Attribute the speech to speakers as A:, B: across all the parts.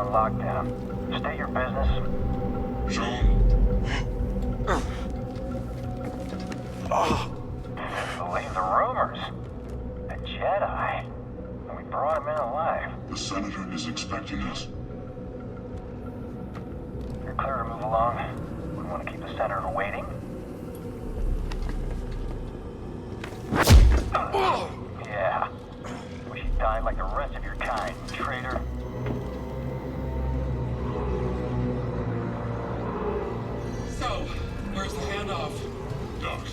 A: on lockdown. State your business.
B: Shown.
A: Believe the rumors. The Jedi. We brought him in alive.
B: The Senator is expecting us.
A: You're clear to move along. We want to keep the Senator waiting. Yeah. Wish you died like the rest of your kind, traitor.
C: So, where's the handoff?
B: Ducks.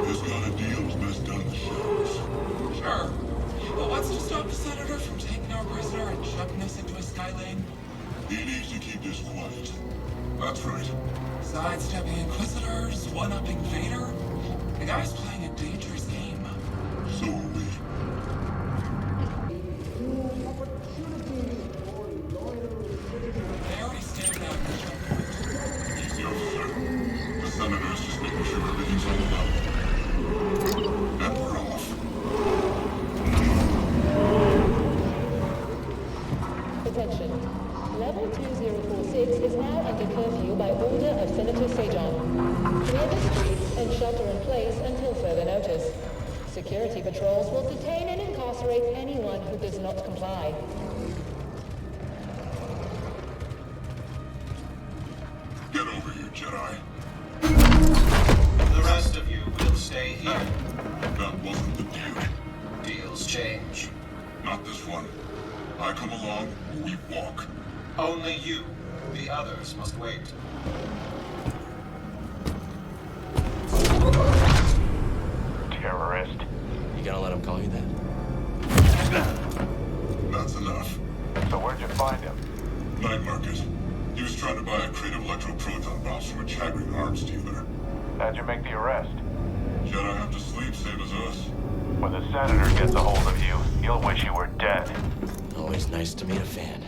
B: This kind of deal is best done in the shadows.
C: Sure. But what's to stop the Senator from taking our prisoner and chucking us into a sky lane?
B: He needs to keep this quiet. That's right.
C: Sidestepping inquisitors, one-upping Vader. The guy's playing a dangerous game.
B: So are we.
C: They already stand out in the checkpoint.
B: Easy, officer. The Senator is just making sure everything's on the level. And we're off.
D: Attention. Level 2046 is now under curfew by order of Senator Sajon. Clear the streets and shelter in place until further notice. Security patrols will detain and incarcerate anyone who does not comply.
B: Get over here, Jedi.
E: The rest of you will stay here.
B: That wasn't the deal.
E: Deals change.
B: Not this one. I come along, or we walk.
E: Only you. The others must wait.
A: Terrorist.
F: You gonna let him call you that?
B: That's enough.
A: So where'd you find him?
B: Night market. He was trying to buy a crate of electroproton bombs from a chattering arms dealer.
A: How'd you make the arrest?
B: Jedi have to sleep, same as us.
A: When the Senator gets a hold of you, he'll wish you were dead.
F: Always nice to meet a fan.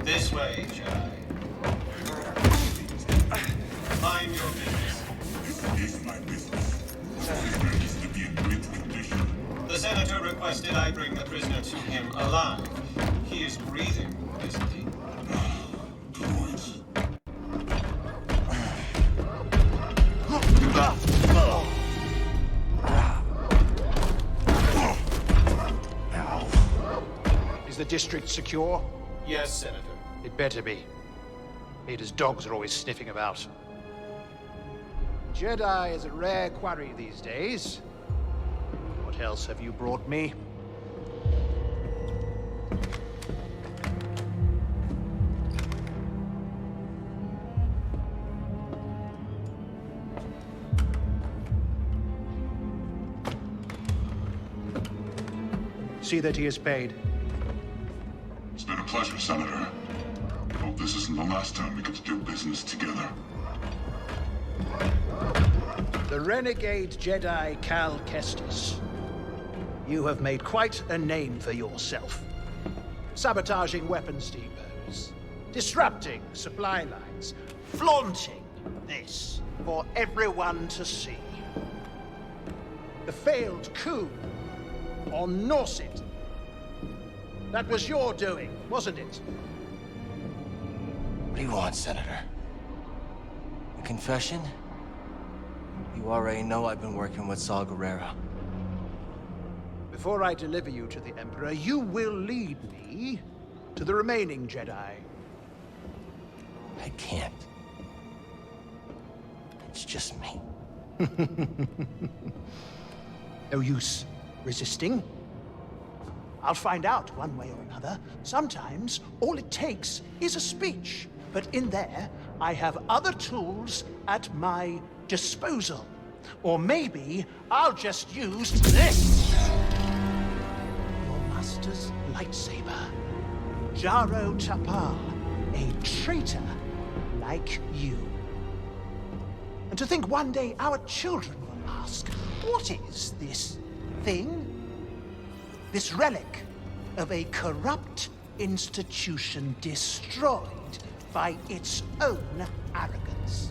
E: This way, Jedi. Mind your business.
B: This is my business. Prisoner needs to be in great condition.
E: The Senator requested I bring the prisoner to him alive. He is breathing, isn't he?
B: Droids.
G: Is the district secure?
E: Yes, Senator.
G: It better be. Vader's dogs are always sniffing about. Jedi is a rare quarry these days. What else have you brought me? See that he is paid.
B: It's been a pleasure, Senator. Hope this isn't the last time we get to do business together.
G: The renegade Jedi Cal Kestis. You have made quite a name for yourself. Sabotaging weapons depots, disrupting supply lines, flaunting this for everyone to see. The failed coup on Norset. That was your doing, wasn't it?
F: What do you want, Senator? A confession? You already know I've been working with Saw Gerrera.
G: Before I deliver you to the Emperor, you will lead me to the remaining Jedi.
F: I can't. It's just me.
G: No use resisting. I'll find out one way or another. Sometimes all it takes is a speech. But in there, I have other tools at my disposal. Or maybe I'll just use this. Your master's lightsaber. Jaro Tapal, a traitor like you. And to think one day our children will ask, what is this thing? This relic of a corrupt institution destroyed by its own arrogance.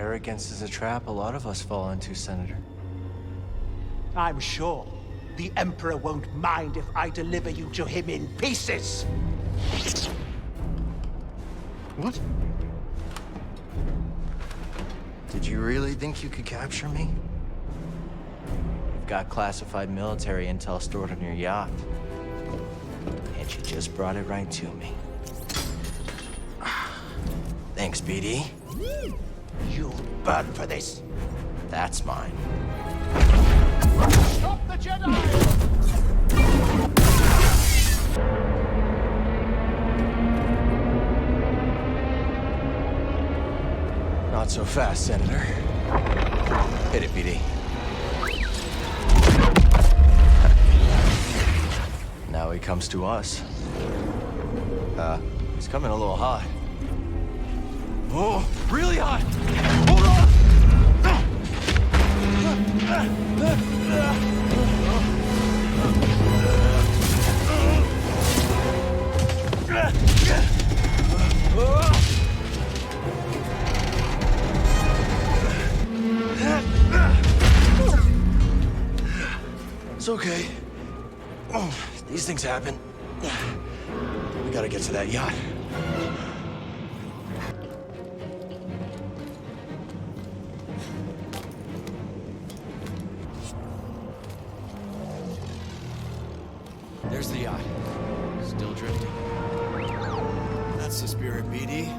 F: Arrogance is a trap a lot of us fall into, Senator.
G: I'm sure the Emperor won't mind if I deliver you to him in pieces.
F: What? Did you really think you could capture me? You've got classified military intel stored on your yacht. And you just brought it right to me. Thanks, BD.
G: You'll burn for this.
F: That's mine.
G: Stop the Jedi!
F: Not so fast, Senator. Hit it, BD. Now he comes to us. He's coming a little hot. Oh, really hot! Hold on! It's okay. These things happen. We gotta get to that yacht. There's the yacht. Still drifting. That's the spirit, BD.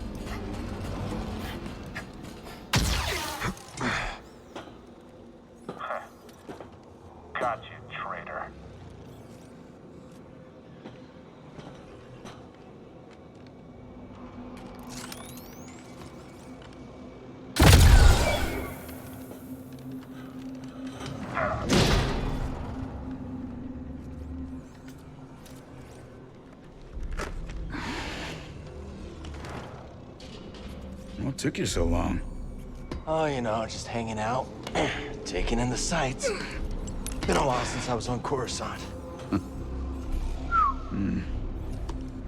A: Got you, traitor.
H: What took you so long?
F: Oh, you know, just hanging out, taking in the sights. Been a while since I was on Coruscant.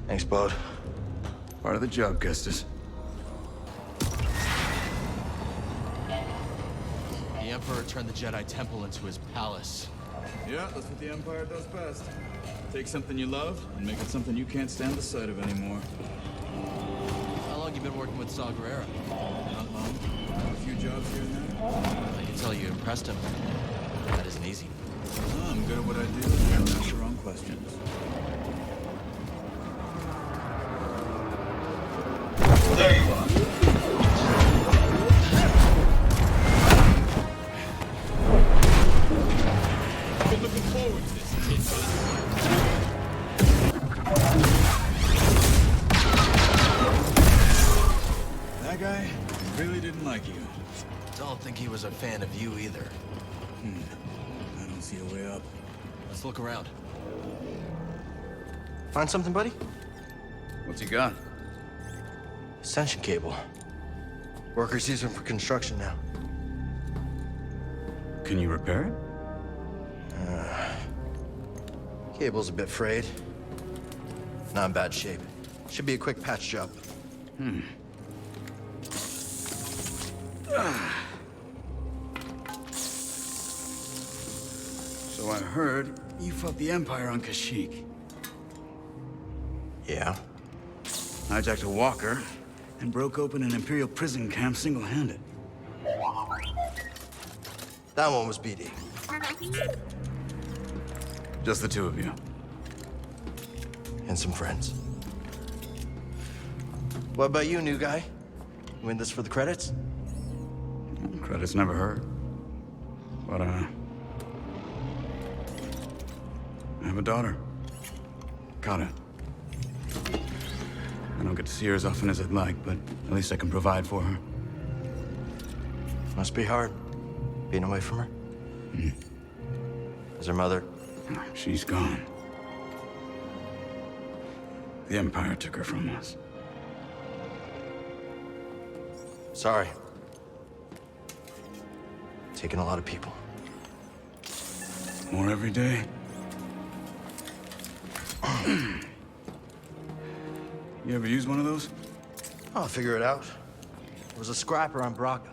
F: Thanks, Bode.
H: Part of the job, Kestis.
I: The Emperor turned the Jedi Temple into his palace.
H: Yeah, that's what the Empire does best. Take something you love and make it something you can't stand the sight of anymore.
I: How long you been working with Dagan Guerra?
H: Not long. A few jobs here and there.
I: I can tell you impressed him. That isn't easy.
H: Oh, I'm good at what I do and I don't ask the wrong questions.
E: There you are.
H: Been looking forward to this, kid. That guy really didn't like you.
I: Don't think he was a fan of you either.
H: I don't see a way up.
I: Let's look around.
F: Find something, buddy?
H: What's he got?
F: Ascension cable. Workers use them for construction now.
H: Can you repair it?
F: Cable's a bit frayed. Not in bad shape. Should be a quick patch job.
H: So I heard you fought the Empire on Kashyyyk.
F: Yeah?
H: Hijacked a walker and broke open an Imperial prison camp single-handed.
F: That one was BD.
H: Just the two of you.
F: And some friends. What about you, new guy? You in this for the credits?
H: Credits never hurt. But, I have a daughter. Kata. I don't get to see her as often as I'd like, but at least I can provide for her.
F: Must be hard, being away from her. Is her mother?
H: She's gone. The Empire took her from us.
F: Sorry. Taking a lot of people.
H: More every day. You ever use one of those?
F: I'll figure it out. There was a scrapper on Braca.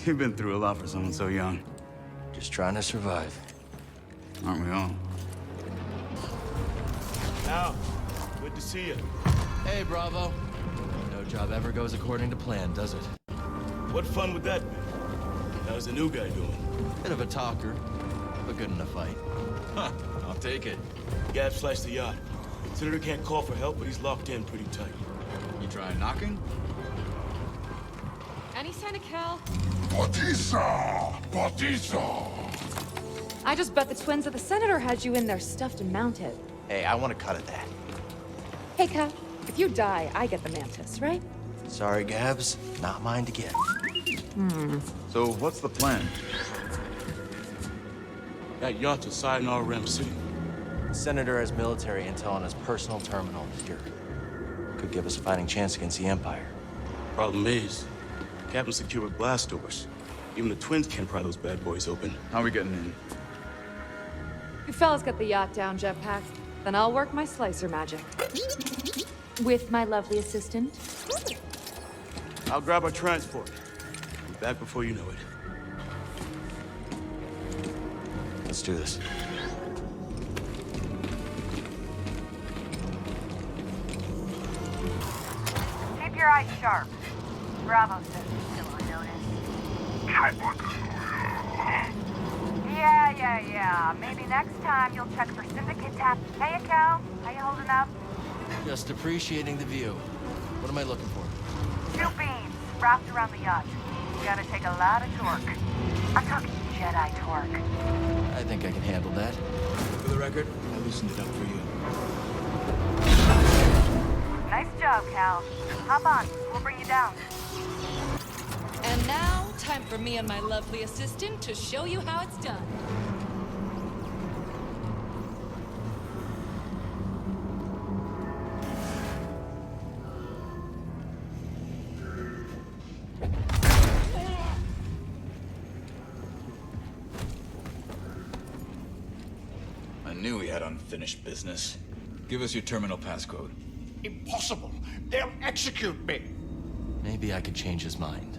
H: You've been through a lot for someone so young.
F: Just trying to survive.
H: Aren't we all?
J: Al, good to see you.
I: Hey, Bravo. No job ever goes according to plan, does it?
J: What fun would that be? How's the new guy doing?
I: Bit of a talker, but good in a fight. Huh, I'll take it.
J: Gab sliced the yacht. Senator can't call for help, but he's locked in pretty tight.
H: You try knocking?
K: Any sign of Cal?
B: Batisa! Batisa!
K: I just bet the twins of the Senator had you in there stuffed and mounted.
F: Hey, I want to cut at that.
K: Hey, Cal, if you die, I get the Mantis, right?
F: Sorry, Gabs. Not mine to give.
H: So what's the plan?
J: That yacht's a Sayonara Rem City.
F: The Senator has military intel on his personal terminal here. Could give us a fighting chance against the Empire.
J: Problem is, Captain secured with blast doors. Even the twins can't pry those bad boys open.
H: How are we getting in?
K: You fellas get the yacht down, Jetpack. Then I'll work my slicer magic. With my lovely assistant.
J: I'll grab our transport. Be back before you know it.
F: Let's do this.
L: Keep your eyes sharp. Bravo says he's still on notice. Yeah. Maybe next time you'll check for syndicate tap. Hey, Cal. How you holding up?
I: Just appreciating the view. What am I looking for?
L: 2 beams wrapped around the yacht. Gotta take a lot of torque. I'm talking Jedi torque.
I: I think I can handle that.
J: For the record, I loosened it up for you.
L: Nice job, Cal. Hop on. We'll bring you down.
M: And now, time for me and my lovely assistant to show you how it's done.
H: I knew we had unfinished business. Give us your terminal passcode.
G: Impossible. They'll execute me.
I: Maybe I could change his mind.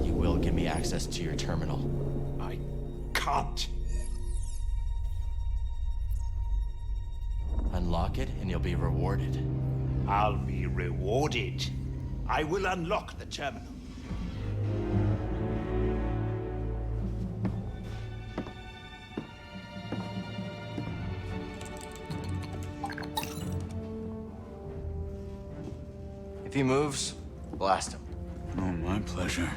I: You will give me access to your terminal.
G: I can't.
I: Unlock it and you'll be rewarded.
G: I'll be rewarded. I will unlock the terminal.
F: If he moves, blast him.
H: Oh, my pleasure.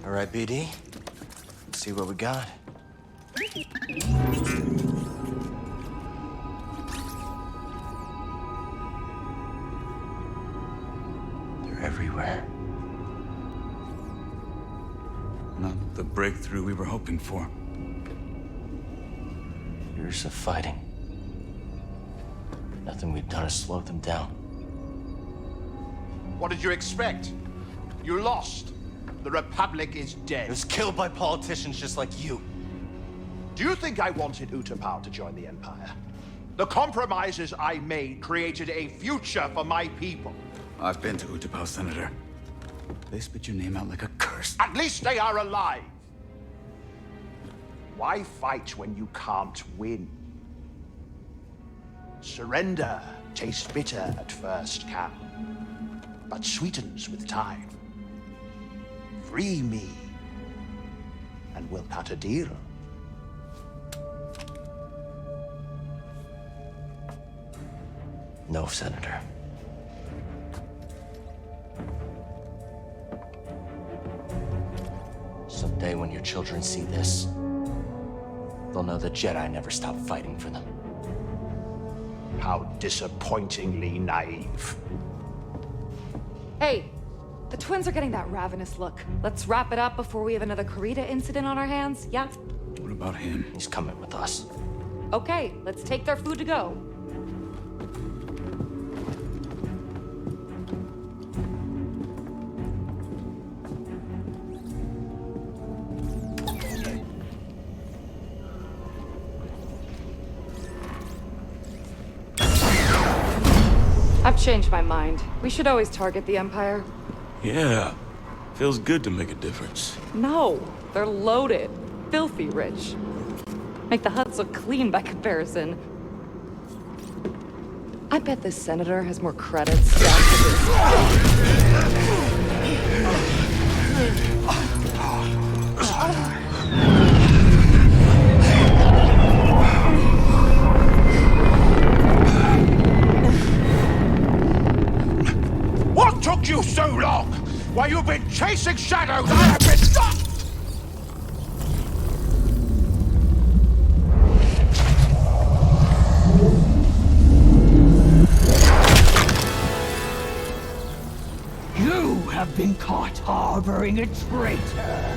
F: All right, BD. Let's see what we got. They're everywhere.
H: Not the breakthrough we were hoping for.
F: Years of fighting. Nothing we've done has slowed them down.
G: What did you expect? You lost. The Republic is dead.
F: It was killed by politicians just like you.
G: Do you think I wanted Utapau to join the Empire? The compromises I made created a future for my people.
H: I've been to Utapau, Senator. They spit your name out like a curse.
G: At least they are alive. Why fight when you can't win? Surrender tastes bitter at first, Cal, but sweetens with time. Free me, and we'll cut a deal.
F: No, Senator. Someday when your children see this, they'll know the Jedi never stopped fighting for them.
G: How disappointingly naive.
K: Hey, the twins are getting that ravenous look. Let's wrap it up before we have another Corita incident on our hands, yeah?
H: What about him?
F: He's coming with us.
K: Okay, let's take their food to go. I've changed my mind. We should always target the Empire.
J: Yeah. Feels good to make a difference.
K: No, they're loaded. Filthy rich. Make the huts look clean by comparison. I bet this senator has more credits stacked to this.
G: What took you so long? While you've been chasing shadows, I have been stopped! You have been caught harboring a traitor.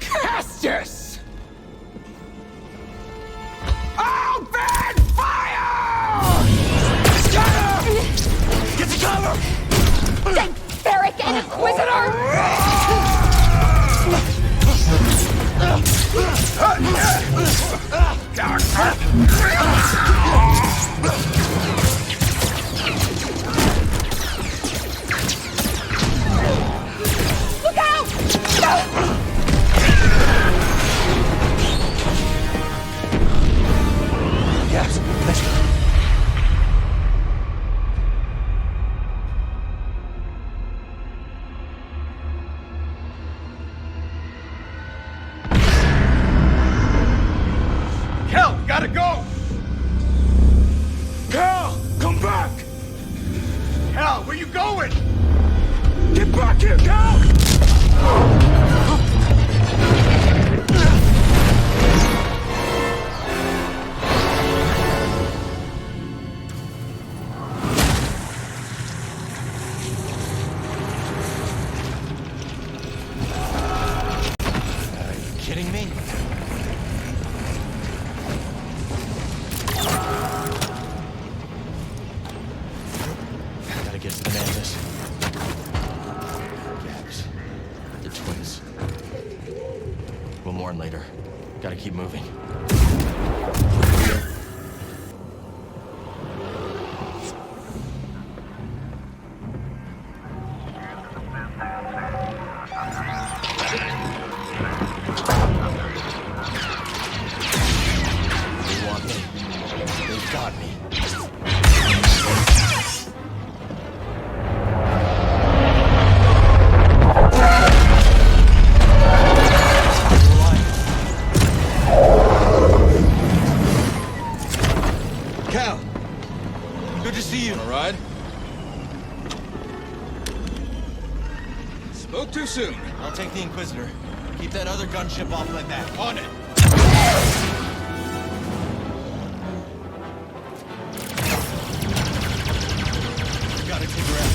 G: Kestis! Open fire! Get the cover!
K: Ferric and Inquisitor! Look out!
G: Yes, let's go. Cal, gotta go! Cal, come back! Cal, where you going? Get back here, Cal!
F: Are you kidding me? Gotta get to the Mantis. Gabs. The twins. We'll mourn later. Gotta keep moving. They want me. They've got me.
H: Cal! Good to see you. All right? Spoke too soon.
F: I'll take the Inquisitor. Keep that other gunship off my back.
H: On it!
F: Gotta take her out.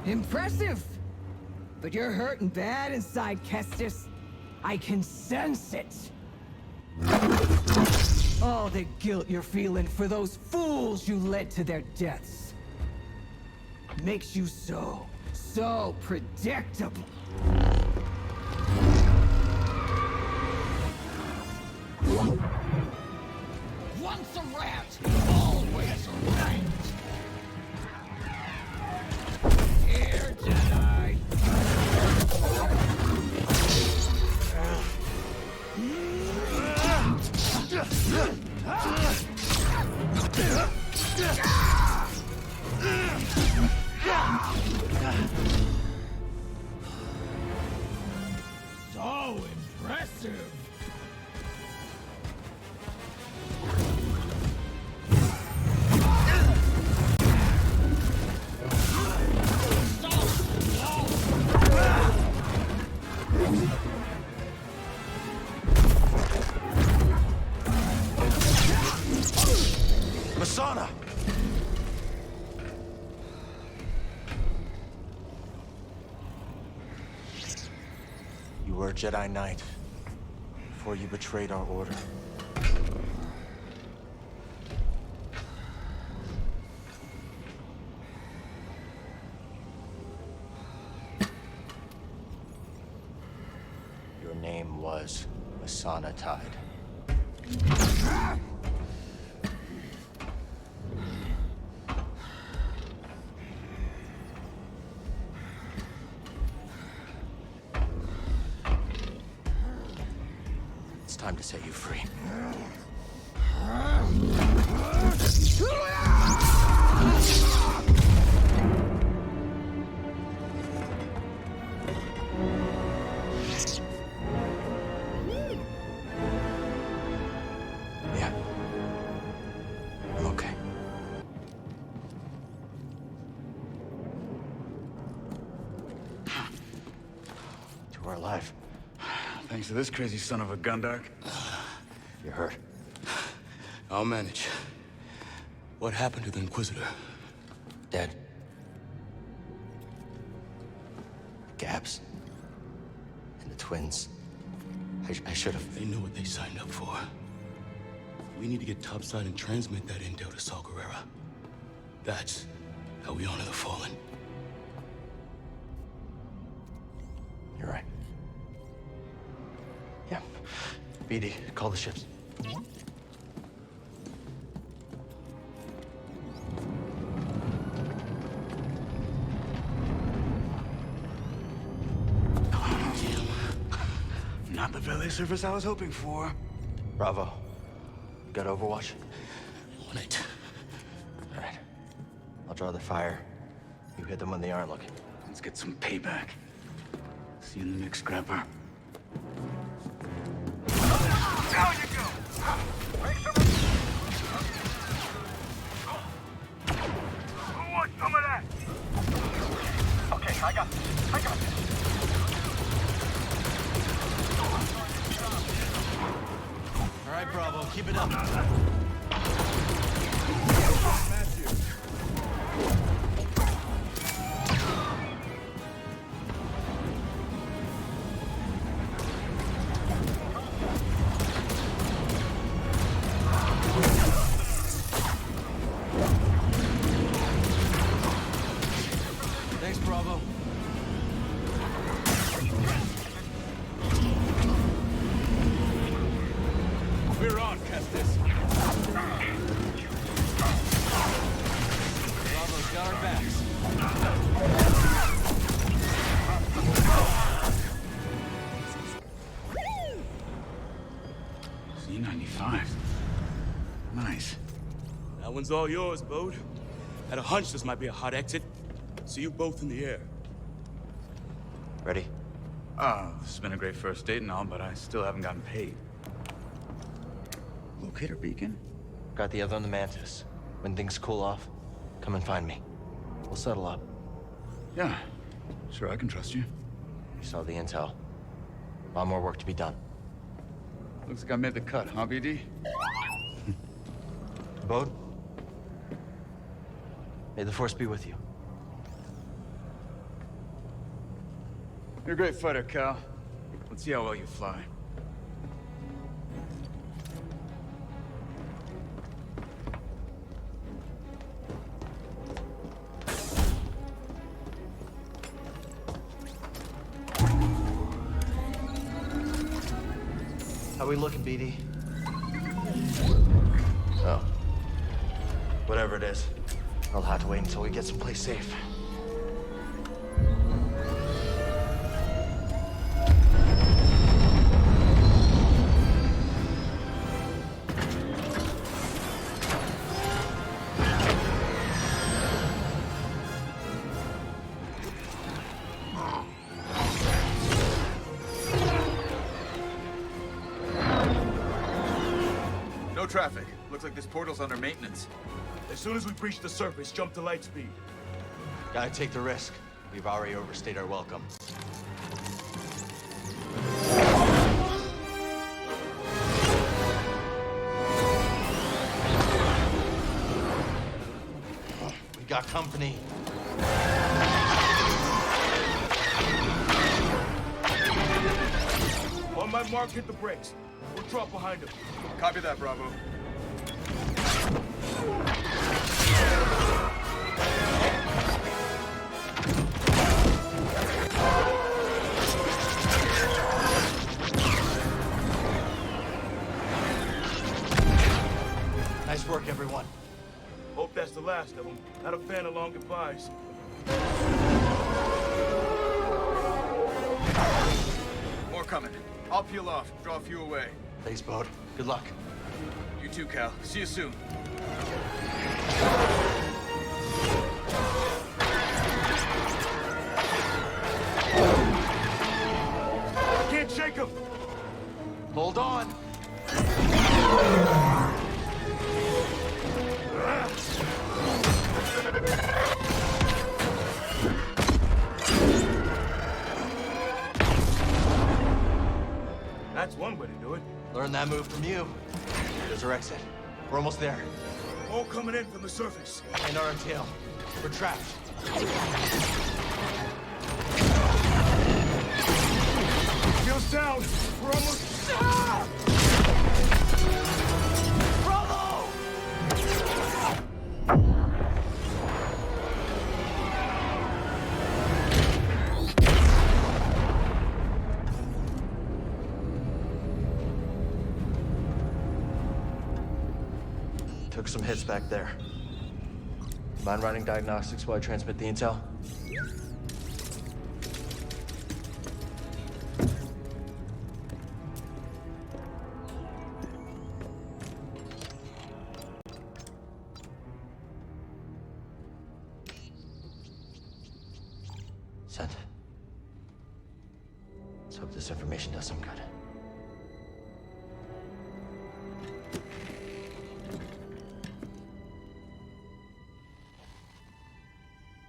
N: Impressive! But you're hurting bad inside, Kestis. I can sense it. All the guilt you're feeling for those fools you led to their deaths makes you so predictable. Once a rat, always a rat. Here, Jedi. immersive.
F: Masana! You were a Jedi Knight before you betrayed our order. Your name was Masana Tide. It's time to set you free. Yeah. I'm okay. You are alive.
H: Thanks to this crazy son of a Gundark.
F: You're hurt.
J: I'll manage. What happened to the Inquisitor?
F: Dead. Gabs. And the twins. I should have.
J: They know what they signed up for. We need to get topside and transmit that intel to Saw Gerrera. That's how we honor the fallen.
F: You're right. Yeah. BD, call the ships.
H: Not the valet service I was hoping for.
F: Bravo. You got Overwatch?
J: On it.
F: All right. I'll draw the fire. You hit them when they aren't looking.
H: Let's get some payback. See you in the next scrapper.
A: Down you go! Make some... Who wants some of that? Okay, I got this.
I: All right, Bravo, keep it up. Thanks, Bravo.
H: We're on, Kestis.
I: Bravo's got our backs.
H: C-95. Nice.
J: That one's all yours, Bode. Had a hunch this might be a hot exit. See you both in the air.
F: Ready?
H: Oh, this has been a great first date and all, but I still haven't gotten paid. Locator beacon?
F: Got the other on the Mantis. When things cool off, come and find me. We'll settle up.
H: Yeah. Sure, I can trust you.
F: You saw the intel. A lot more work to be done.
H: Looks like I made the cut, huh, BD?
F: Bode? May the Force be with you.
H: You're a great fighter, Cal. Let's see how well you fly.
F: How we looking, BD? Oh. Whatever it is, I'll have to wait until we get someplace safe.
H: No traffic. Looks like this portal's under maintenance.
J: As soon as we breach the surface, jump to light speed.
F: Gotta take the risk. We've already overstayed our welcome. We got company.
J: On my mark, hit the brakes. We'll drop behind him.
H: Copy that, Bravo.
F: Nice work, everyone.
J: Hope that's the last of them. Had a fan of long goodbyes.
H: More coming. I'll peel off, draw a few away.
F: Thanks, Bode. Good luck.
H: You too, Cal. See you soon.
J: Can't shake him!
F: Hold on.
J: That's one way to do it.
F: Learn that move from you. There's our exit. We're almost there.
J: All coming in from the surface.
F: And our tail. We're trapped.
J: Feels down. We're almost...
F: Bravo! Took some hits back there. Mind running diagnostics while I transmit the intel? Sent. Let's hope this information does some good.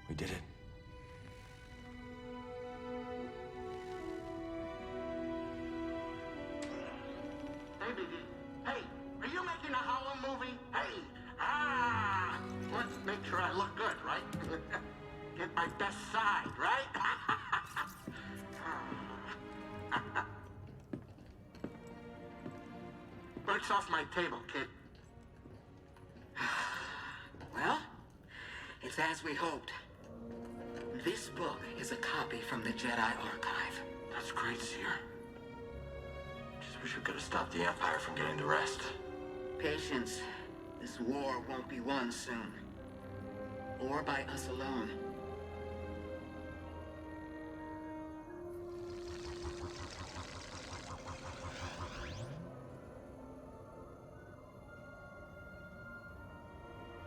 F: We did it.
O: Hey, baby. Hey, are you making a horror movie? Hey, let's make sure I look good, right? Get my best side, right? Breaks off my table, kid.
P: Well, it's as we hoped. This book is a copy from the Jedi Archive.
O: That's great, Cere. Just wish we could have stopped the Empire from getting the rest.
P: Patience. This war won't be won soon. Or by us alone.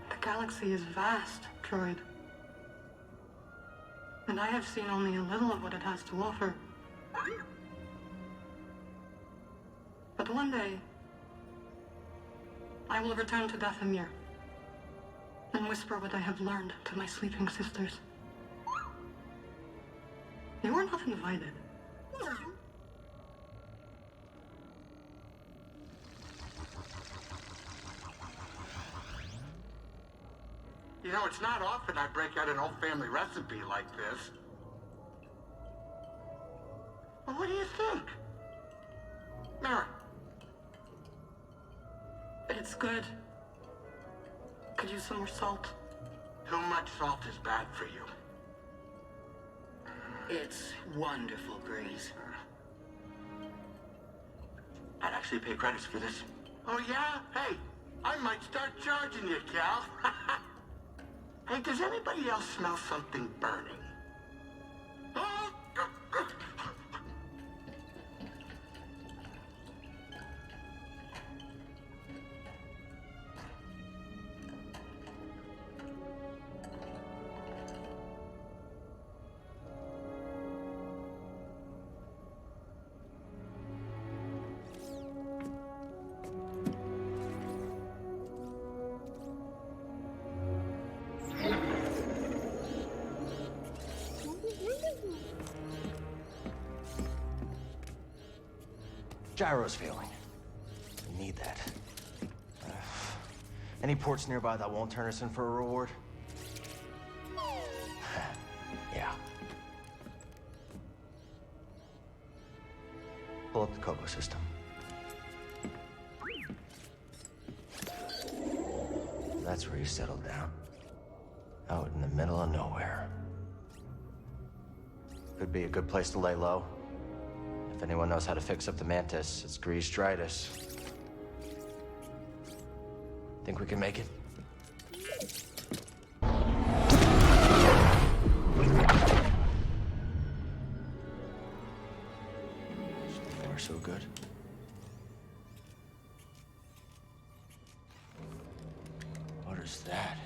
Q: The galaxy is vast, droid. And I have seen only a little of what it has to offer. But one day, I will return to Dathomir and whisper what I have learned to my sleeping sisters. You are not invited.
O: You know, it's not often I break out an old family recipe like this. Well, what do you think? Mara.
Q: It's good. Could use some more salt.
O: Too much salt is bad for you.
P: It's wonderful, Grease.
O: I'd actually pay credits for this. Oh, yeah? Hey, I might start charging you, Cal. Hey, does anybody else smell something burning?
F: Gyro's failing. We need that. Any ports nearby that won't turn us in for a reward? Yeah. Pull up the Koboh system. That's where you settled down. Out in the middle of nowhere. Could be a good place to lay low. If anyone knows how to fix up the Mantis, it's greased Dritus. Think we can make it? So far, so good. What is that?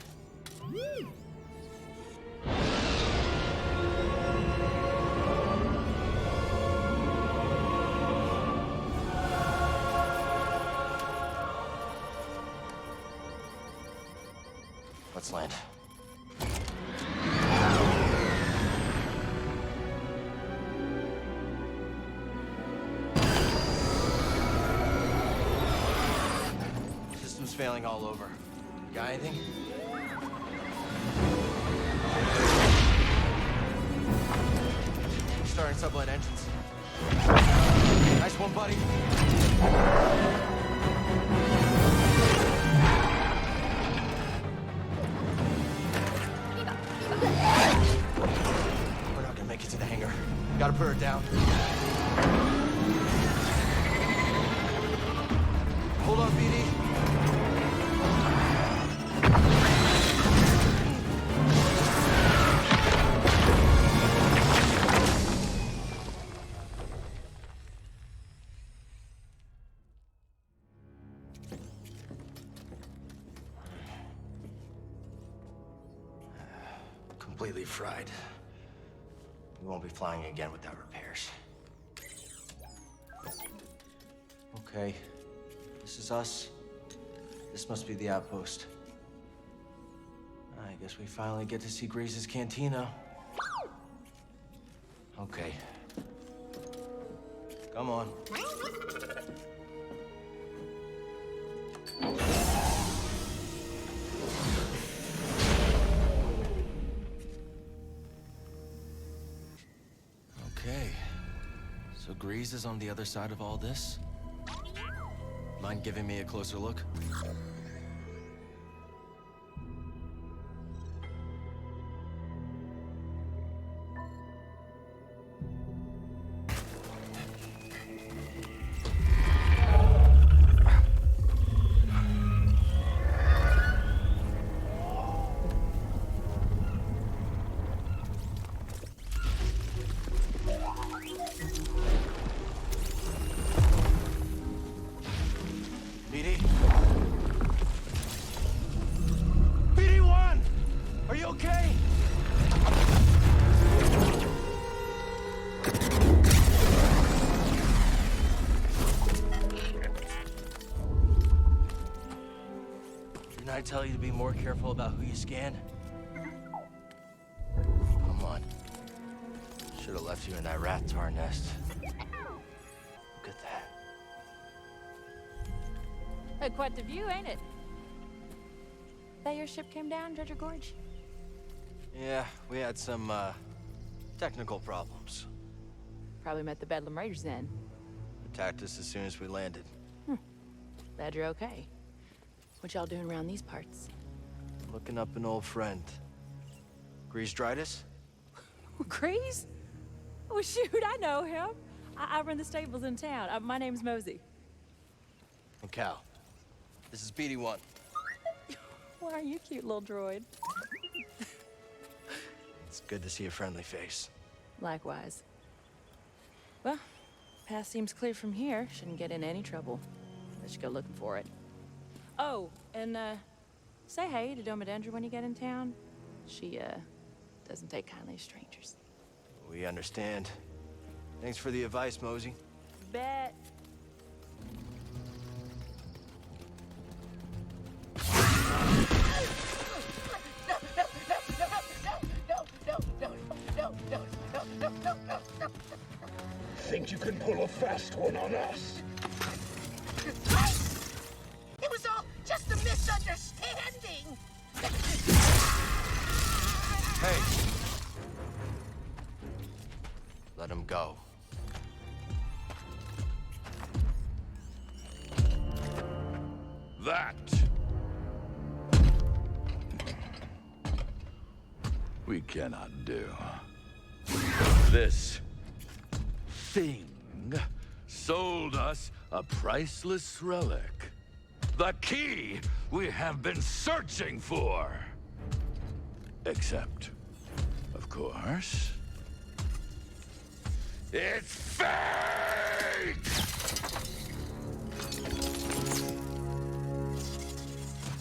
F: Let's land. System's failing all over. Got anything? Starting sublight engines. Nice one, buddy. We're not gonna make it to the hangar. Gotta put her down. Hold on, BD. Completely fried. We won't be flying again without repairs. Okay. This is us. This must be the outpost. I guess we finally get to see Grace's cantina. Okay. Come on.
I: Okay. So Grease is on the other side of all this? Mind giving me a closer look?
F: BD1! Are you okay? Didn't I tell you to be more careful about who you scan? Come on. Should have left you in that rat tar nest. Look at that.
K: Quite the view, ain't it? That your ship came down, Dredger Gorge?
F: Yeah, we had some, technical problems.
K: Probably met the Bedlam Raiders then.
F: Attacked us as soon as we landed.
K: Glad you're okay. What y'all doing around these parts?
F: Looking up an old friend. Grease Dritus?
K: Grease? Oh, shoot, I know him. I run the stables in town. My name's Mosey.
F: And Cal. This is BD1.
K: Why are you cute little droid?
F: It's good to see a friendly face.
K: Likewise. Well, path seems clear from here. Shouldn't get in any trouble. Let's go looking for it. Oh, and say hey to Domodendra when you get in town. She doesn't take kindly to strangers.
F: We understand. Thanks for the advice, Mosey.
K: Bet.
R: think you can pull a fast one on us?
O: It was all just a misunderstanding.
F: Hey. Let him go.
S: That we cannot do. This thing sold us a priceless relic. The key we have been searching for. Except, of course, it's fake!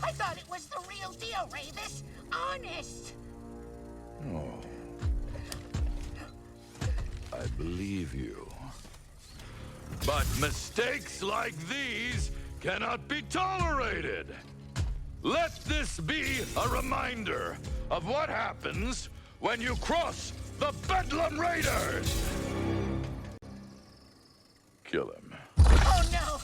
O: I thought it was the real deal, Ravis. Honest.
S: Oh. I believe you. But mistakes like these cannot be tolerated. Let this be a reminder of what happens when you cross the Bedlam Raiders! Kill him.
O: Oh no!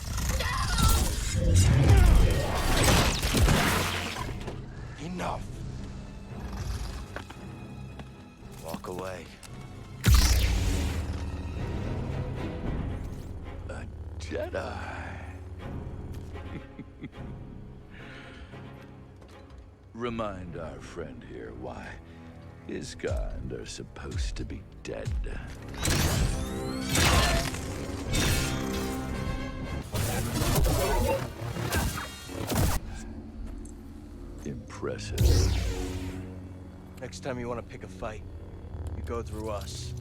O: No!
F: Enough. Walk away.
S: A Jedi. Remind our friend here why his kind are supposed to be dead. Impressive.
F: Next time you want to pick a fight, you go through us.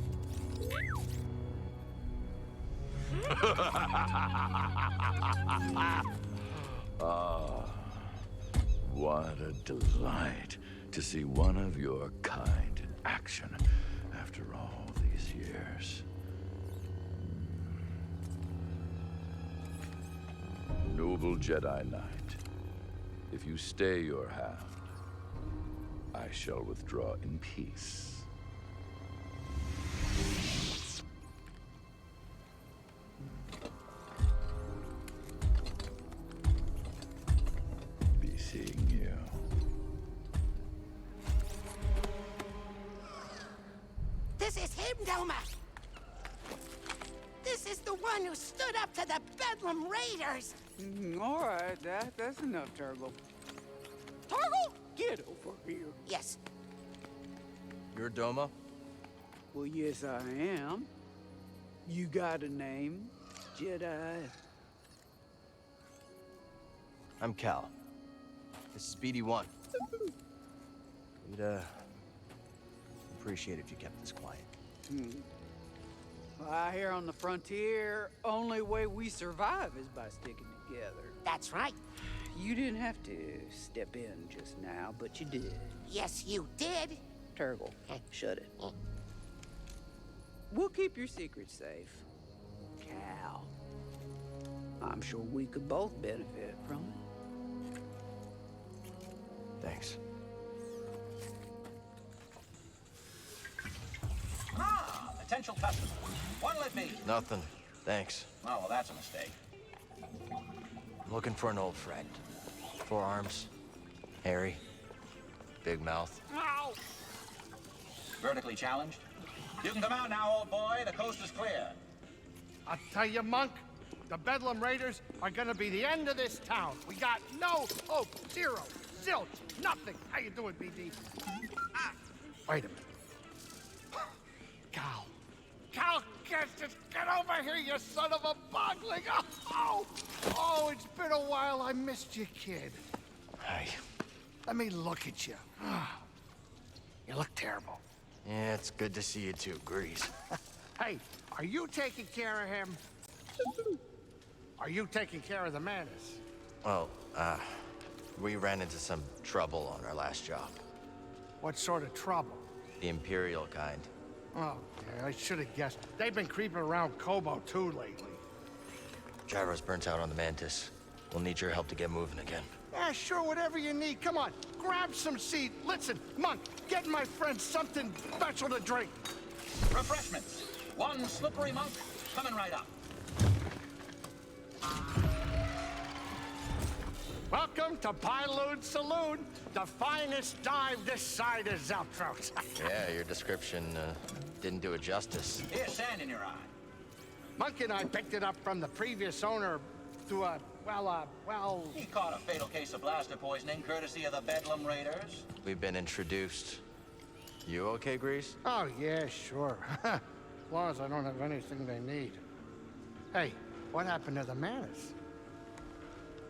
S: Ah, what a delight to see one of your kind in action after all these years. Noble Jedi Knight, if you stay your hand, I shall withdraw in peace. Be seeing you.
O: This is him, Doma. This is the one who stood up to the Bedlam Raiders.
T: All right, that's enough, Turgle. Turgle, get over here.
O: Yes.
F: You're Doma?
T: Well, yes, I am. You got a name, Jedi?
F: I'm Cal. This is BD1. We'd, appreciate it if you kept this quiet.
T: Well, out here on the frontier, only way we survive is by sticking together.
O: That's right.
T: You didn't have to step in just now, but you did.
O: Yes, you did.
T: Turgle, shut it. We'll keep your secret safe. Cal. I'm sure we could both benefit from it.
F: Thanks.
A: Ah, potential customer. What'll it be?
F: Nothing. Thanks.
A: Oh, well, that's a mistake.
F: I'm looking for an old friend. 4 arms. Hairy. Big mouth.
O: Ow!
A: Vertically challenged? You can come out now, old boy. The coast is clear.
U: I tell you, Monk, the Bedlam Raiders are gonna be the end of this town. We got no hope. Zero. Zilch. Nothing. How you doing, BD? Wait a minute. Cal. Cal Kestis, get over here, you son of a bogling! Oh, it's been a while. I missed you, kid.
F: Hey.
U: Let me look at you. You look terrible.
F: Yeah, it's good to see you too, Grease.
U: Hey, are you taking care of him? Are you taking care of the Mantis?
F: Well, we ran into some trouble on our last job.
U: What sort of trouble?
F: The Imperial kind.
U: Oh, yeah, I should have guessed. They've been creeping around Koboh too lately.
F: Gyro's burnt out on the Mantis. We'll need your help to get moving again.
U: Yeah, sure, whatever you need. Come on, grab some seed. Listen, Monk, get my friend something special to drink.
A: Refreshments. 1 slippery monk,
O: coming right up.
U: Welcome to Pyloon Saloon, the finest dive this side of Zeltros.
F: Yeah, your description didn't do it justice.
O: Here's sand in your eye.
U: Monkey and I picked it up from the previous owner through a, well...
O: He caught a fatal case of blaster poisoning courtesy of the Bedlam Raiders.
F: We've been introduced. You okay, Grease?
U: Oh, yeah, sure. As long as I don't have anything they need. Hey, what happened to the Mantis?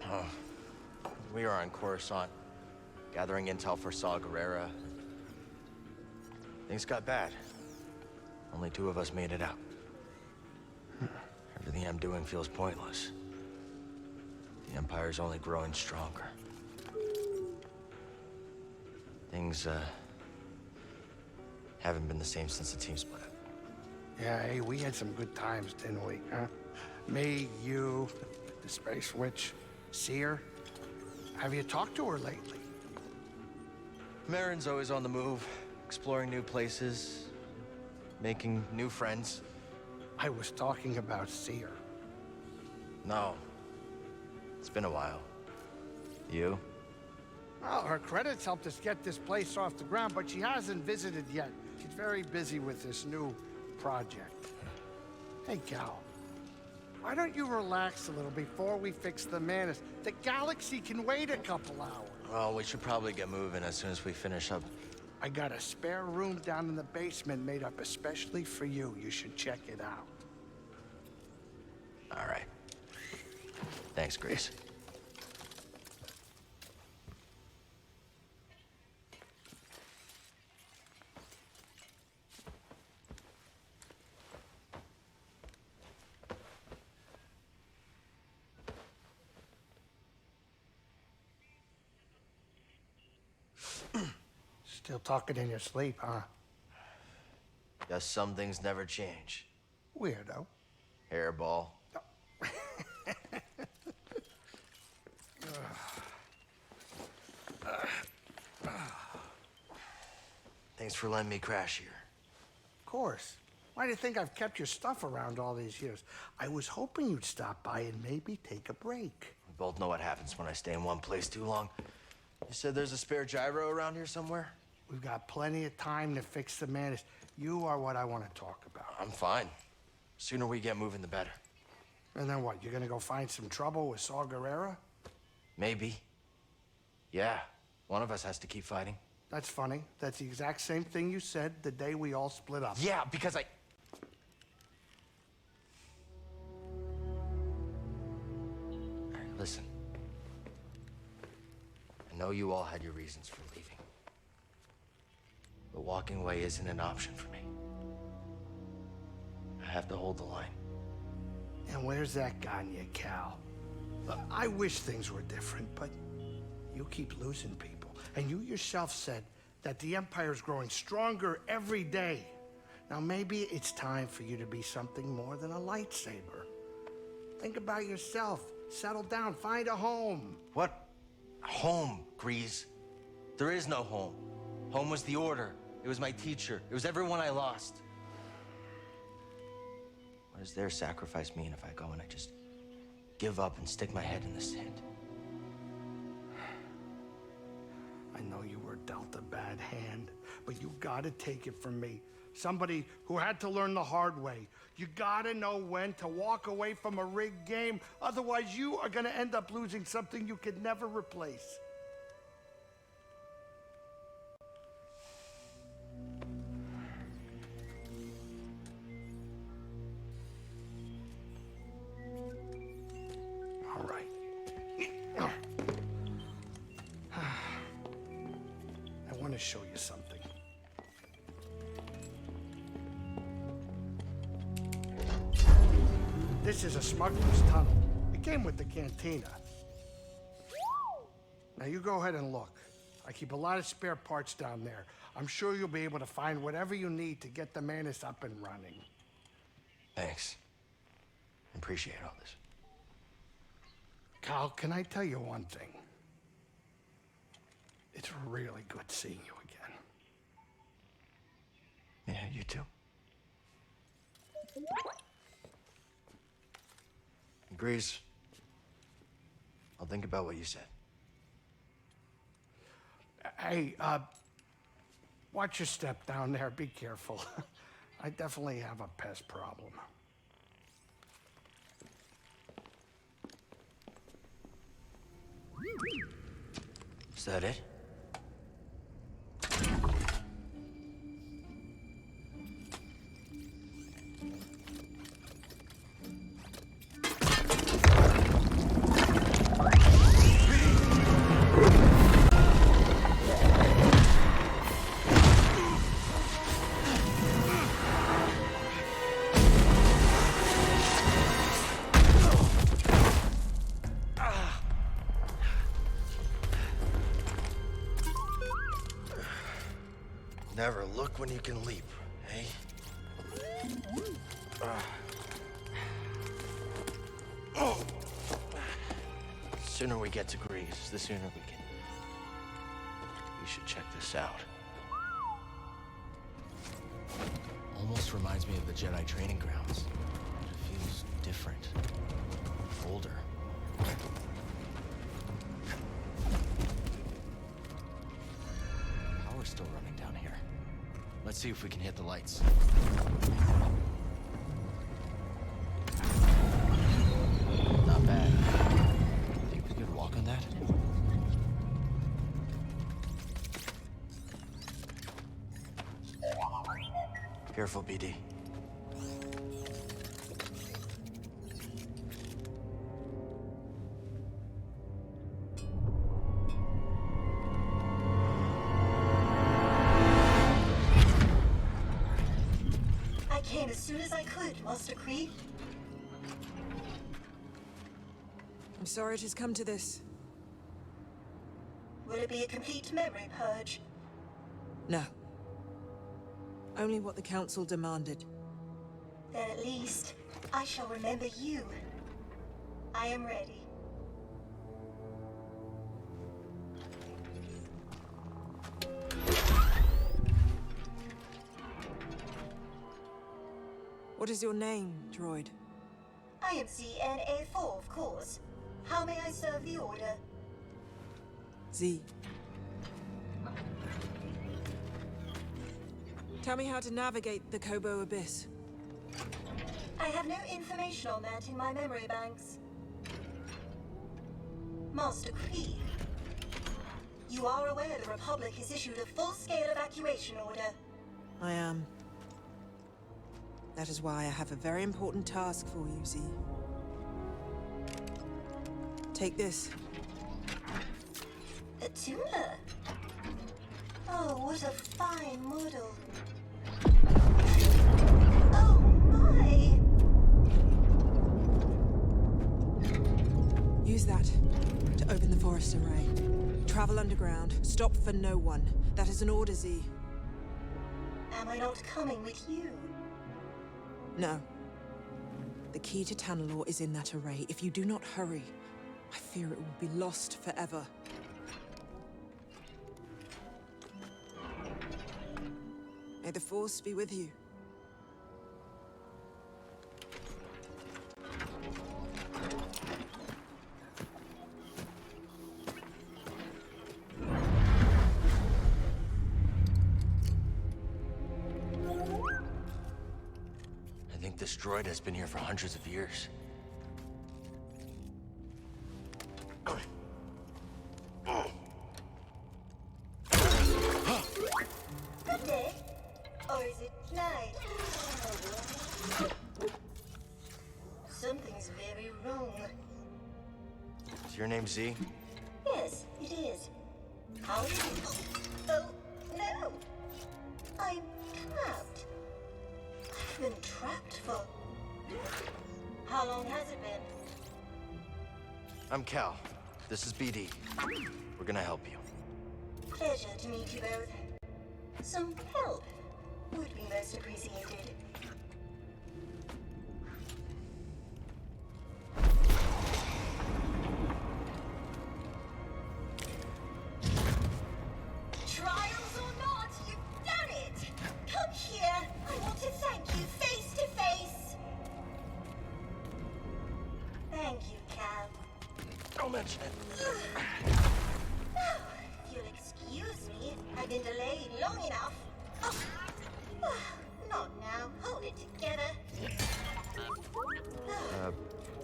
F: Oh, we are on Coruscant, gathering intel for Saw Gerrera. Things got bad. Only 2 of us made it out. Everything I'm doing feels pointless. The Empire's only growing stronger. Things, haven't been the same since the team split up.
U: Yeah, hey, we had some good times, didn't we, huh? Me, you, the Space Witch, Cere. Have you talked to her lately?
F: Marin's always on the move, exploring new places, making new friends.
U: I was talking about Cere.
F: No. It's been a while. You?
U: Well, her credits helped us get this place off the ground, but she hasn't visited yet. She's very busy with this new project. Hey, Cal. Why don't you relax a little before we fix the Mantis? The galaxy can wait a couple hours.
F: Well, we should probably get moving as soon as we finish up.
U: I got a spare room down in the basement made up especially for you. You should check it out.
F: All right. Thanks, Grease.
U: Still talking in your sleep, huh?
F: Guess some things never change.
U: Weirdo.
F: Hairball. Thanks for letting me crash here.
U: Of course. Why do you think I've kept your stuff around all these years? I was hoping you'd stop by and maybe take a break.
F: We both know what happens when I stay in one place too long. You said there's a spare gyro around here somewhere?
U: We've got plenty of time to fix the Mantis. You are what I want to talk about.
F: I'm fine. Sooner we get moving, the better.
U: And then what, you're gonna go find some trouble with Saw Gerrera?
F: Maybe. Yeah, one of us has to keep fighting.
U: That's funny. That's the exact same thing you said the day we all split up.
F: Yeah, because I... All right, listen. I know you all had your reasons for leaving. But walking away isn't an option for me. I have to hold the line.
U: And where's that gotten you, Cal? I wish things were different, but you keep losing people. And you yourself said that the Empire's growing stronger every day. Now maybe it's time for you to be something more than a lightsaber. Think about yourself. Settle down. Find a home.
F: What? Home, Grease. There is no home. Home was the Order. It was my teacher. It was everyone I lost. What does their sacrifice mean if I go and I just give up and stick my head in the sand?
U: I know you were dealt a bad hand, but you gotta take it from me. Somebody who had to learn the hard way. You gotta know when to walk away from a rigged game. Otherwise, you are gonna end up losing something you could never replace. All right. I want to show you something. This is a smuggler's tunnel. It came with the cantina. Now you go ahead and look. I keep a lot of spare parts down there. I'm sure you'll be able to find whatever you need to get the Mantis up and running.
F: Thanks. I appreciate all this.
U: Cal, can I tell you one thing? It's really good seeing you again.
F: Yeah, you too. Grease. I'll think about what you said.
U: Hey, watch your step down there. Be careful. I definitely have a pest problem.
F: Is that it? Never look when you can leap, eh? The sooner we get to Grease, the sooner we can... We should check this out.
I: Almost reminds me of the Jedi training grounds. It feels different. Older. Power's still running down here. Let's see if we can hit the lights. Not bad. Think we could walk on that?
F: Careful, BD.
C: I came as soon as I could, Master Kree.
V: I'm sorry it has come to this.
C: Will it be a complete memory purge?
V: No. Only what the Council demanded.
C: Then at least I shall remember you. I am ready.
V: What is your name, droid?
C: I am CNA4, of course. How may I serve the Order?
V: Z. Tell me how to navigate the Koboh Abyss.
C: I have no information on that in my memory banks. Master Kree, you are aware the Republic has issued a full-scale evacuation order.
V: I am. That is why I have a very important task for you, Z. Take this.
C: A tuna? Oh, what a fine model. Oh, my!
V: Use that to open the forest array. Travel underground. Stop for no one. That is an order, Z.
C: Am I not coming with you?
V: No. The key to Tanalore is in that array. If you do not hurry, I fear it will be lost forever. May the Force be with you.
F: I think this droid has been here for hundreds of years.
C: Good day. Or is it night? Something's very wrong.
F: Is your name Z?
C: Yes, it is. How is it? Oh, no! I'm trapped. I've been trapped for... How long has it been?
F: I'm Cal. This is BD. We're gonna help you.
C: Pleasure to meet you both. Some help would be most appreciated. Trials or not, you've done it! Come here! I want to thank you face to face! Thank Thank you, Cal.
F: Don't mention it.
C: Now, if you'll excuse me, I've been delayed long enough. Oh. Not now. Hold it together.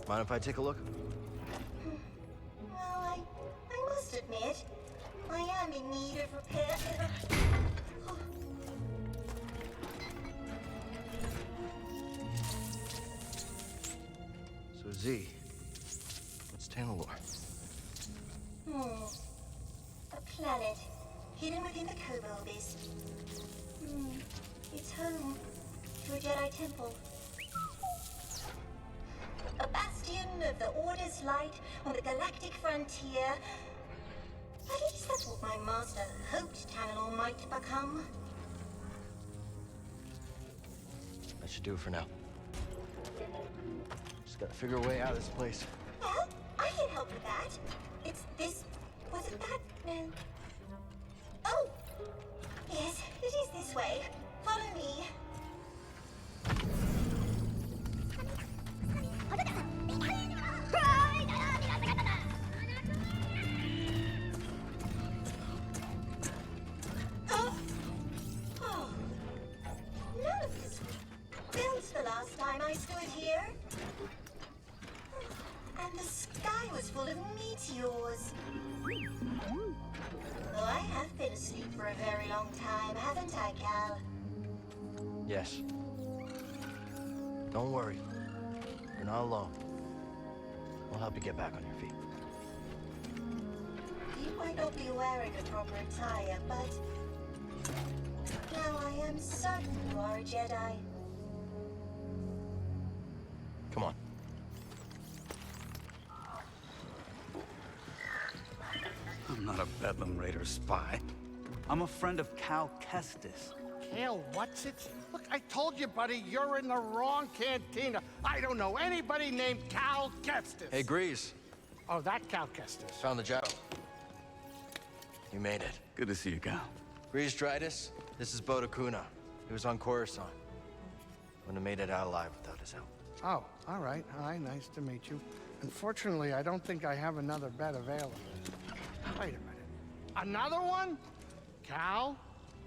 F: Mind if I take a look?
C: Well, I must admit, I am in need of repair.
F: So, Z, what's Tanalore?
C: A planet hidden within the Koboh abyss. It's home to a Jedi temple. A bastion of the Order's light on the galactic frontier. At least that's what my master hoped Tanalore might become.
F: That should do it for now. Just gotta figure a way out of this place.
C: Well, I can help with that. It's this... Was it that? No. Oh! Yes, it is this way. Follow me. Oh. None of this built the last time I stood here. And the sky was full of meteors. Well, I have been asleep for a very long time, haven't I, Cal?
F: Yes. Don't worry. You're not alone. We'll help you get back on your feet.
C: You might not be wearing a proper attire, but now I am certain you are a Jedi.
F: Come on.
D: I'm not a Bedlam Raider spy. I'm a friend of Cal Kestis.
U: Cal, what's it? Look, I told you, buddy, you're in the wrong cantina. I don't know anybody named Cal Kestis.
F: Hey, Grease.
U: Oh, that Cal Kestis.
F: Found the job. You made it.
D: Good to see you, Cal.
F: Grease Dridus, this is Bode. He was on Coruscant. Wouldn't have made it out alive without his help.
U: Oh, all right. Hi, nice to meet you. Unfortunately, I don't think I have another bed available. Wait a minute. Another one? Cal,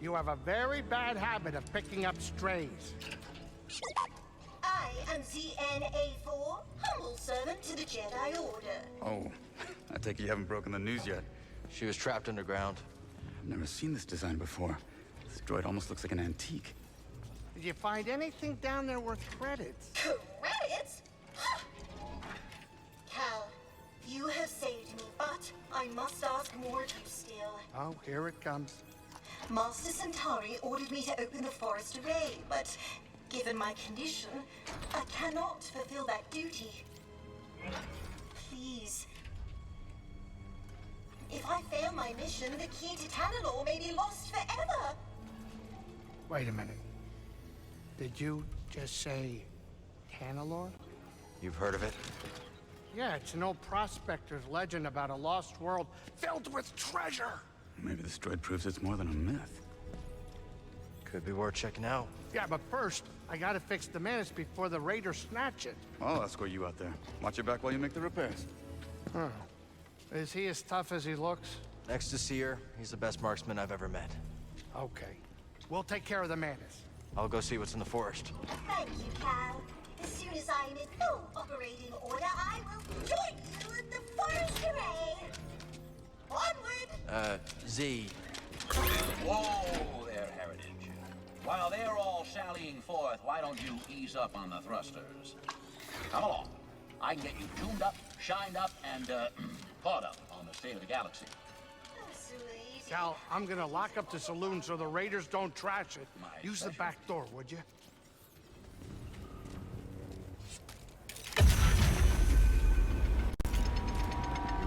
U: you have a very bad habit of picking up strays.
C: I am ZNA4, humble servant to the Jedi Order.
D: Oh, I take it you haven't broken the news yet.
F: She was trapped underground.
D: I've never seen this design before. This droid almost looks like an antique.
U: Did you find anything down there worth credits?
C: Credits? Cal, you have saved me, but I must ask more of you still.
U: Oh, here it comes.
C: Master Centauri ordered me to open the forest array, but given my condition, I cannot fulfill that duty. Please. If I fail my mission, the key to Tanalore may be lost forever.
U: Wait a minute. Did you just say Tanalore?
F: You've heard of it?
U: Yeah, it's an old prospector's legend about a lost world filled with treasure.
D: Maybe this droid proves it's more than a myth.
F: Could be worth checking out.
U: Yeah, but first, I gotta fix the Mantis before the Raiders snatch it.
D: I'll escort you out there. Watch your back while you make the repairs.
U: Huh. Is he as tough as he looks?
F: Next to Cere, he's the best marksman I've ever met.
U: Okay. We'll take care of the Mantis.
F: I'll go see what's in the forest.
C: Thank you, Cal. As soon as I'm in full operating order, I will join you at the forest array. Onward!
F: Z.
E: Whoa there, Heritage. While they're all sallying forth, why don't you ease up on the thrusters? Come along. I can get you tuned up, shined up, and, caught up on the state of the galaxy.
C: Oh, sweet.
U: Cal, I'm gonna lock up the saloon so the Raiders don't trash it. Use the back door, would you?
F: Here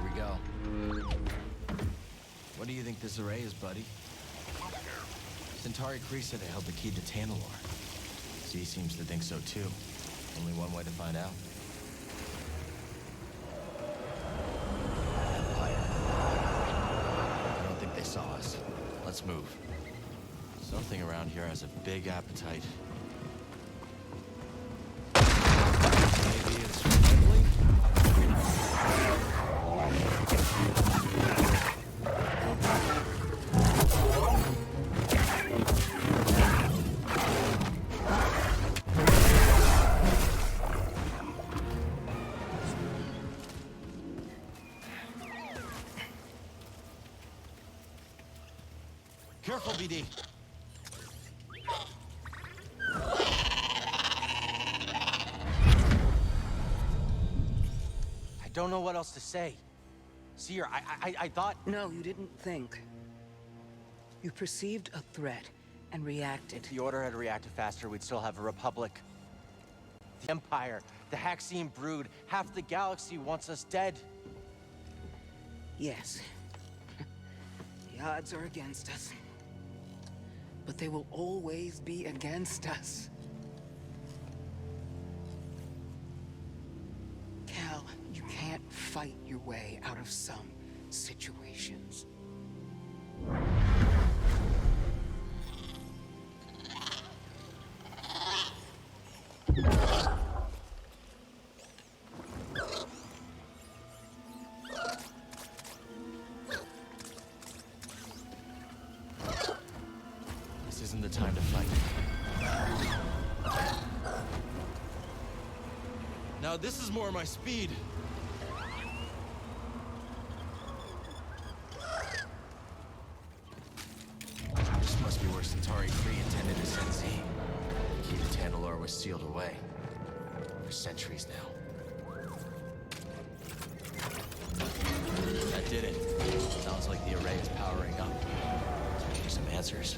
F: we go. What do you think this array is, buddy? Centauri Kree said it held the key to Tanalore. Z seems to think so too. Only one way to find out. I don't think they saw us. Let's move. Something around here has a big appetite. Maybe it's friendly? Careful, BD. I don't know what else to say. Cere, I thought...
P: No, you didn't think. You perceived a threat and reacted.
F: If the Order had reacted faster, we'd still have a Republic. The Empire, the Haxian brood, half the galaxy wants us dead.
P: Yes. The odds are against us. But they will always be against us. Cal, you can't fight your way out of some situations.
F: This isn't the time to fight.
I: Now this is more my speed. This must be where Centauri 3 intended to send Z. The key to Tanalore was sealed away. For centuries now.
F: That did it. Sounds like the array is powering up. Time for some answers.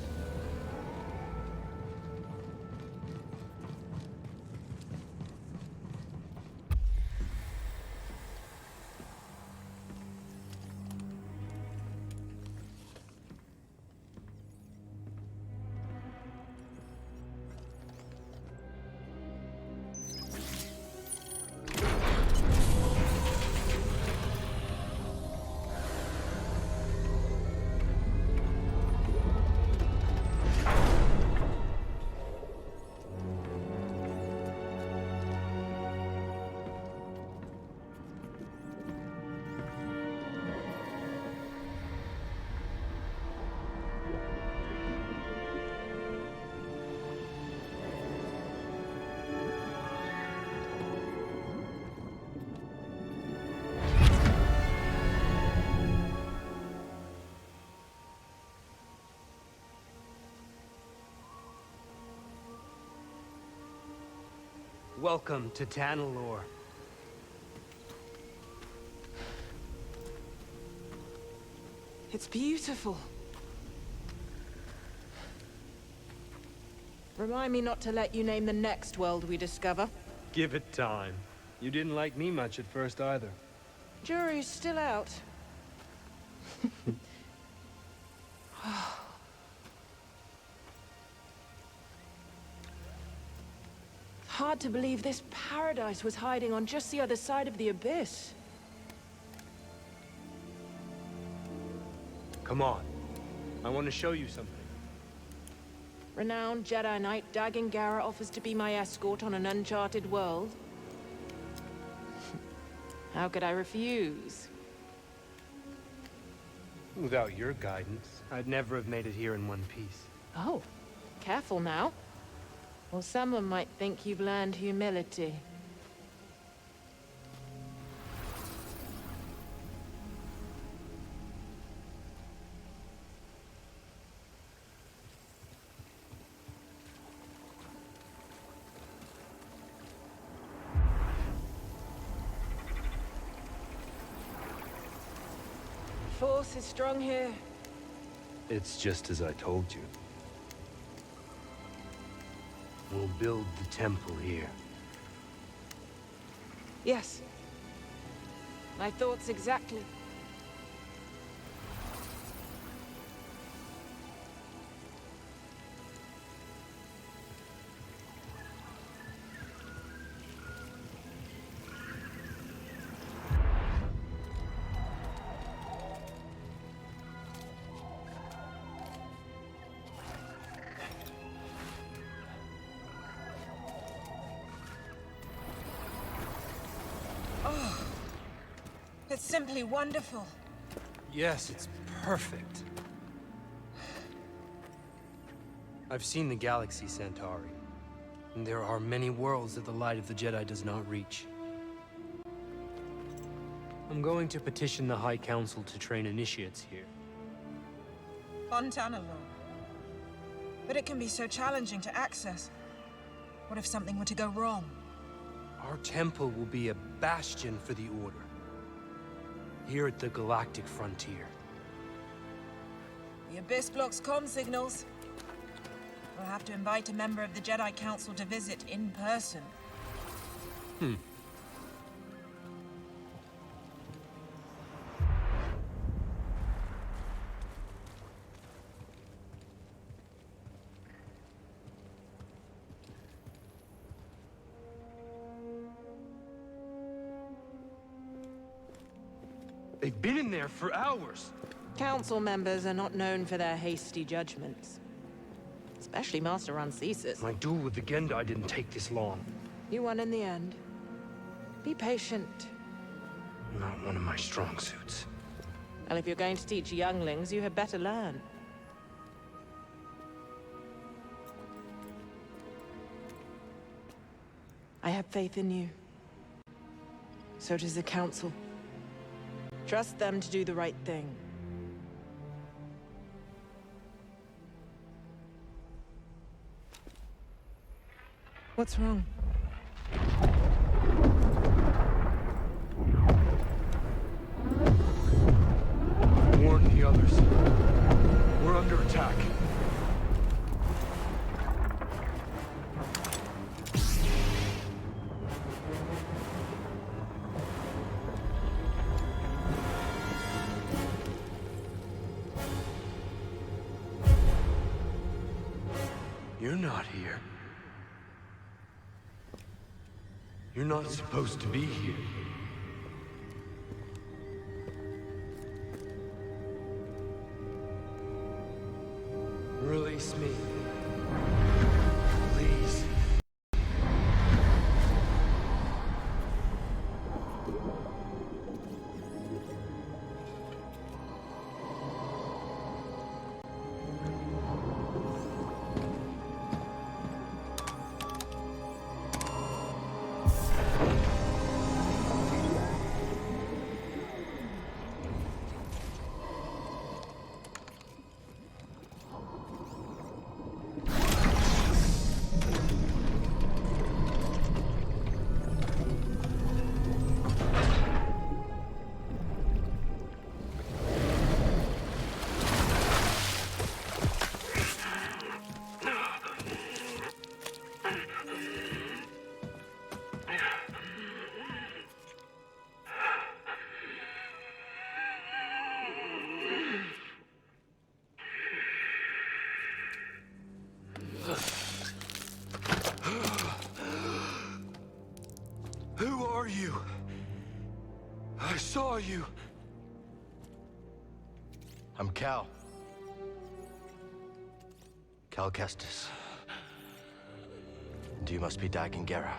B: Welcome to Tanalore.
V: It's beautiful. Remind me not to let you name the next world we discover.
B: Give it time. You didn't like me much at first either.
V: Jury's still out. Hard to believe this paradise was hiding on just the other side of the abyss.
B: Come on. I want to show you something.
V: Renowned Jedi Knight Dagan Guerra offers to be my escort on an uncharted world. How could I refuse?
B: Without your guidance, I'd never have made it here in one piece.
V: Oh, careful now. Well, someone might think you've learned humility. Force is strong here.
B: It's just as I told you. We'll build the temple here.
V: Yes. My thoughts exactly. It's simply wonderful.
B: Yes, it's perfect. I've seen the galaxy, Centauri. And there are many worlds that the light of the Jedi does not reach. I'm going to petition the High Council to train initiates here.
V: On Tanalore. But it can be so challenging to access. What if something were to go wrong?
B: Our temple will be a bastion for the Order. Here at the galactic frontier.
V: The Abyss blocks comm signals. We'll have to invite a member of the Jedi Council to visit in person.
B: They've been in there for hours.
V: Council members are not known for their hasty judgments. Especially Master Rancesis.
B: My duel with the Gendai didn't take this long.
V: You won in the end. Be patient.
B: Not one of my strong suits.
V: Well, if you're going to teach younglings, you had better learn. I have faith in you. So does the Council. Trust them to do the right thing. What's wrong?
B: Warn the others. We're under attack. You're not here. You're not supposed to be here. Release me. Please. Who are you? I saw you.
F: I'm Cal. Cal Kestis. And you must be Dagan Guerra.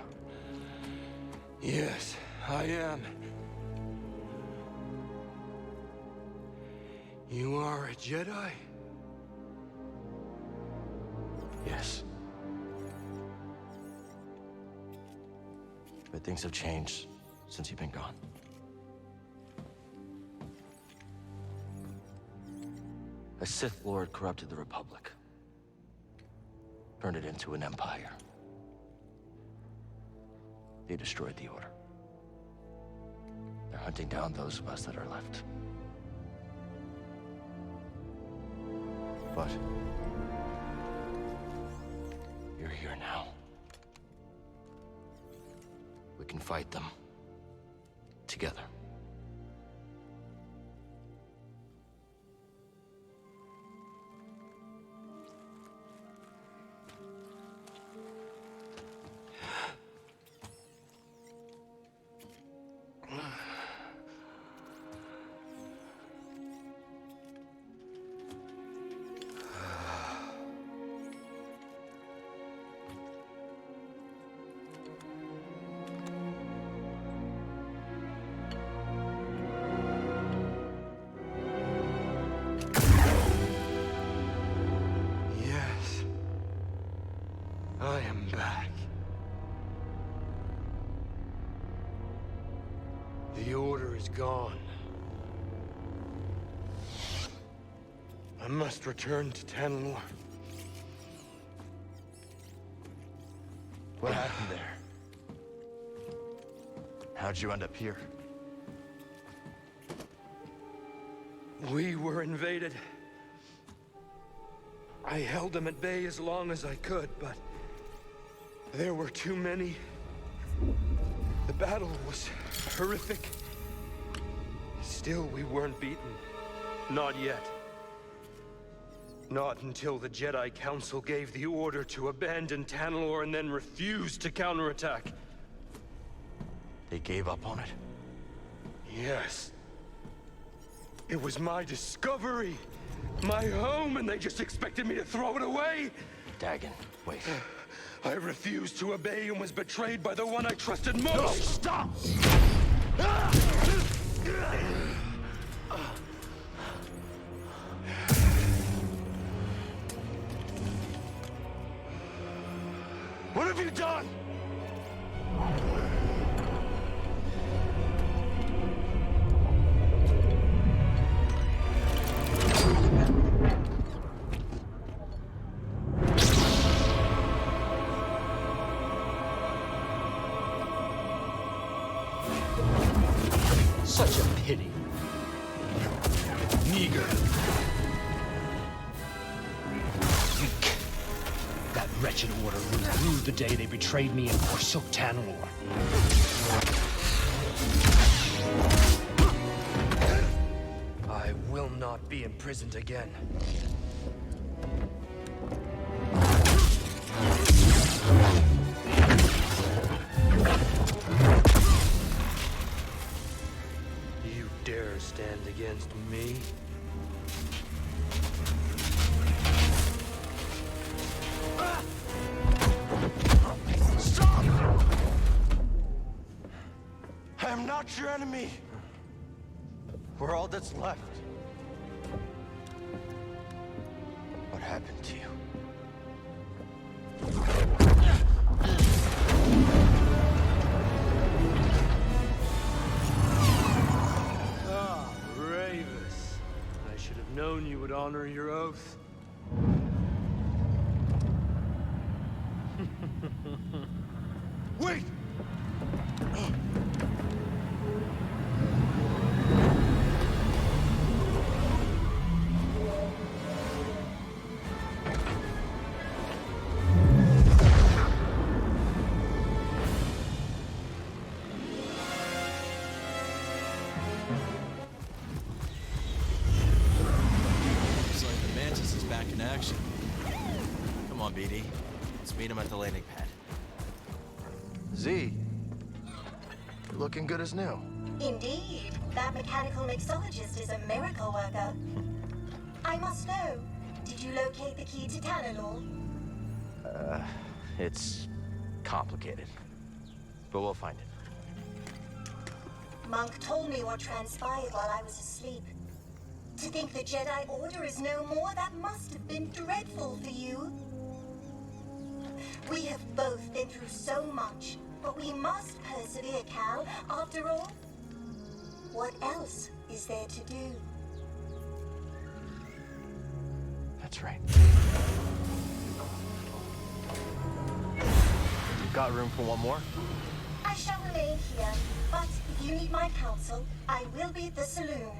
B: Yes, I am. You are a Jedi?
F: Yes. But things have changed since you've been gone. A Sith Lord corrupted the Republic. Turned it into an empire. They destroyed the Order. They're hunting down those of us that are left. But you're here now. We can fight them together.
B: I am back. The Order is gone. I must return to Tanalore.
F: What happened there? How'd you end up here?
B: We were invaded. I held them at bay as long as I could, but there were too many. The battle was horrific. Still, we weren't beaten. Not yet. Not until the Jedi Council gave the order to abandon Tanalore and then refused to counterattack.
F: They gave up on it?
B: Yes. It was my discovery, my home, and they just expected me to throw it away?
F: Dagan, wait.
B: I refused to obey and was betrayed by the one I trusted most!
F: No, stop!
B: What have you done? Such a pity. Meager. Weak. That wretched order ruled the day they betrayed me and forsook Tanalore. I will not be imprisoned again. You dare stand against me?
F: Stop! I am not your enemy. We're all that's left. What happened to you?
B: Ah, Ravis. I should have known you would honor your oath. Wait!
F: Looks like the Mantis is back in action. Come on, BD. Let's meet him at the landing pad. Z, you're looking good as new.
C: Indeed, that mechanical mixologist is a miracle worker. I must know, did you locate the key to Tanalore?
F: It's complicated, but we'll find it.
C: Monk told me what transpired while I was asleep. To think the Jedi Order is no more, that must have been dreadful for you. We have both been through so much, but we must persevere, Cal. After all, what else is there to do?
F: That's right. You've got room for one more?
C: I shall remain here, but if you need my counsel, I will be at the saloon.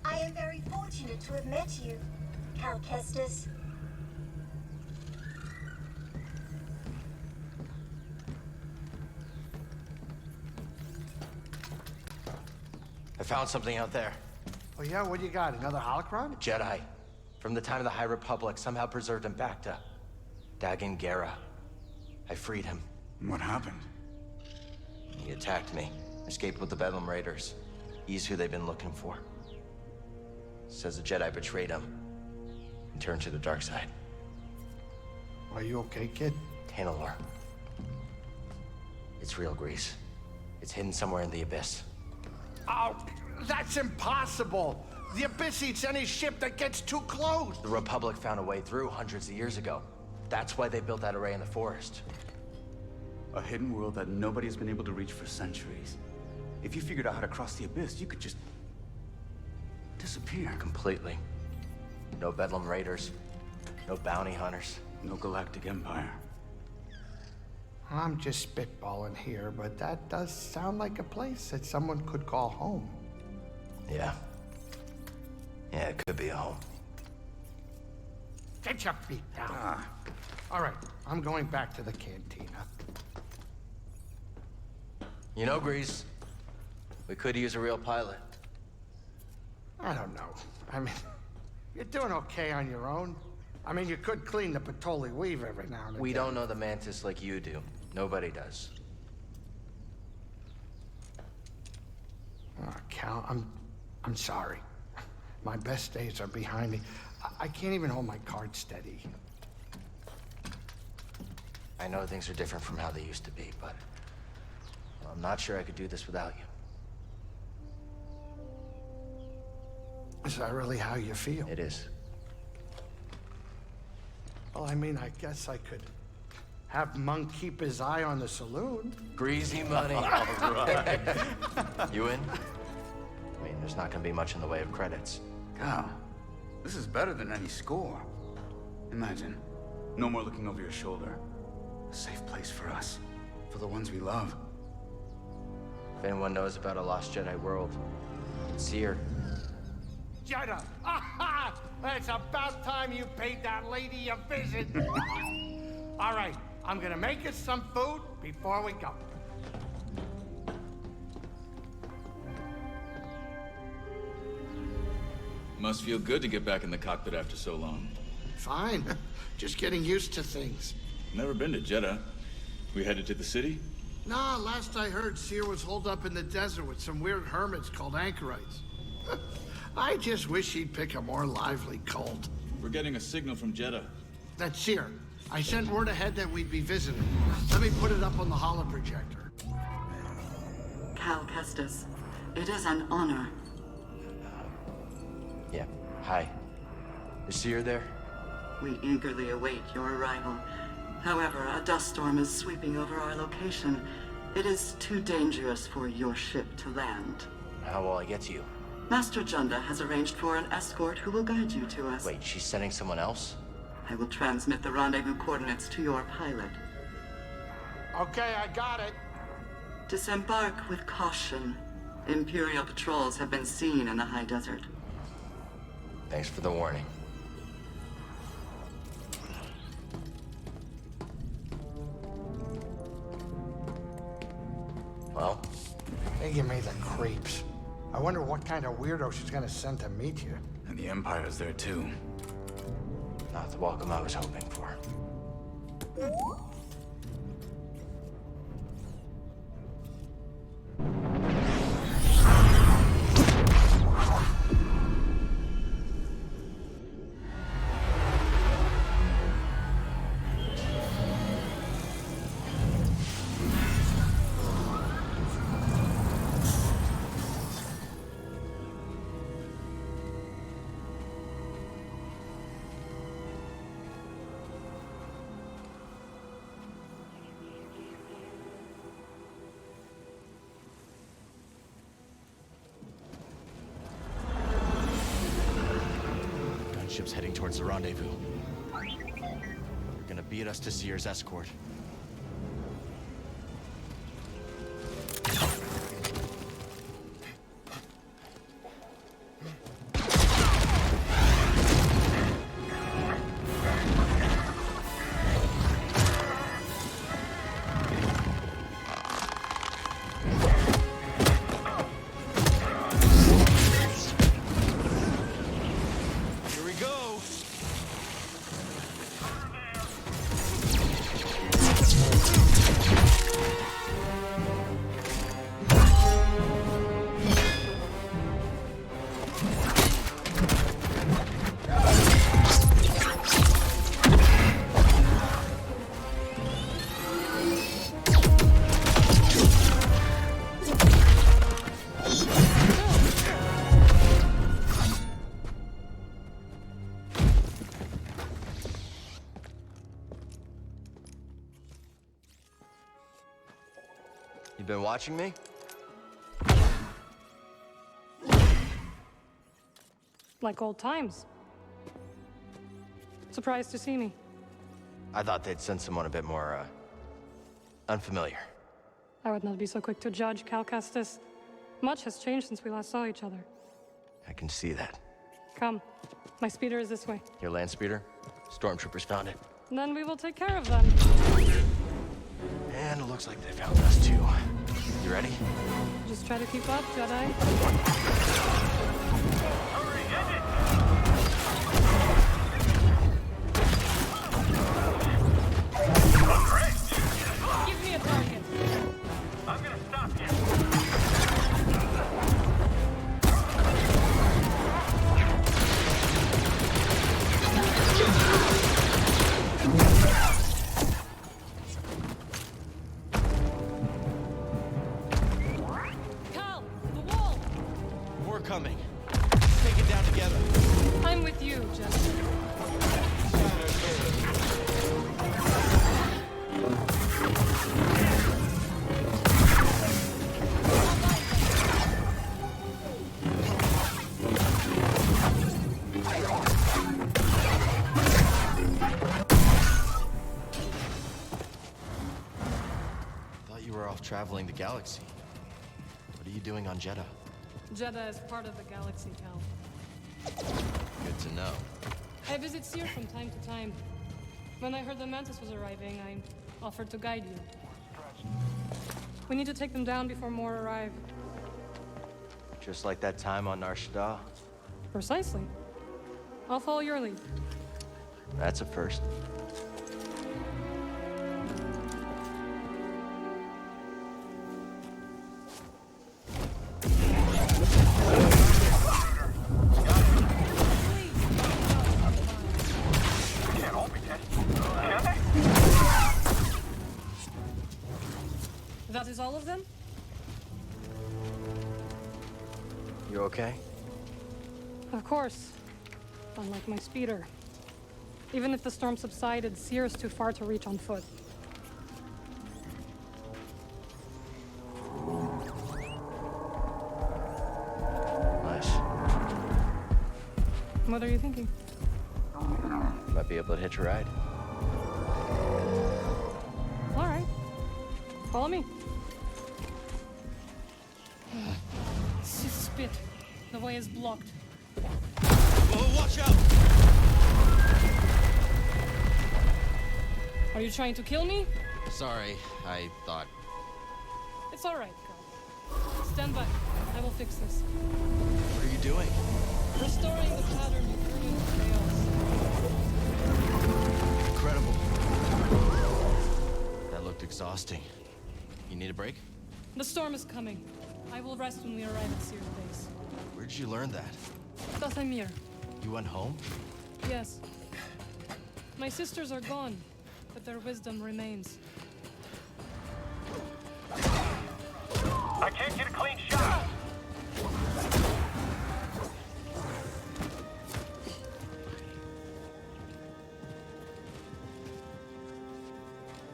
C: I am very fortunate to have met you, Cal Kestis.
F: I found something out there.
U: Oh yeah, what you got? Another holocron?
F: A Jedi. From the time of the High Republic, somehow preserved him back to Dagan Guerra. I freed him.
D: What happened?
F: He attacked me. Escaped with the Bedlam Raiders. He's who they've been looking for. Says the Jedi betrayed him and turned to the dark side.
U: Are you okay, kid?
F: Tanalore. It's real, Grease. It's hidden somewhere in the Abyss.
U: Oh, that's impossible! The Abyss eats any ship that gets too close!
F: The Republic found a way through hundreds of years ago. That's why they built that array in the forest.
D: A hidden world that nobody has been able to reach for centuries. If you figured out how to cross the Abyss, you could just disappear.
F: Completely. No Bedlam Raiders. No bounty hunters.
D: No galactic empire.
U: I'm just spitballing here, but that does sound like a place that someone could call home.
F: Yeah. Yeah, it could be a home.
U: Get your feet down. All right, I'm going back to the cantina.
F: You know, Grease, we could use a real pilot.
U: I don't know. I mean, you're doing okay on your own. I mean, you could clean the Patoli weave every now and again.
F: We don't know the Mantis like you do. Nobody does.
U: Oh, Cal, I'm sorry. My best days are behind me. I can't even hold my cards steady.
F: I know things are different from how they used to be, but I'm not sure I could do this without you.
U: Is that really how you feel?
F: It is.
U: Well, I mean, I guess I could have Monk keep his eye on the saloon.
F: Greasy money.
U: All right.
F: You in? I mean, there's not gonna be much in the way of credits.
D: Cal, this is better than any score. Imagine, no more looking over your shoulder. A safe place for us, for the ones we love.
F: If anyone knows about a lost Jedi world, it's Cere.
U: Jedha! Aha! It's about time you paid that lady a visit. All right, I'm gonna make us some food before we go.
H: Must feel good to get back in the cockpit after so long.
U: Fine. Just getting used to things.
H: Never been to Jedha. We headed to the city?
U: Nah, last I heard, Cere was holed up in the desert with some weird hermits called anchorites. I just wish he'd pick a more lively cult.
H: We're getting a signal from Jedha.
U: That's Cere. I sent word ahead that we'd be visiting. Let me put it up on the holoprojector.
P: Cal Kestis, it is an honor.
F: Yeah, hi. Is Cere there?
P: We eagerly await your arrival. However, a dust storm is sweeping over our location. It is too dangerous for your ship to land.
F: How will I get to you?
P: Master Jedha has arranged for an escort who will guide you to us.
F: Wait, she's sending someone else?
P: I will transmit the rendezvous coordinates to your pilot.
U: Okay, I got it.
P: Disembark with caution. Imperial patrols have been seen in the high desert.
F: Thanks for the warning. Well?
U: They give me the creeps. I wonder what kind of weirdo she's gonna send to meet you.
D: And the Empire's there too.
F: Not the welcome I was hoping for.
I: Ship's heading towards the rendezvous. They're gonna beat us to Cere's escort.
F: You been watching me?
Q: Like old times. Surprised to see me.
F: I thought they'd send someone a bit more, unfamiliar.
L: I would not be so quick to judge, Cal Kestis. Much has changed since we last saw each other.
F: I can see that.
L: Come. My speeder is this way.
F: Your land speeder? Stormtroopers found it.
L: Then we will take care of them.
F: And it looks like they found us too. You ready?
L: Just try to keep up, Jedi. Give me a target.
A: I'm gonna stop you.
L: Cal, the wall.
F: We're coming. Take it down together.
L: I'm with you, Jedha.
F: Thought you were off traveling the galaxy. What are you doing on Jedha?
L: Jedha is part of the galaxy, Cal.
F: Good to know.
L: I visit Cere from time to time. When I heard the Mantis was arriving, I offered to guide you. We need to take them down before more arrive.
F: Just like that time on Nar Shaddaa.
L: Precisely. I'll follow your lead.
F: That's a first.
L: That is all of them?
F: You okay?
L: Of course. Unlike my speeder. Even if the storm subsided, Cere is too far to reach on foot.
F: Nice.
L: What are you thinking?
F: Might be able to hitch a ride.
L: All right. Follow me. Spit. The way is blocked.
F: Oh, watch out!
L: Are you trying to kill me?
F: Sorry, I thought...
L: It's all right, Carl. Stand by. I will fix this.
F: What are you doing?
L: Restoring the pattern you threw into chaos.
F: Incredible. That looked exhausting. You need a break?
L: The storm is coming. I will rest when we arrive at Cere's base.
F: Where'd you learn that?
L: Dathamir.
F: You went home?
L: Yes. My sisters are gone, but their wisdom remains.
A: I can't get a clean shot.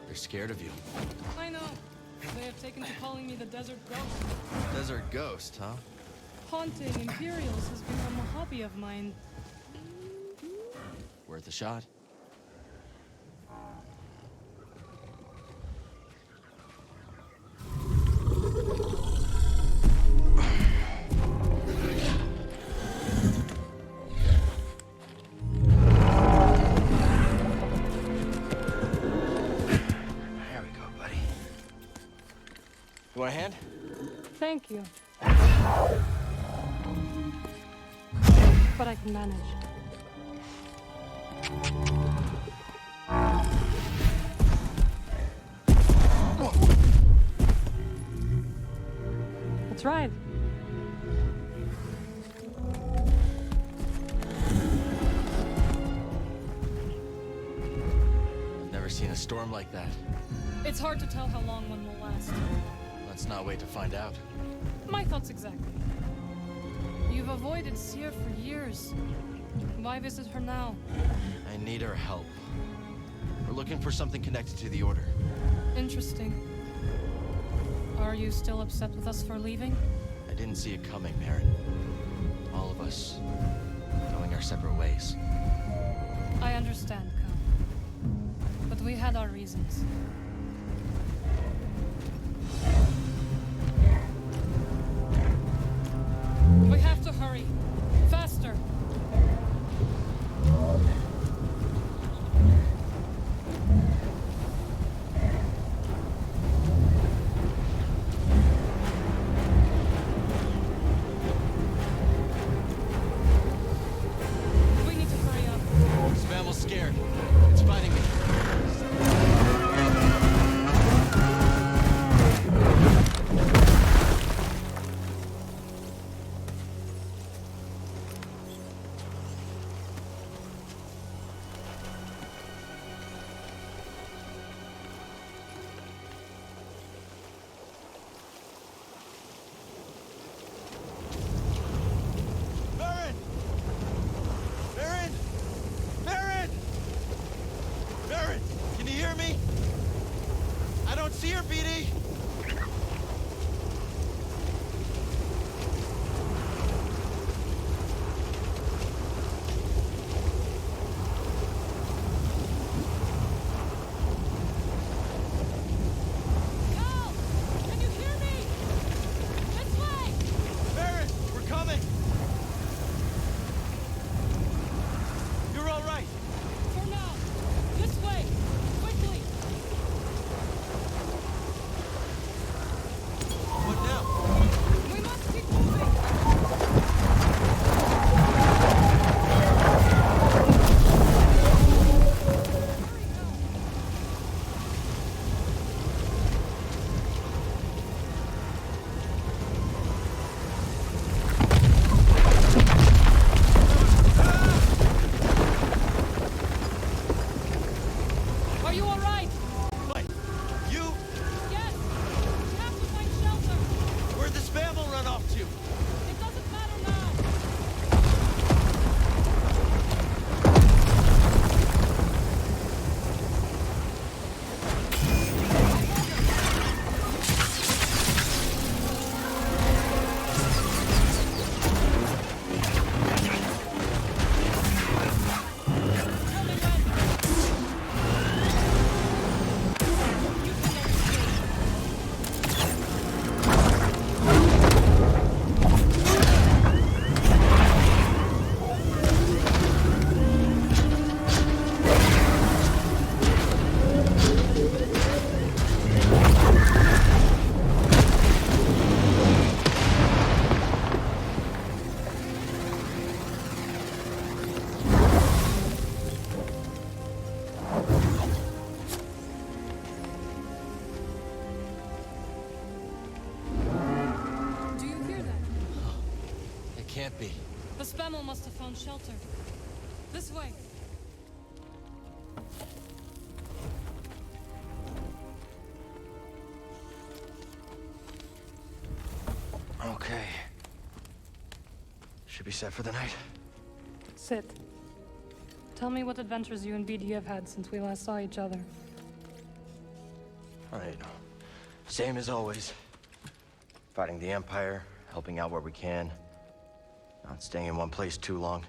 F: They're scared of you.
L: I know. They have taken to calling me the Desert Ghost.
F: Desert Ghost, huh?
L: Haunting Imperials has become a hobby of mine.
F: Worth a shot. There we go, buddy. You want a hand?
L: Thank you. But I can manage. That's right.
F: I've never seen a storm like that.
L: It's hard to tell how long one will last.
F: Let's not wait to find out.
L: My thoughts exactly. You've avoided Cere for years. Why visit her now?
F: I need her help. We're looking for something connected to the Order.
L: Interesting. Are you still upset with us for leaving?
F: I didn't see it coming, Merrin. All of us going our separate ways.
L: I understand, Cal. We had our reasons. We have to hurry. Faster. We need to hurry up.
I: Spammel's scared. It's fighting me. Baron! Baron! Baron! Baron! Can you hear me? I don't see her, BD!
L: Cal! Can you hear me? This way!
I: Baron! We're coming! You're all right!
L: For now. This way! Quickly!
I: What now?
L: We must keep moving! Are you all right?
I: Wait, you?
L: Yes! We have to find shelter!
I: Where'd the Spammel run off to?
L: It doesn't matter now! Do you hear that?
I: It can't be.
L: The Spammel must have found shelter. This way.
F: Okay. Should be set for the night.
L: Sit. Tell me what adventures you and BD have had since we last saw each other.
F: Right. Same as always. Fighting the Empire, helping out where we can. Not staying in one place too long.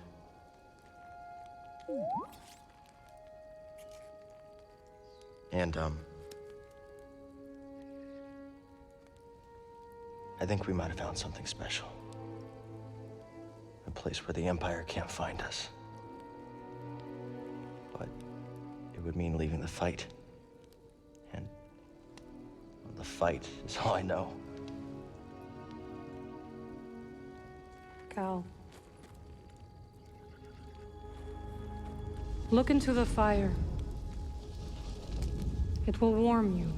F: And, I think we might have found something special. A place where the Empire can't find us. But it would mean leaving the fight. And the fight is all I know.
L: Cal. Look into the fire. It will warm you.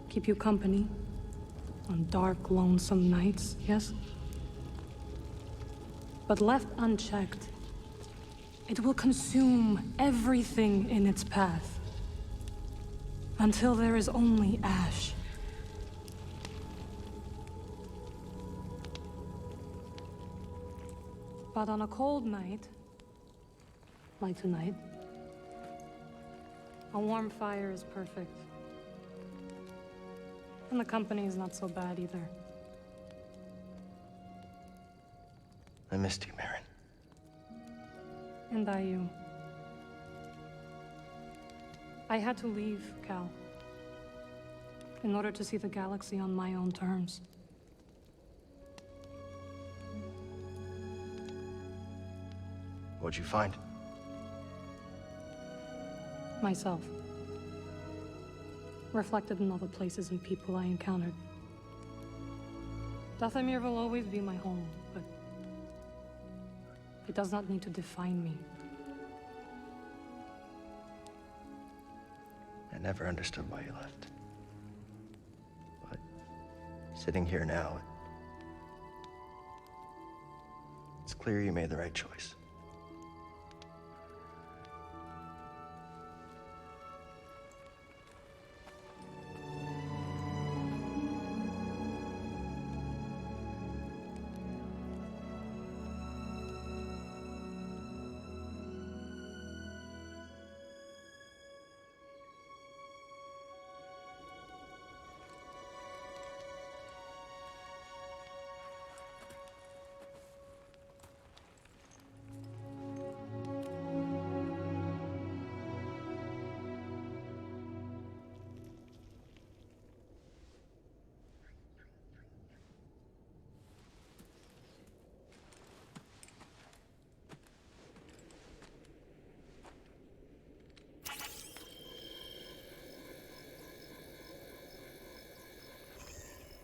L: Keep you company on dark, lonesome nights, yes? But left unchecked, it will consume everything in its path until there is only ash. But on a cold night, like tonight, a warm fire is perfect. And the company is not so bad either.
F: I missed you, Marin.
L: And I you. I had to leave, Cal. In order to see the galaxy on my own terms.
F: What'd you find?
L: Myself. Reflected in all the places and people I encountered. Dathomir will always be my home, but it does not need to define me.
F: I never understood why you left. But sitting here now, it's clear you made the right choice.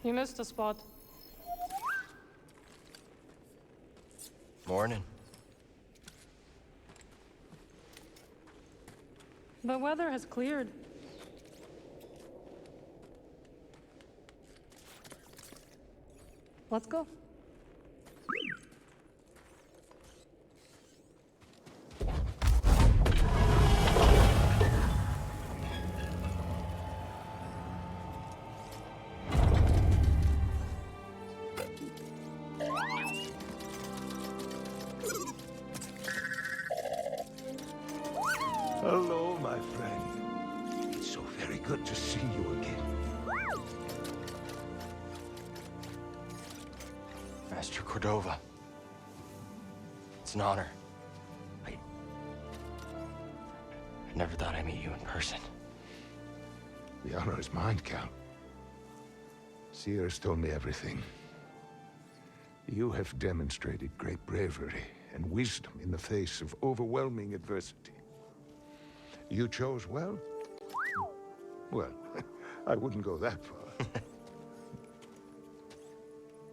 L: You missed a spot.
F: Morning.
L: The weather has cleared. Let's go.
R: Hello, my friend. It's so very good to see you again.
F: Master Cordova. It's an honor. I never thought I'd meet you in person.
R: The honor is mine, Cal. Cere's told me everything. You have demonstrated great bravery and wisdom in the face of overwhelming adversity. You chose well? Well, I wouldn't go that far.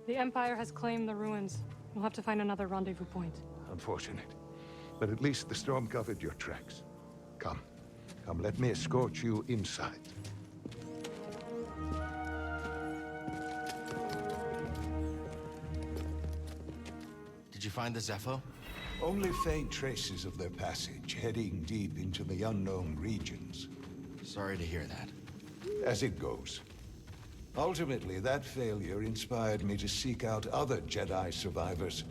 L: The Empire has claimed the ruins. We'll have to find another rendezvous point.
R: Unfortunate. But at least the storm covered your tracks. Come, let me escort you inside.
I: Did you find the Zepho?
R: Only faint traces of their passage, heading deep into the unknown regions.
I: Sorry to hear that.
R: As it goes. Ultimately, that failure inspired me to seek out other Jedi survivors.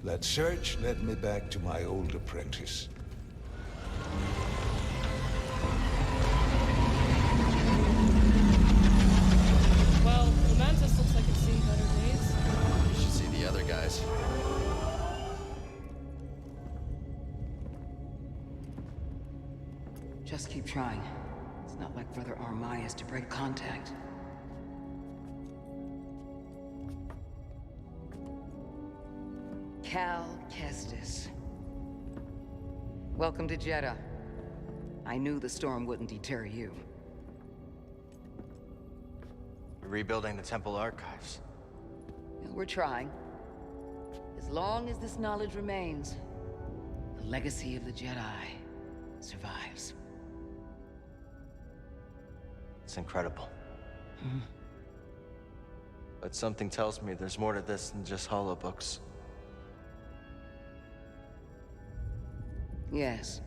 R: That search led me back to my old apprentice.
L: Well, the Mantis looks like it's seen better days.
I: You should see the other guys.
G: Just keep trying. It's not like Brother Armai is to break contact. Cal Kestis. Welcome to Jedha. I knew the storm wouldn't deter you.
F: We're rebuilding the temple archives.
G: We're trying. As long as this knowledge remains, the legacy of the Jedi survives.
F: It's incredible. But something tells me there's more to this than just holobooks.
G: Yes.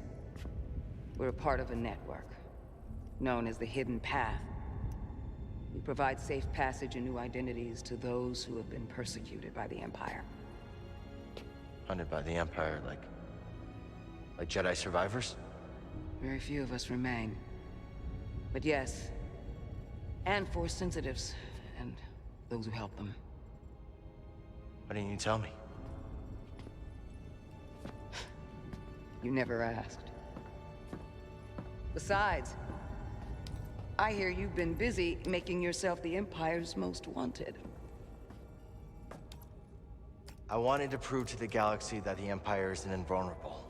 G: We're a part of a network, known as the Hidden Path. We provide safe passage and new identities to those who have been persecuted by the Empire.
F: Hunted by the Empire, like Jedi survivors?
G: Very few of us remain. But yes, and Force sensitives, and those who help them.
F: Why didn't you tell me?
G: You never asked. Besides, I hear you've been busy making yourself the Empire's most wanted.
F: I wanted to prove to the galaxy that the Empire isn't invulnerable.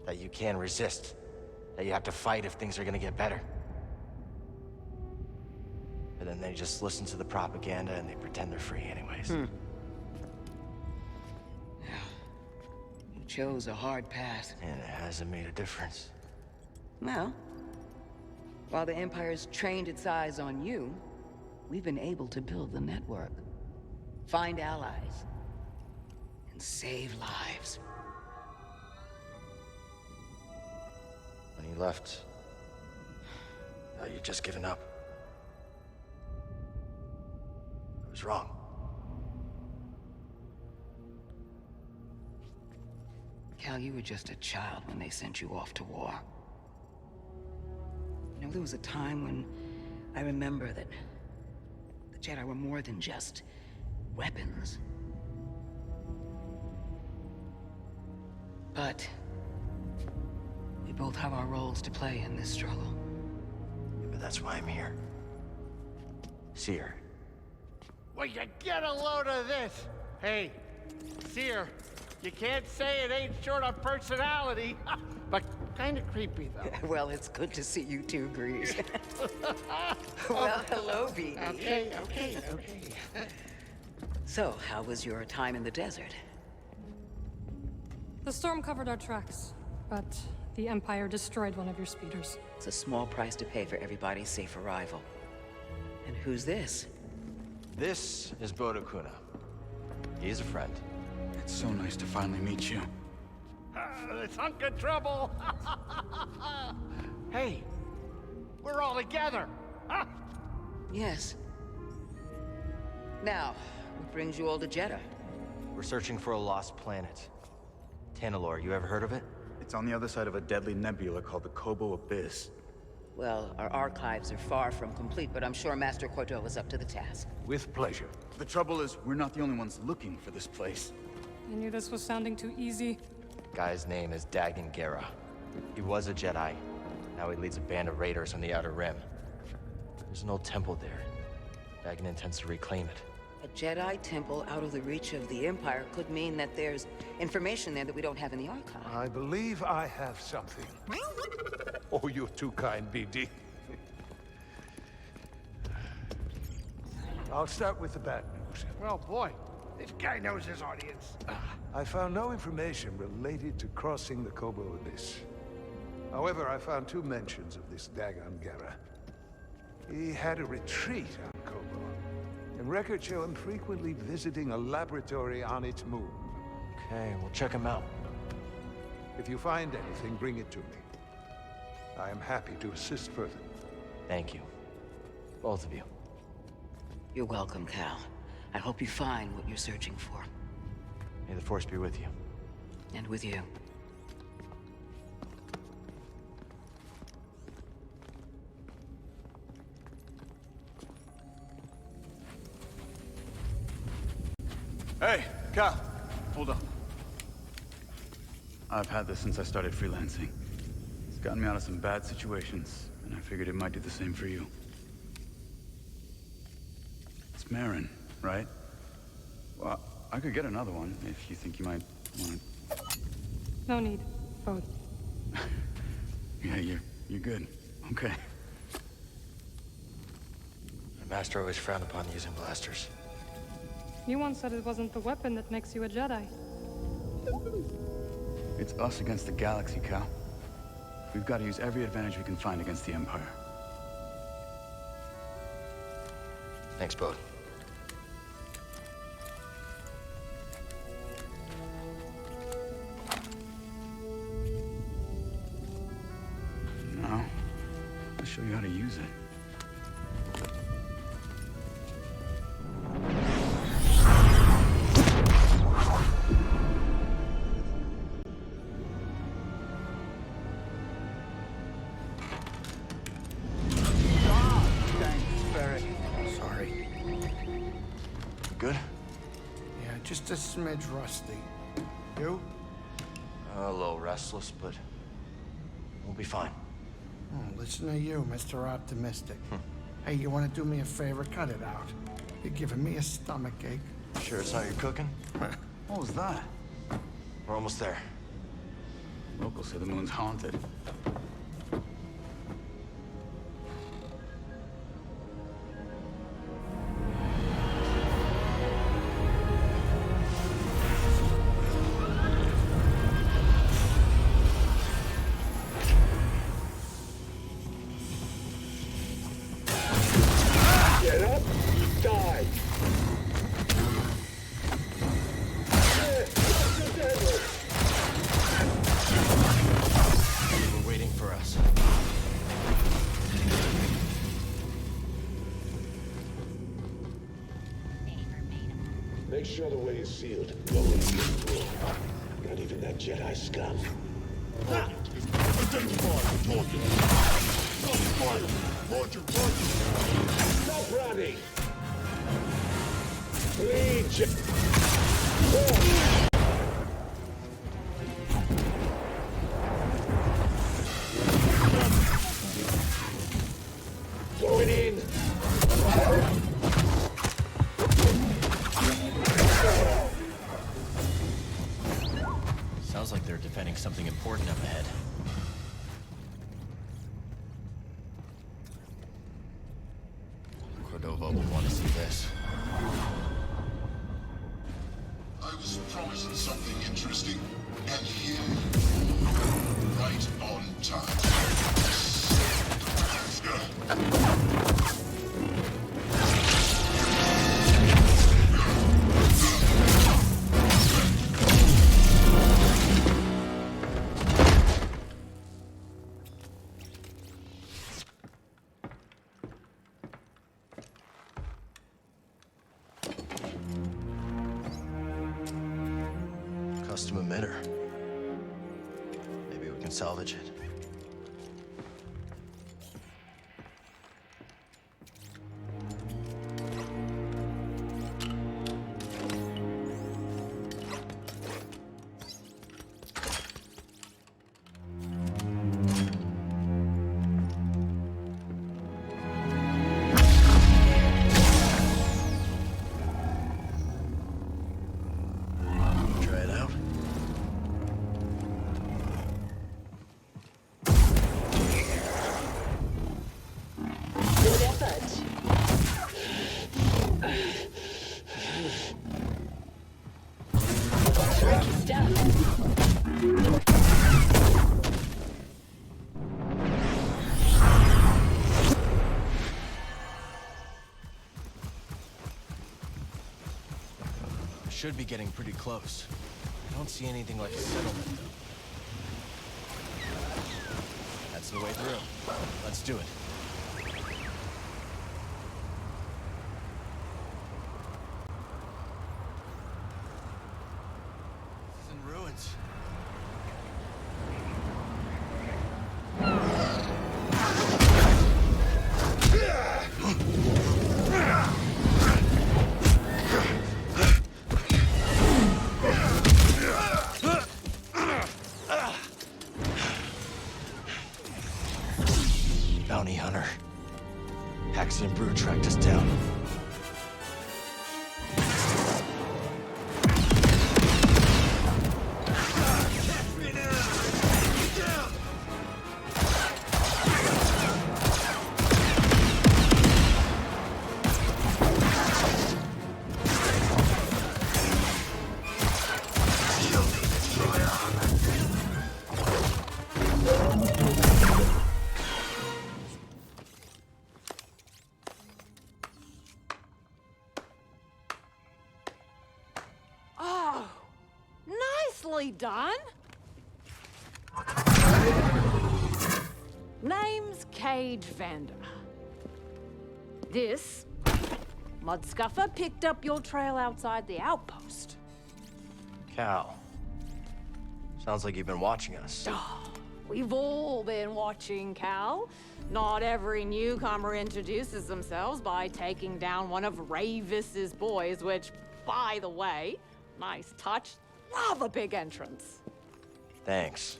F: That you can resist. That you have to fight if things are gonna get better. But then they just listen to the propaganda and they pretend they're free anyways.
G: You chose a hard path.
F: And it hasn't made a difference.
G: Well, while the Empire's trained its eyes on you, we've been able to build the network. Find allies. And save lives.
F: When you left, you'd just given up. I was wrong.
G: Cal, you were just a child when they sent you off to war. You know, there was a time when I remember that the Jedi were more than just weapons. But we both have our roles to play in this struggle.
F: Yeah, but that's why I'm here. Cere.
U: Will you get a load of this? Hey, Cere, you can't say it ain't short of personality, but kind of creepy, though.
G: Well, it's good to see you too, Grease. Well, hello, BD.
U: Okay.
G: So, how was your time in the desert?
L: The storm covered our tracks, but the Empire destroyed one of your speeders.
G: It's a small price to pay for everybody's safe arrival. And who's this?
F: This is Bode Kuna. He's a friend.
D: It's so nice to finally meet you.
U: This hunk of trouble. Hey, we're all together. Huh?
G: Yes. Now, what brings you all to Jedha?
F: We're searching for a lost planet. Tanalore, you ever heard of it?
D: It's on the other side of a deadly nebula called the Koboh Abyss.
G: Well, our archives are far from complete, but I'm sure Master Cordo is up to the task.
R: With pleasure.
D: The trouble is, we're not the only ones looking for this place.
L: I knew this was sounding too easy.
F: Guy's name is Dagan Guerra. He was a Jedi. Now he leads a band of raiders on the Outer Rim. There's an old temple there. Dagan intends to reclaim it.
G: A Jedi temple out of the reach of the Empire could mean that there's information there that we don't have in the archive.
R: I believe I have something. Oh, you're too kind, BD. I'll start with the bad news.
U: Well, boy, this guy knows his audience.
R: I found no information related to crossing the Koboh Abyss. However, I found 2 mentions of this Dagan Guerra. He had a retreat on Koboh, and records show him frequently visiting a laboratory on its moon.
F: Okay, we'll check him out.
R: If you find anything, bring it to me. I am happy to assist further.
F: Thank you. Both of you.
G: You're welcome, Cal. I hope you find what you're searching for.
F: May the Force be with you.
G: And with you.
D: Hey, Cal, hold up. I've had this since I started freelancing. It's gotten me out of some bad situations, and I figured it might do the same for you. It's Marin, right? Well, I could get another one if you think you might want it.
L: No need. Bode.
D: Yeah, you're good. Okay.
F: My master always frowned upon using blasters.
L: You once said it wasn't the weapon that makes you a Jedi.
D: It's us against the galaxy, Cal. We've got to use every advantage we can find against the Empire.
F: Thanks, Bode.
D: Now, I'll show you how to use it.
F: Good?
U: Yeah, just a smidge rusty. You?
F: A little restless, but We'll be fine.
U: Listen to you, Mr. Optimistic. Hey, you want to do me a favor? Cut it out. You're giving me a stomachache.
F: Sure it's not your cooking?
D: What was that?
F: We're almost there.
D: Locals say the moon's haunted.
R: Get up, die.
F: We're waiting for us.
R: Make sure the way is sealed. No one gets through. Not even that Jedi scum. Stop running! Lead Going in!
F: Sounds like they're defending something important up ahead. Cordova will want to see this.
M: I was promised something interesting, and here, right on time.
F: Custom emitter. Maybe we can salvage it. Try it out.
C: Good effort. Tricky stuff.
F: Should be getting pretty close. I don't see anything like a settlement, though. That's the way through. Let's do it. It's in ruins. Bounty hunter. Accident Brew tracked us down.
K: Oh, nicely done. Name's Cage Vander. This Mudscuffer picked up your trail outside the outpost.
F: Cal. Sounds like you've been watching us.
K: We've all been watching, Cal. Not every newcomer introduces themselves by taking down one of Ravis's boys, which, by the way, nice touch. Love a big entrance.
F: Thanks.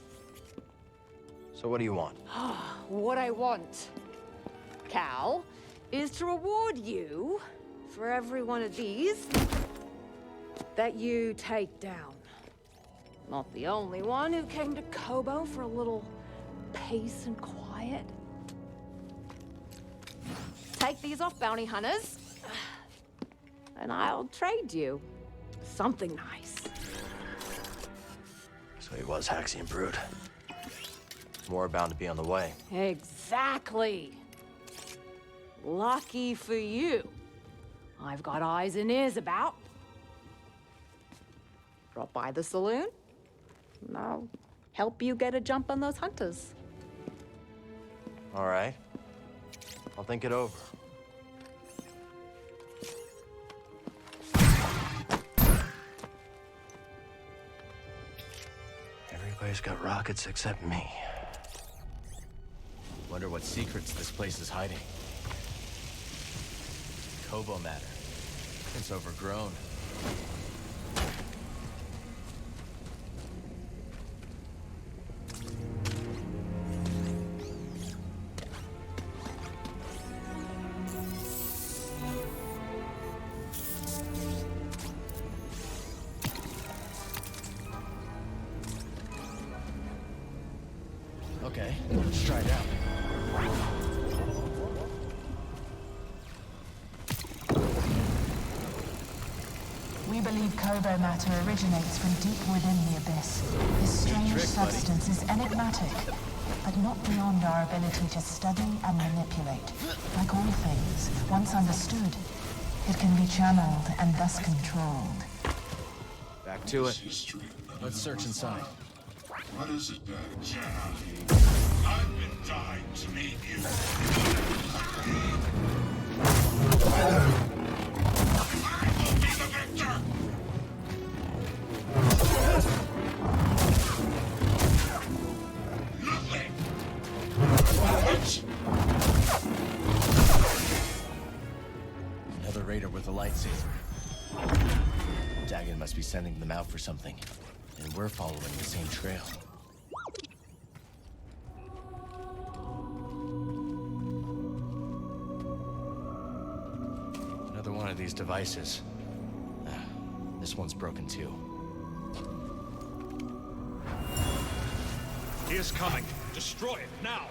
F: So what do you want?
K: What I want, Cal, is to reward you for every one of these that you take down. Not the only one who came to Koboh for a little peace and quiet. Take these off, bounty hunters, and I'll trade you something nice.
F: So he was Haxian Brood. More bound to be on the way.
K: Exactly. Lucky for you, I've got eyes and ears about. Drop by the saloon, and I'll help you get a jump on those hunters.
F: All right. I'll think it over. Everybody's got rockets except me.
I: Wonder what secrets this place is hiding. Koboh matter. It's overgrown. Okay, let's try it out.
J: We believe Koboh matter originates from deep within the abyss. This strange substance is enigmatic, but not beyond our ability to study and manipulate. Like all things, once understood, it can be channeled and thus controlled.
I: Back to it. Let's search inside.
M: What is it, Jedha? I've been dying to meet you. I will be the victor! Nothing! What?
I: Another raider with a lightsaber. Dagan must be sending them out for something. And we're following the same trail. Another one of these devices. This one's broken too.
N: He is coming. Destroy it now.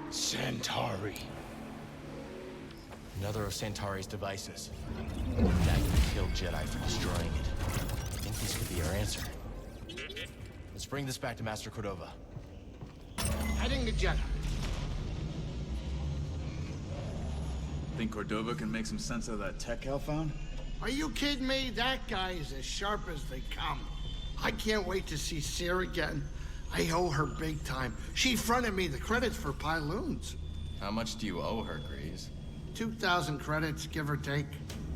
I: Centauri. Another of Centauri's devices. Dagan killed Jedi for destroying it. I think this could be our answer. Let's bring this back to Master Cordova.
U: Heading to Jedha.
H: Think Cordova can make some sense of that tech Cal found?
U: Are you kidding me? That guy is as sharp as they come. I can't wait to see Cere again. I owe her big time. She fronted me the credits for Pyloons.
I: How much do you owe her, Grease?
U: 2,000 credits, give or take.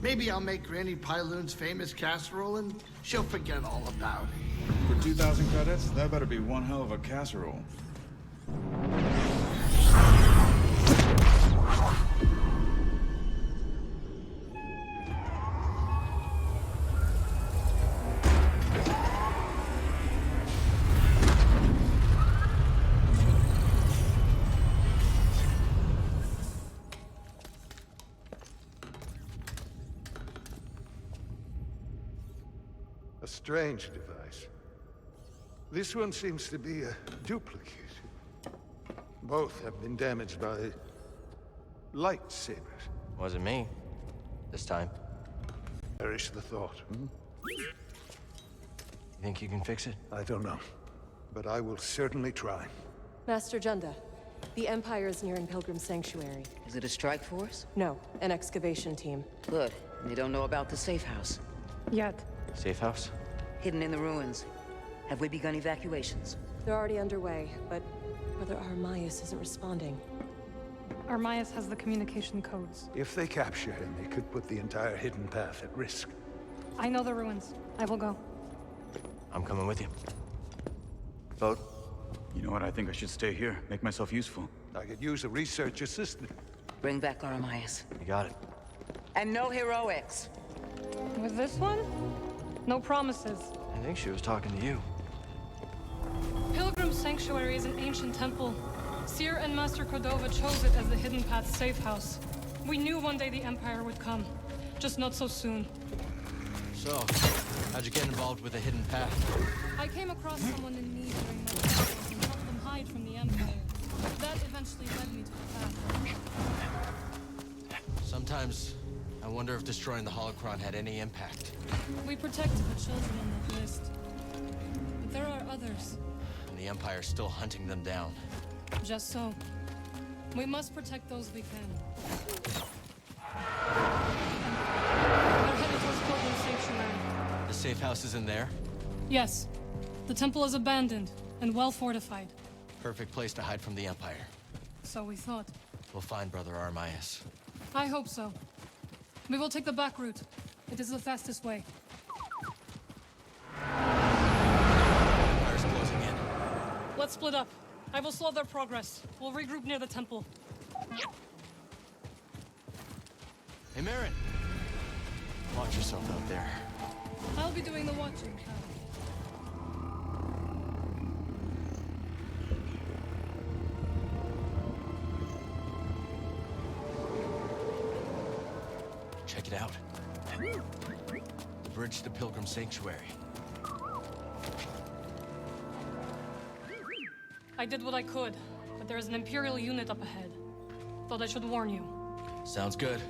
U: Maybe I'll make Granny Pyloon's famous casserole and she'll forget all about it.
H: For 2,000 credits, that better be one hell of a casserole.
R: A strange device. This one seems to be a duplicate. Both have been damaged by lightsabers.
F: Wasn't me. This time.
R: Perish the thought.
F: You think you can fix it?
R: I don't know. But I will certainly try.
W: Master Jedha, the Empire is nearing Pilgrim Sanctuary.
G: Is it a strike force?
W: No, an excavation team.
G: Good. They don't know about the safe house.
W: Yet.
F: Safe house?
G: Hidden in the ruins. Have we begun evacuations?
W: They're already underway, but Brother Aramias isn't responding.
L: Armaius has the communication codes.
R: If they capture him, they could put the entire hidden path at risk.
L: I know the ruins. I will go.
F: I'm coming with you. Vote.
D: You know what? I think I should stay here. Make myself useful.
R: I could use a research assistant.
G: Bring back Armaius.
F: You got it.
G: And no heroics.
L: With this one? No promises.
F: I think she was talking to you.
L: Pilgrim Sanctuary is an ancient temple. Cere and Master Cordova chose it as the Hidden Path's safe house. We knew one day the Empire would come. Just not so soon.
I: So, how'd you get involved with the Hidden Path?
L: I came across someone in need during my travels and helped them hide from the Empire. That eventually led me to the path.
I: Sometimes, I wonder if destroying the holocron had any impact.
L: We protected the children on that list. But there are others.
I: And the Empire's still hunting them down.
L: Just so. We must protect those we can. They're headed towards Pilgrim Sanctuary.
I: The safe house is in there?
L: Yes. The temple is abandoned and well fortified.
I: Perfect place to hide from the Empire.
L: So we thought.
I: We'll find Brother Armaius.
L: I hope so. We will take the back route. It is the fastest way.
I: Empire's closing in.
L: Let's split up. I will slow their progress. We'll regroup near the temple.
I: Hey, Marin! Watch yourself out there.
L: I'll be doing the watching, Cal.
I: Check it out. The bridge to Pilgrim Sanctuary.
L: I did what I could, but there is an Imperial unit up ahead. Thought I should warn you.
I: Sounds good.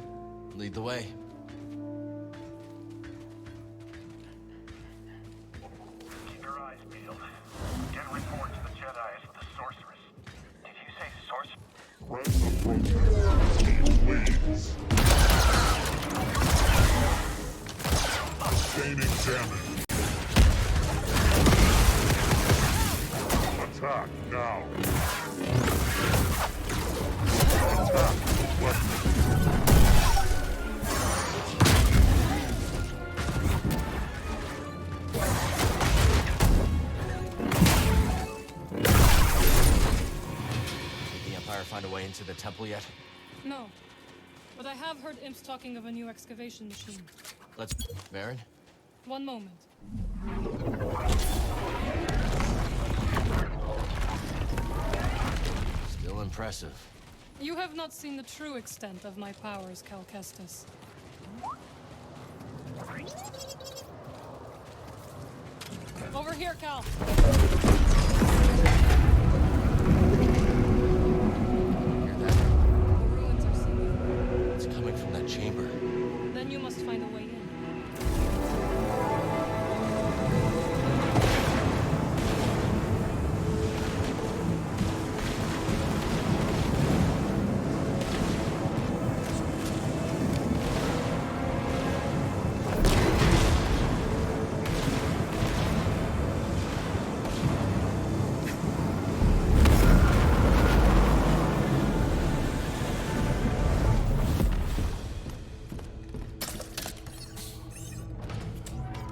I: Lead the way.
A: Keep your eyes peeled. Get a report to the Jedis with the sorceress. Did you say sorceress?
M: Press the please. Sustaining damage. Attack now. Attack weapon.
I: Did the Empire find a way into the temple yet?
L: No. But I have heard imps talking of a new excavation machine.
I: Let's... Marin?
L: One moment.
I: Still impressive.
L: You have not seen the true extent of my powers, Cal Kestis. Over here, Cal.
I: It's coming from that chamber.
L: Then you must find a way in.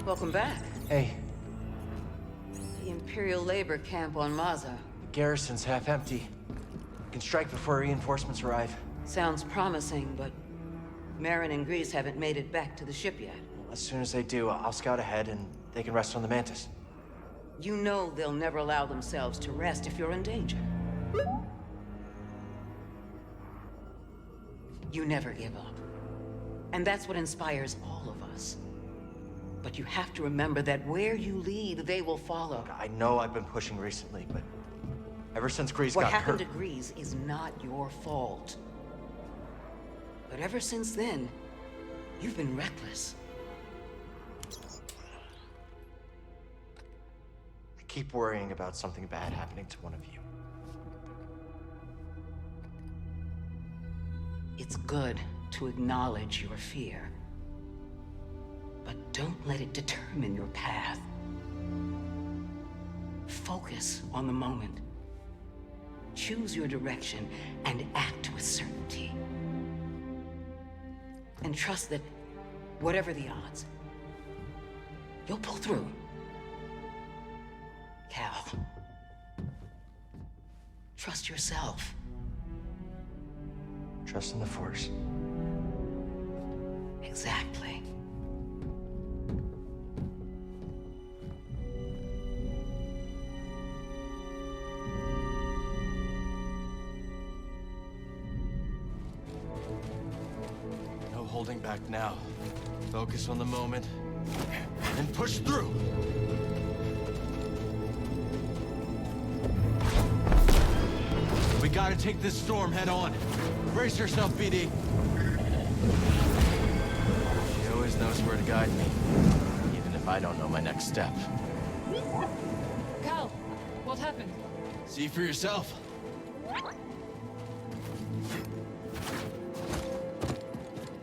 G: Welcome back.
F: Hey,
G: The Imperial labor camp on Maza.
F: the garrison's half empty. We can strike before reinforcements arrive.
G: Sounds promising, but Marin and Grease haven't made it back to the ship yet.
F: As soon as they do, I'll scout ahead and they can rest on the Mantis.
G: You know they'll never allow themselves to rest if you're in danger. You never give up. And that's what inspires all of us. But you have to remember that where you lead, they will follow.
F: I know I've been pushing recently, but ever since Grease
G: What
F: got
G: happened
F: hurt...
G: to Grease is not your fault. But ever since then, you've been reckless.
F: I keep worrying about something bad happening to one of you.
G: It's good to acknowledge your fear. But don't let it determine your path. Focus on the moment. Choose your direction and act with certainty. And trust that, whatever the odds, you'll pull through. Cal. Trust yourself.
F: Trust in the Force.
G: Exactly.
I: No holding back now. Focus on the moment and push through. We gotta take this storm head on. Brace yourself, BD. She always knows where to guide me, even if I don't know my next step.
L: Cal, what happened?
I: See for yourself.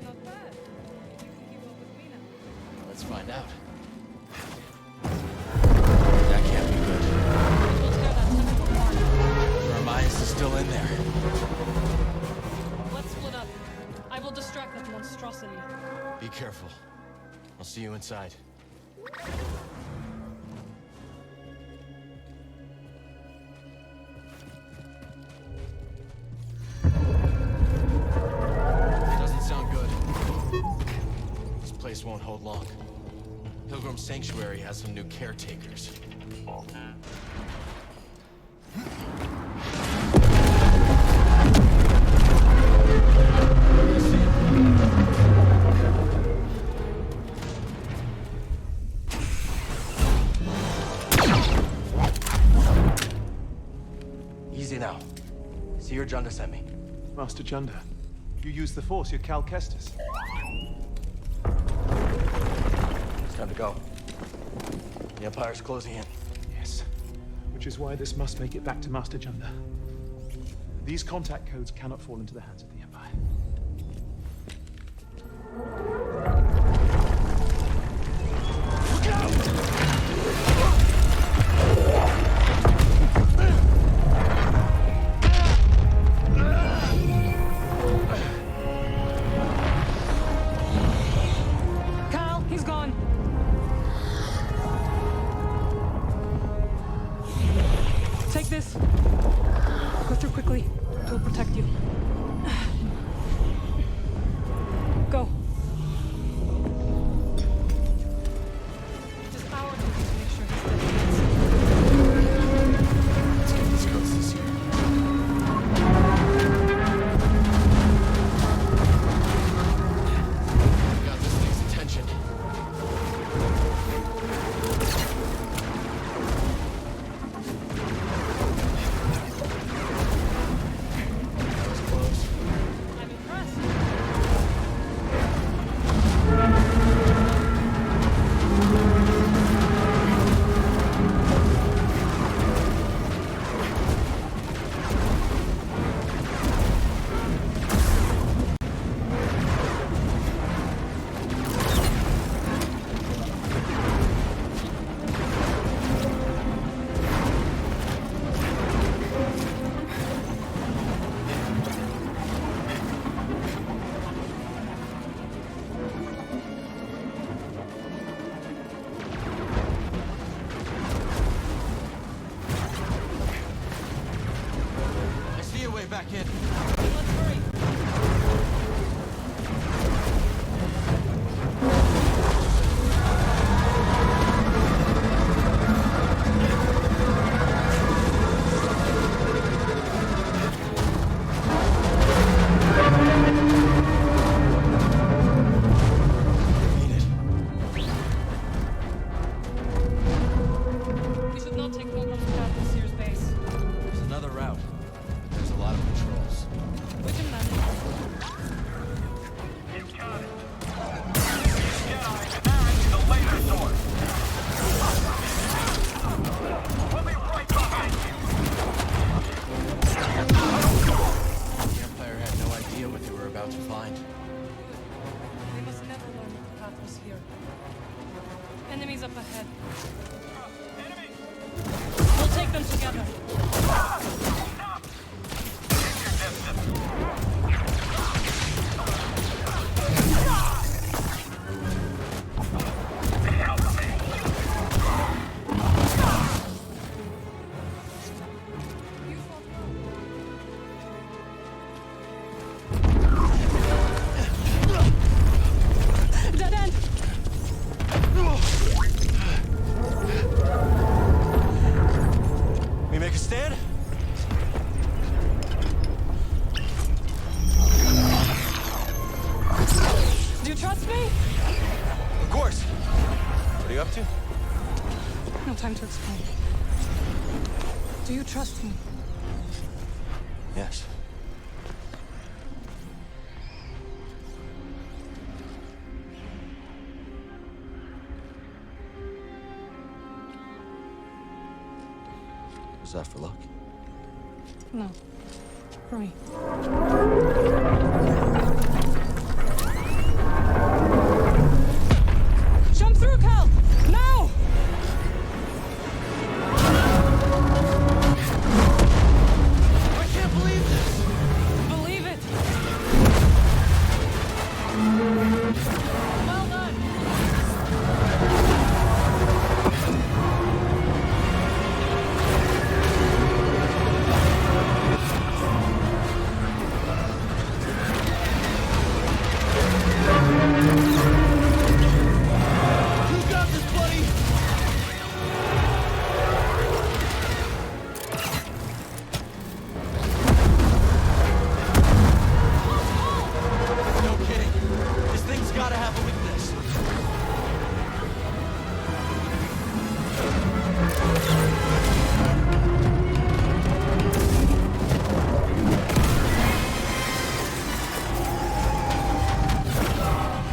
L: Not bad. You can keep up with me now.
I: Let's find out. That can't be good.
L: We'll tear that temple apart.
I: Armias is still in there.
L: Let's split up. I will distract that monstrosity.
I: Be careful. I'll see you inside. Doesn't sound good. This place won't hold long. Pilgrim Sanctuary has some new caretakers. Easy now. Cere Jedha sent me.
O: Master Jedha, you use the Force, you're Cal Kestis.
I: It's time to go. The Empire's closing in.
O: Yes, which is why this must make it back to Master Jedha. These contact codes cannot fall into the hands of the Empire.
L: Cal, he's gone. Take this. Go through quickly. It will protect you. Go. It is our duty to make sure he's dead.
I: Let's get these codes this year. Got this thing's attention. That was close.
L: I'm impressed.
I: I see a way back in.
L: Let's hurry. We should not take Pilgrim's path to Cere's base.
I: There's another route. There's a lot of patrols.
L: We can manage.
A: You got it. Jedi, back to the laser source. We'll be right behind you.
I: The Empire had no idea what they were about to find.
L: They must never learn that the path was here. Enemies up ahead. We'll take them together.
A: Stop!
L: No time to explain. Do you trust me?
F: Yes. Was that for luck?
L: No. For me. Jump through, Cal! Now!
I: I can't believe this!
L: Believe it! Well done!
I: You got this, buddy! No kidding. This thing's gotta have a weakness.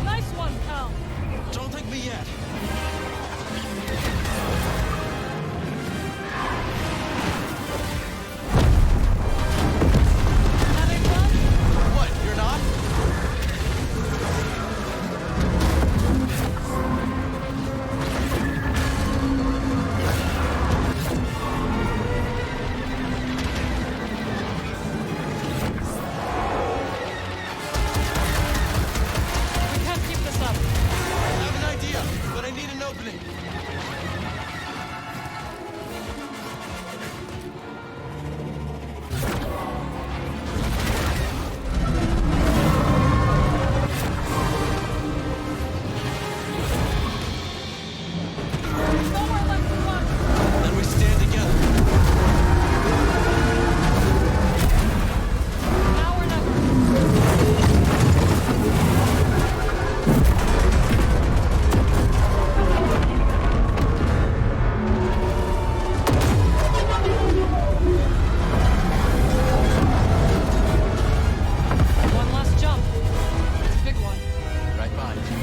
L: Nice one, Cal!
I: Don't thank me yet.
L: Having fun?
I: What, you're not?
L: We can't keep this up.
I: I have an idea, but I need an opening.
L: Nowhere left to run!
I: Then we stand together.
L: Now or never. One last jump. It's a big one.
I: Right behind you.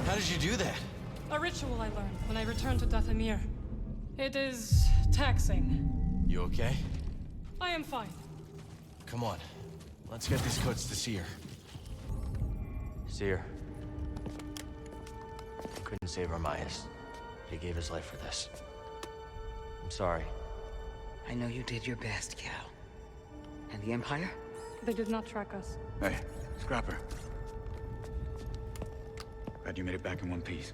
I: How did you do that?
L: A ritual I learned when I returned to Dathomir. It is taxing.
I: You okay?
L: I am fine.
I: Come on. Let's get these codes to Cere.
F: Cere. Couldn't save Armias. He gave his life for this. I'm sorry.
G: I know you did your best, Cal. And the Empire?
L: They did not track us.
D: Hey, Scrapper. Glad you made it back in one piece.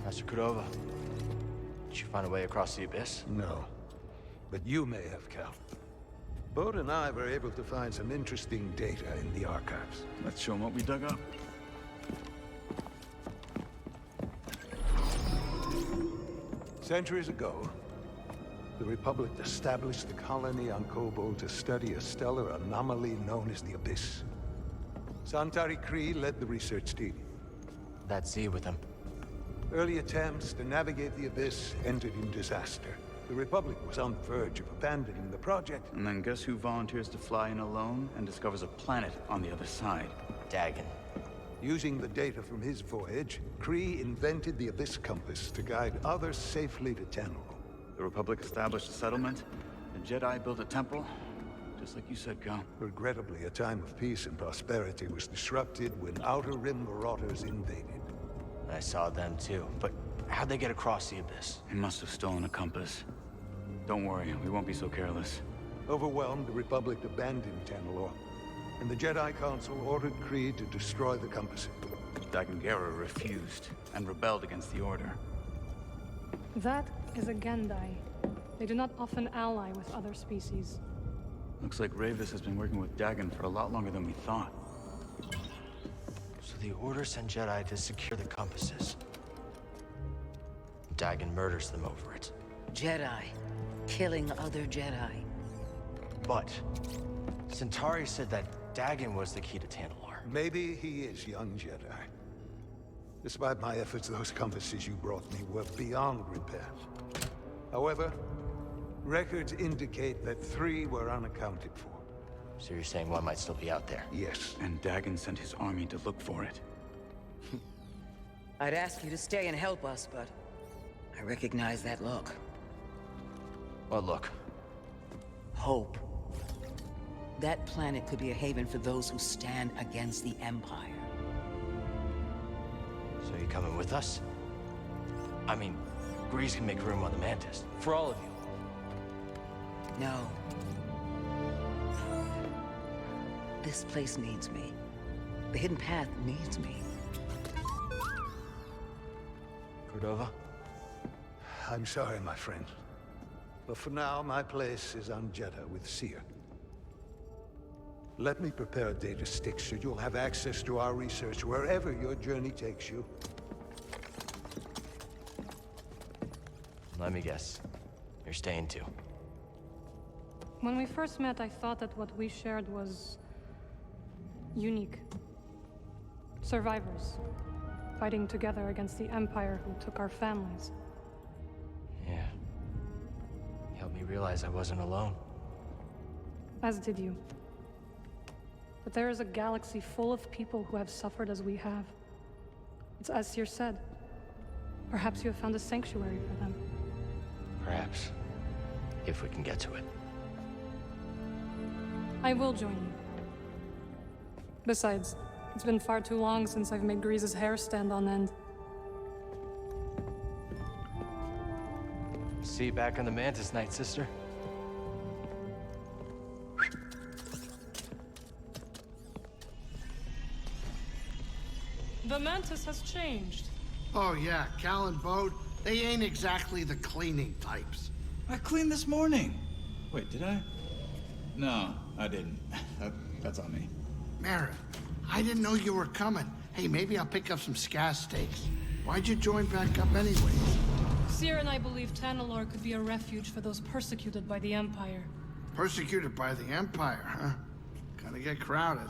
F: Master Cordova. Did you find a way across the abyss?
R: No. But you may have, Cal. Bode and I were able to find some interesting data in the archives.
D: Let's show them what we dug up.
R: Centuries ago, the Republic established a colony on Koboh to study a stellar anomaly known as the Abyss. Santari Kree led the research team.
F: That Z with him.
R: Early attempts to navigate the Abyss ended in disaster. The Republic was on the verge of abandoning the project.
D: And then guess who volunteers to fly in alone and discovers a planet on the other side?
F: Dagan.
R: Using the data from his voyage, Kree invented the Abyss Compass to guide others safely to Tanalore.
D: The Republic established a settlement. The Jedi built a temple. Just like you said, Cal.
R: Regrettably, a time of peace and prosperity was disrupted when Outer Rim marauders invaded.
F: I saw them too, but how'd they get across the Abyss?
D: He must have stolen a compass. Don't worry, we won't be so careless.
R: Overwhelmed, the Republic abandoned Tanalore, and the Jedi Council ordered Kree to destroy the compass.
D: Dagan Guerra refused and rebelled against the Order.
L: That is a Gendai. They do not often ally with other species.
D: Looks like Ravis has been working with Dagan for a lot longer than we thought.
F: So the Order sent Jedi to secure the compasses. Dagan murders them over it.
G: Jedi. Killing other Jedi.
F: But Centauri said that Dagan was the key to Tanalore.
R: Maybe he is, young Jedi. Despite my efforts, those compasses you brought me were beyond repair. However, records indicate that 3 were unaccounted for.
F: So you're saying one might still be out there?
R: Yes.
D: And Dagan sent his army to look for it.
G: I'd ask you to stay and help us, but I recognize that look.
F: What look?
G: Hope. That planet could be a haven for those who stand against the Empire.
F: So you coming with us? I mean, Grease can make room on the Mantis. For all of you.
G: No. This place needs me. The Hidden Path needs me.
F: Cordova?
R: I'm sorry, my friend. But for now, my place is on Jedha with Cere. Let me prepare a data stick so you'll have access to our research wherever your journey takes you.
F: Let me guess. You're staying too.
L: When we first met, I thought that what we shared was unique. Survivors, fighting together against the Empire who took our families.
F: Yeah. You helped me realize I wasn't alone.
L: As did you. But there is a galaxy full of people who have suffered as we have. It's as Cere said. Perhaps you have found a sanctuary for them.
F: Perhaps. If we can get to it.
L: I will join you. Besides, it's been far too long since I've made Grease's hair stand on end.
F: See you back on the Mantis night, sister.
L: The Mantis has changed.
U: Oh yeah, Cal and Bode, they ain't exactly the cleaning types.
H: I cleaned this morning. Wait, did I? No, I didn't. That's on me.
U: Mara, I didn't know you were coming. Hey, maybe I'll pick up some scat steaks. Why'd you join back up anyways?
L: Cere and I believe Tanalore could be a refuge for those persecuted by the Empire.
U: Persecuted by the Empire, huh? Gonna get crowded.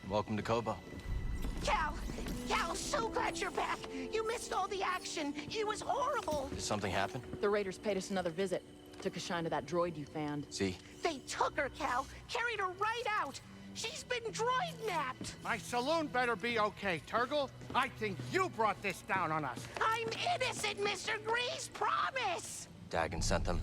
F: Welcome to Koboh.
E: Cal, so glad you're back. You missed all the action. It was horrible.
F: Did something happen?
K: The Raiders paid us another visit. Took a shine to that droid you found.
F: See?
E: They took her, Cal. Carried her right out. She's been droid napped.
U: My saloon better be okay, Turgle. I think you brought this down on us.
E: I'm innocent, Mr. Grease. Promise.
F: Dagan sent them.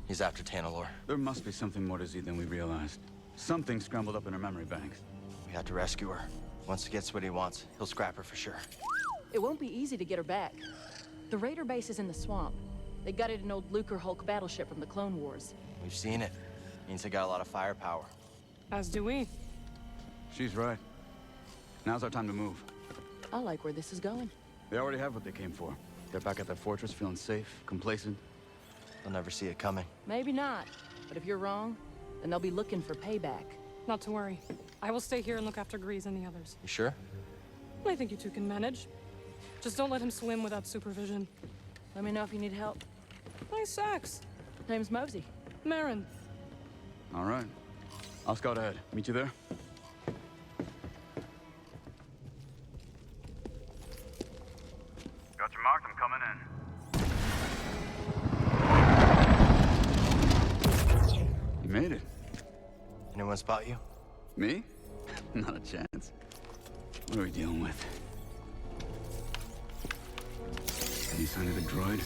F: He's after Tanalore.
D: There must be something more to Z than we realized. Something scrambled up in her memory banks.
F: We had to rescue her. Once he gets what he wants, he'll scrap her for sure.
K: It won't be easy to get her back. The Raider base is in the swamp. They gutted an old Lucre Hulk battleship from the Clone Wars.
F: We've seen it. Means they got a lot of firepower.
L: As do we.
D: She's right. Now's our time to move.
K: I like where this is going.
D: They already have what they came for. They're back at their fortress, feeling safe, complacent.
F: They'll never see it coming.
K: Maybe not. But if you're wrong, then they'll be looking for payback.
L: Not to worry. I will stay here and look after Grease and the others.
F: You sure?
L: I think you two can manage. Just don't let him swim without supervision.
K: Let me know if you need help.
L: Nice axe.
K: Name's Mosey.
L: Marin.
D: All right. I'll scout ahead. Meet you there?
A: Got your mark, I'm coming in.
D: You made it.
F: Anyone spot you?
D: Me? Not a chance. What are we dealing with? Any sign of the droid?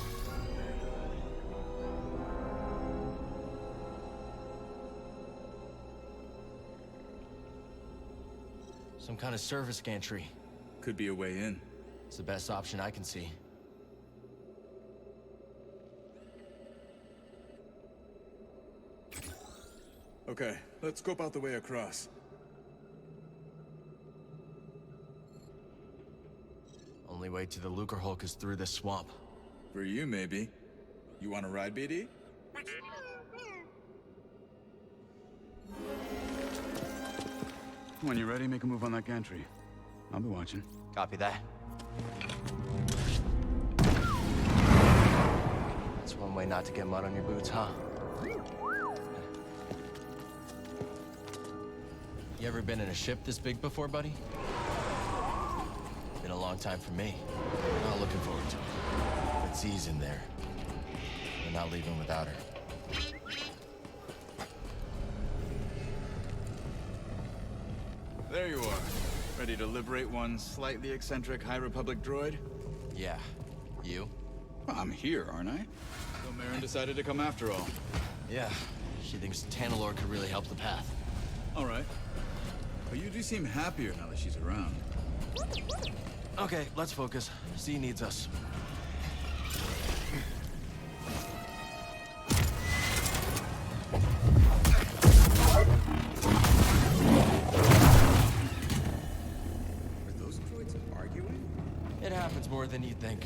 F: Some kind of service gantry.
H: Could be a way in.
I: It's the best option I can see.
H: Okay, let's scope out the way across.
I: Only way to the Lucre Hulk is through this swamp.
H: For you, maybe. You want to ride, BD?
D: When you're ready, make a move on that gantry. I'll be watching.
F: Copy that. That's one way not to get mud on your boots, huh?
I: You ever been in a ship this big before, buddy? Been a long time for me. Not looking forward to it. But Cere's in there. We're not leaving without her.
H: There you are. Ready to liberate one slightly eccentric High Republic droid?
I: Yeah. You?
H: Well, I'm here, aren't I? So Marin decided to come after all.
I: Yeah. She thinks Tanalore could really help the path.
H: All right. But you do seem happier now that she's around.
I: Okay, let's focus. Cere needs us. It happens more than you'd think.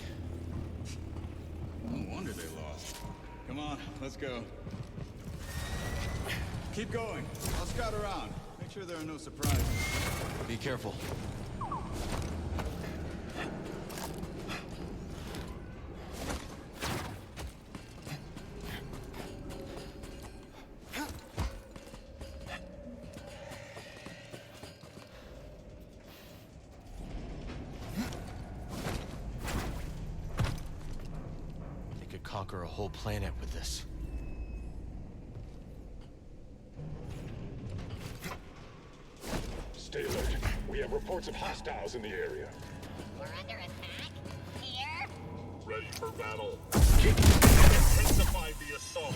H: No wonder they lost. Come on, let's go. Keep going. I'll scout around. Make sure there are no surprises.
I: Be careful. Conquer a whole planet with this.
M: Stay alert. We have reports of hostiles in the area.
E: We're under attack? Here?
M: Ready for battle. Intensify the assault.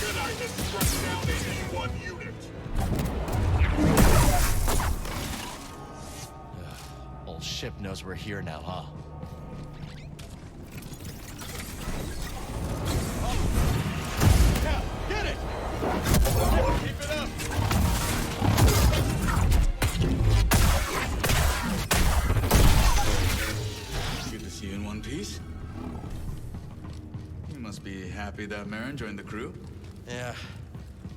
M: Jedi has struck down a A1 unit.
I: Old ship knows we're here now, huh?
H: Yeah, get it! Keep it up! Good to see you in one piece. You must be happy that Marin joined the crew.
I: Yeah.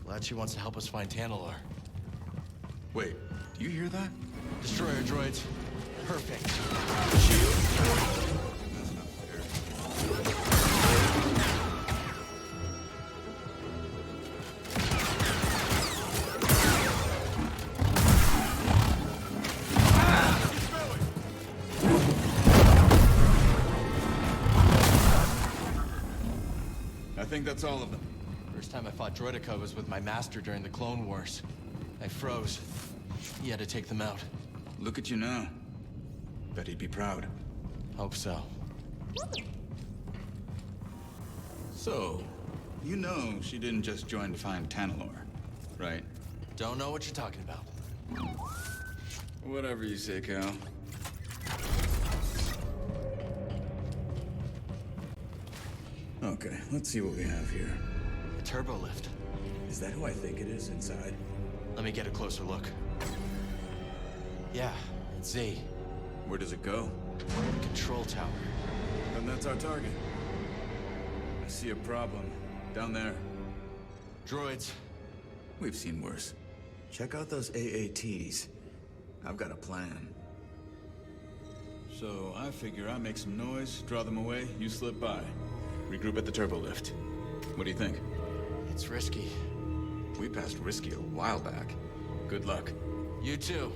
I: Glad she wants to help us find Tanalore.
H: Wait, do you hear that?
I: Destroyer droids. Perfect.
H: That's not fair. I think that's all of them.
I: First time I fought Droideka was with my master during the Clone Wars. I froze. He had to take them out.
H: Look at you now. Bet he'd be proud.
I: Hope so.
H: So, you know she didn't just join to find Tanalore, right?
I: Don't know what you're talking about.
H: Whatever you say, Cal. Okay, let's see what we have here.
I: A turbo lift.
H: Is that who I think it is inside?
I: Let me get a closer look. Yeah, it's Cere.
H: Where does it go?
I: The control tower.
H: Then that's our target. I see a problem. Down there.
I: Droids.
H: We've seen worse. Check out those AATs. I've got a plan. So I figure I make some noise, draw them away, you slip by. Regroup at the turbo lift. What do you think?
I: It's risky.
H: We passed risky a while back. Good luck.
I: You too.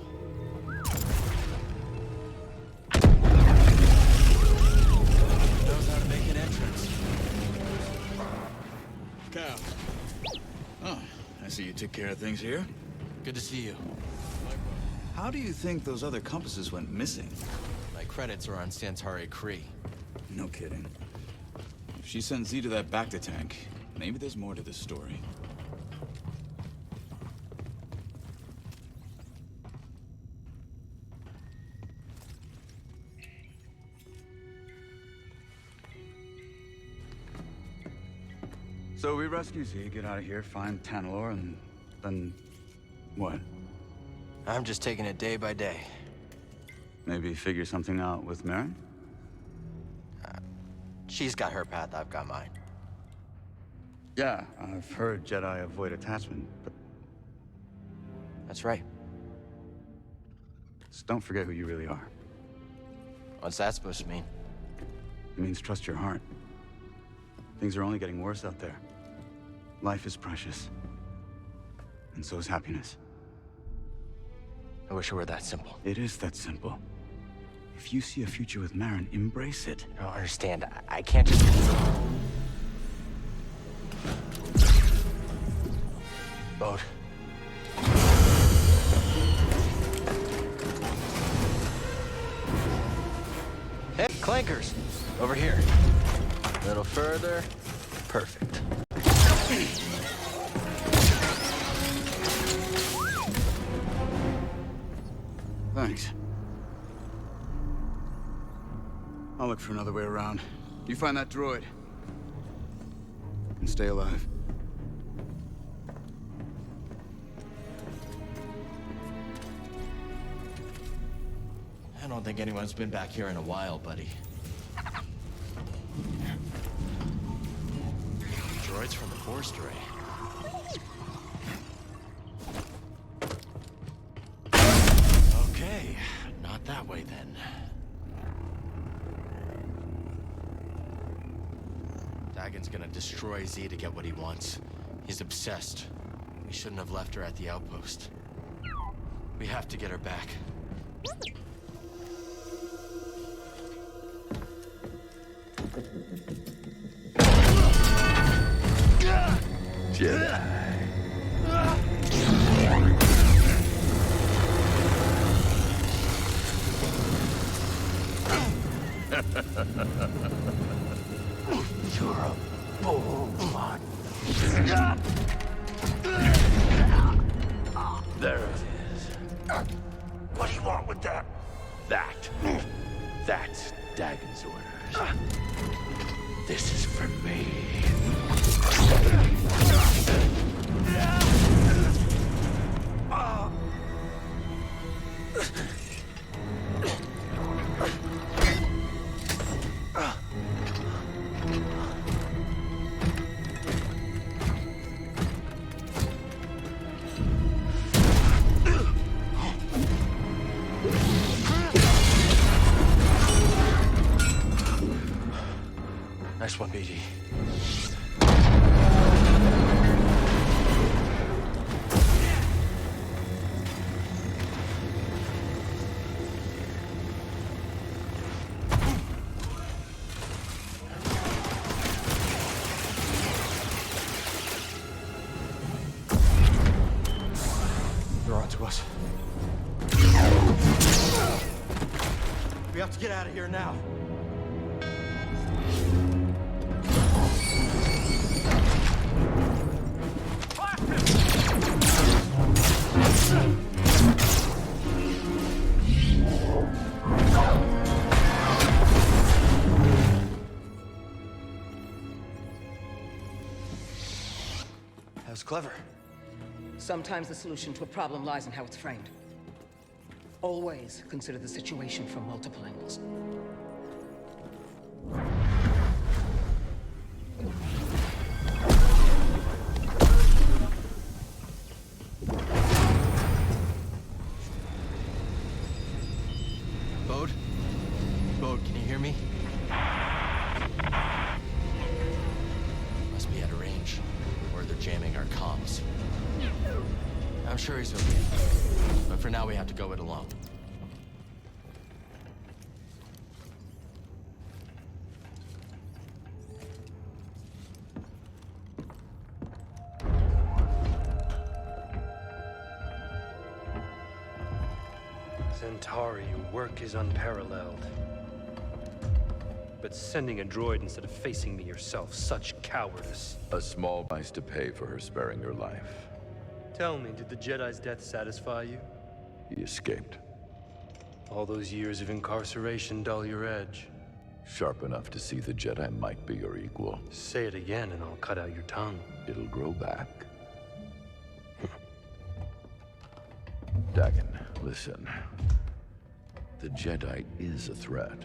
I: Knows how to make an entrance.
H: Cal. Oh, I see you took care of things here.
I: Good to see you.
H: How do you think those other compasses went missing?
I: My credits are on Santari Kree.
H: No kidding. If she sent Z to that Bacta tank, maybe there's more to this story.
D: So we rescue Cere, get out of here, find Tanalore, and then what?
F: I'm just taking it day by day.
D: Maybe figure something out with Merrin?
F: She's got her path, I've got mine.
D: Yeah, I've heard Jedi avoid attachment, but...
F: That's right.
D: Just don't forget who you really are.
F: What's that supposed to mean?
D: It means trust your heart. Things are only getting worse out there. Life is precious. And so is happiness.
F: I wish it were that simple.
D: It is that simple. If you see a future with Merrin, embrace it.
F: I don't understand. I can't just... Bode. Hey, clankers! Over here. A little further. Perfect.
D: Thanks. I'll look for another way around. You find that droid. And stay alive.
F: I don't think anyone's been back here in a while, buddy. Droids from the Force Array. Okay, not that way then. Dagan's gonna destroy Z to get what he wants. He's obsessed. We shouldn't have left her at the outpost. We have to get her back.
B: Jedi.
F: You're a bold one.
B: There it is.
F: What do you want with that?
B: That's Dagan's orders. This is for me.
F: Nice one, BD. They're on to us. We have to get out of here now. That was clever.
G: Sometimes the solution to a problem lies in how it's framed. Always consider the situation from multiple angles.
F: Bode? Bode, can you hear me? Must be out of range, or they're jamming our comms. I'm sure he's okay, but for now we have to go it alone.
S: Centauri, your work is unparalleled. But sending a droid instead of facing me yourself, such cowardice.
T: A small price to pay for her sparing your life.
S: Tell me, did the Jedi's death satisfy you?
T: He escaped.
S: All those years of incarceration dull your edge.
T: Sharp enough to see the Jedi might be your equal.
S: Say it again and I'll cut out your tongue.
T: It'll grow back. Dagan, listen. The Jedi is a threat.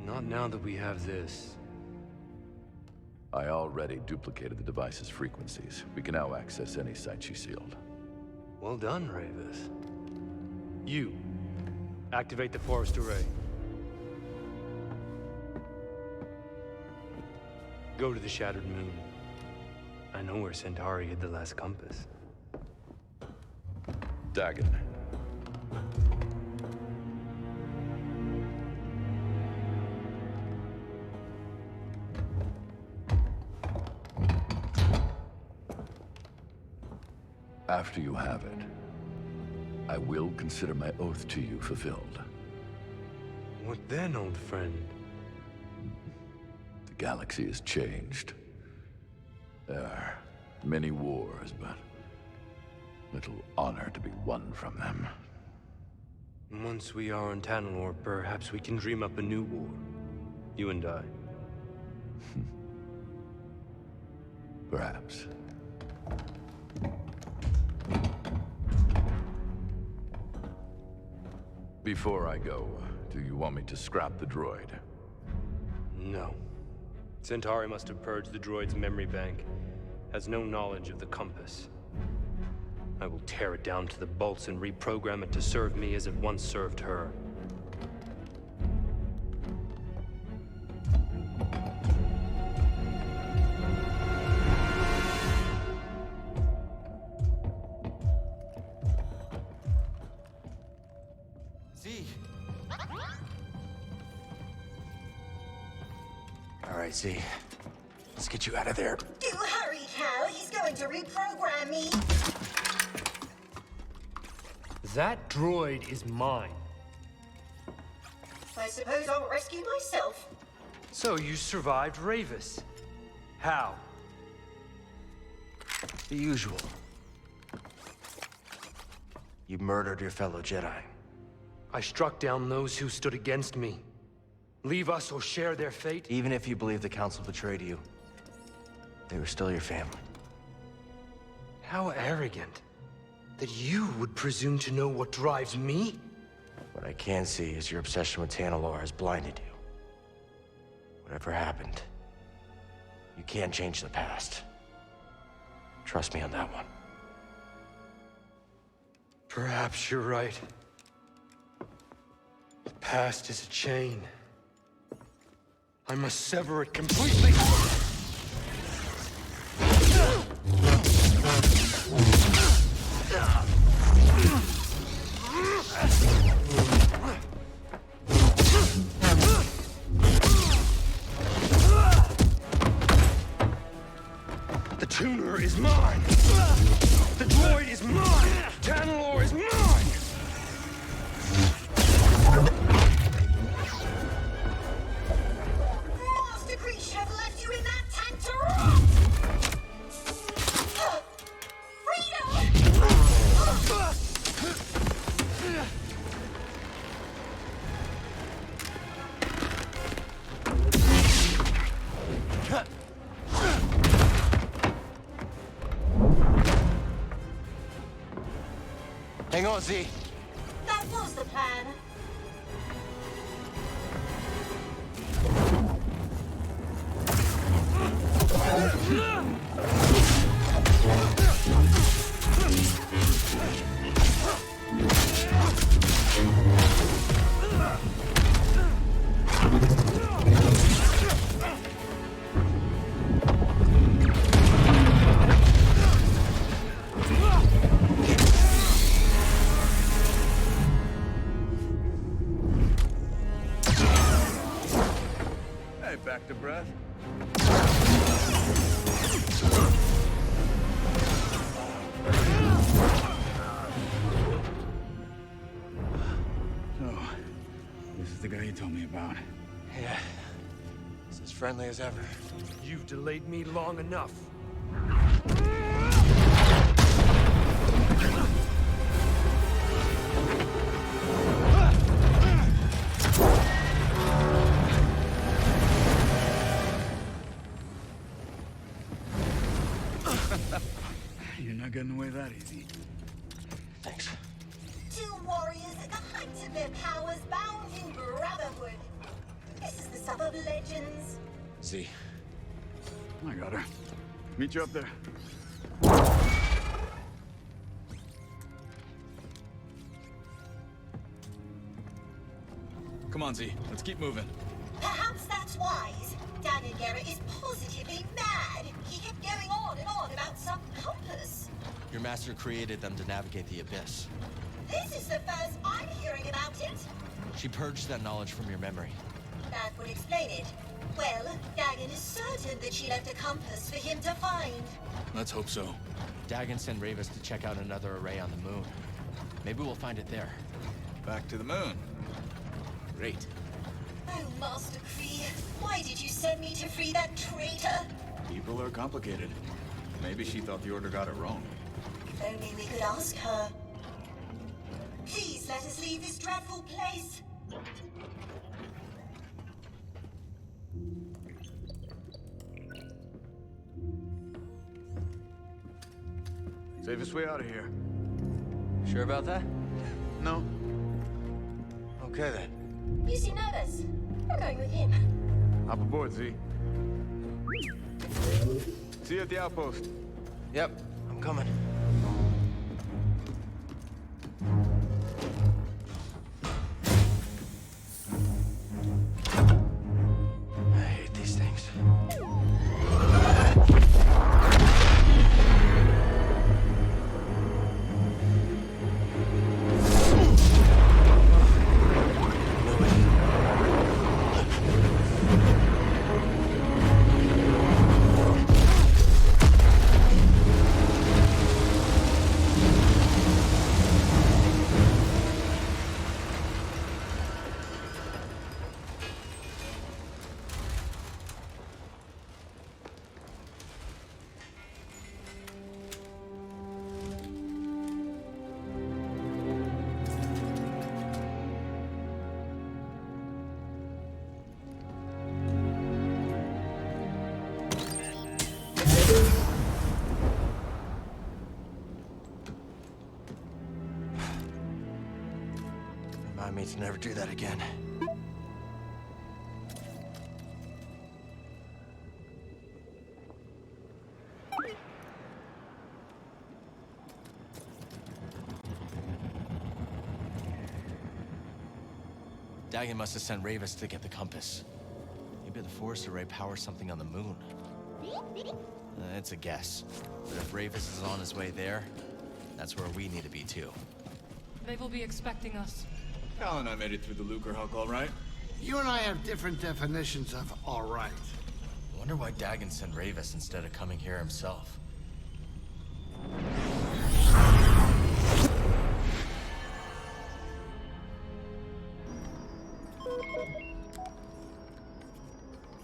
S: Not now that we have this.
T: I already duplicated the device's frequencies. We can now access any site she sealed.
S: Well done, Ravis. You, activate the forest array. Go to the Shattered Moon. I know where Centauri hid the last compass.
T: Dagan. After you have it, I will consider my oath to you fulfilled.
S: What then, old friend?
T: The galaxy has changed. There are many wars, but little honor to be won from them.
S: Once we are on Tanalore, perhaps we can dream up a new war. You and I.
T: Perhaps. Before I go, do you want me to scrap the droid?
S: No. Centauri must have purged the droid's memory bank. Has no knowledge of the compass. I will tear it down to the bolts and reprogram it to serve me as it once served her.
F: All right, Z. Let's get you out of there.
C: Do hurry, Cal. He's going to reprogram me.
N: That droid is mine.
C: I suppose I'll rescue myself.
N: So you survived Ravis. How?
F: The usual. You murdered your fellow Jedi.
S: I struck down those who stood against me. Leave us or share their fate?
F: Even if you believe the Council betrayed you, they were still your family.
S: How arrogant. That you would presume to know what drives me?
F: What I can see is your obsession with Tanalore has blinded you. Whatever happened, you can't change the past. Trust me on that one.
S: Perhaps you're right. The past is a chain. I must sever it completely.
B: The tuner is mine! The droid is mine! Tanalore is mine!
C: Master Creech have left you in that tank to
F: Hang on, Z.
C: That was the plan.
D: Hey, back to breath. So, this is the guy you told me about.
F: Yeah. It's as friendly as ever.
S: You've delayed me long enough.
D: not getting away that easy.
F: Thanks.
C: Two warriors at the height of their powers bound in brotherhood. This is the stuff of legends.
F: Z.
D: I got her. Meet you up there.
H: Come on, Z. Let's keep moving.
C: Perhaps that's wise. Dagan Guerra is positively mad. He kept going on and on about some compass.
I: Your master created them to navigate the abyss.
C: This is the first I'm hearing about it.
I: She purged that knowledge from your memory.
C: That would explain it. Well, Dagan is certain that she left a compass for him to find.
H: Let's hope so.
I: Dagan sent Ravis to check out another array on the moon. Maybe we'll find it there.
H: Back to the moon. Great.
C: Oh, Master Kree, why did you send me to free that traitor?
H: People are complicated. Maybe she thought the Order got it wrong.
C: If only we could ask her. Please let us leave this dreadful place.
D: Safest way out of here.
F: Sure about that?
D: No.
F: Okay then.
C: You seem nervous. I'm going with him.
D: Hop aboard, Z. See you at the outpost.
F: Yep, I'm coming. I hate these things. Remind me to never do that again.
I: Dagan must have sent Ravis to get the compass. Maybe the Force Array powers something on the moon. It's a guess. But if Ravis is on his way there, that's where we need to be too.
L: They will be expecting us.
H: Cal and I made it through the Lucre Hulk all right.
U: You and I have different definitions of all right.
I: I wonder why Dagan sent Ravis instead of coming here himself.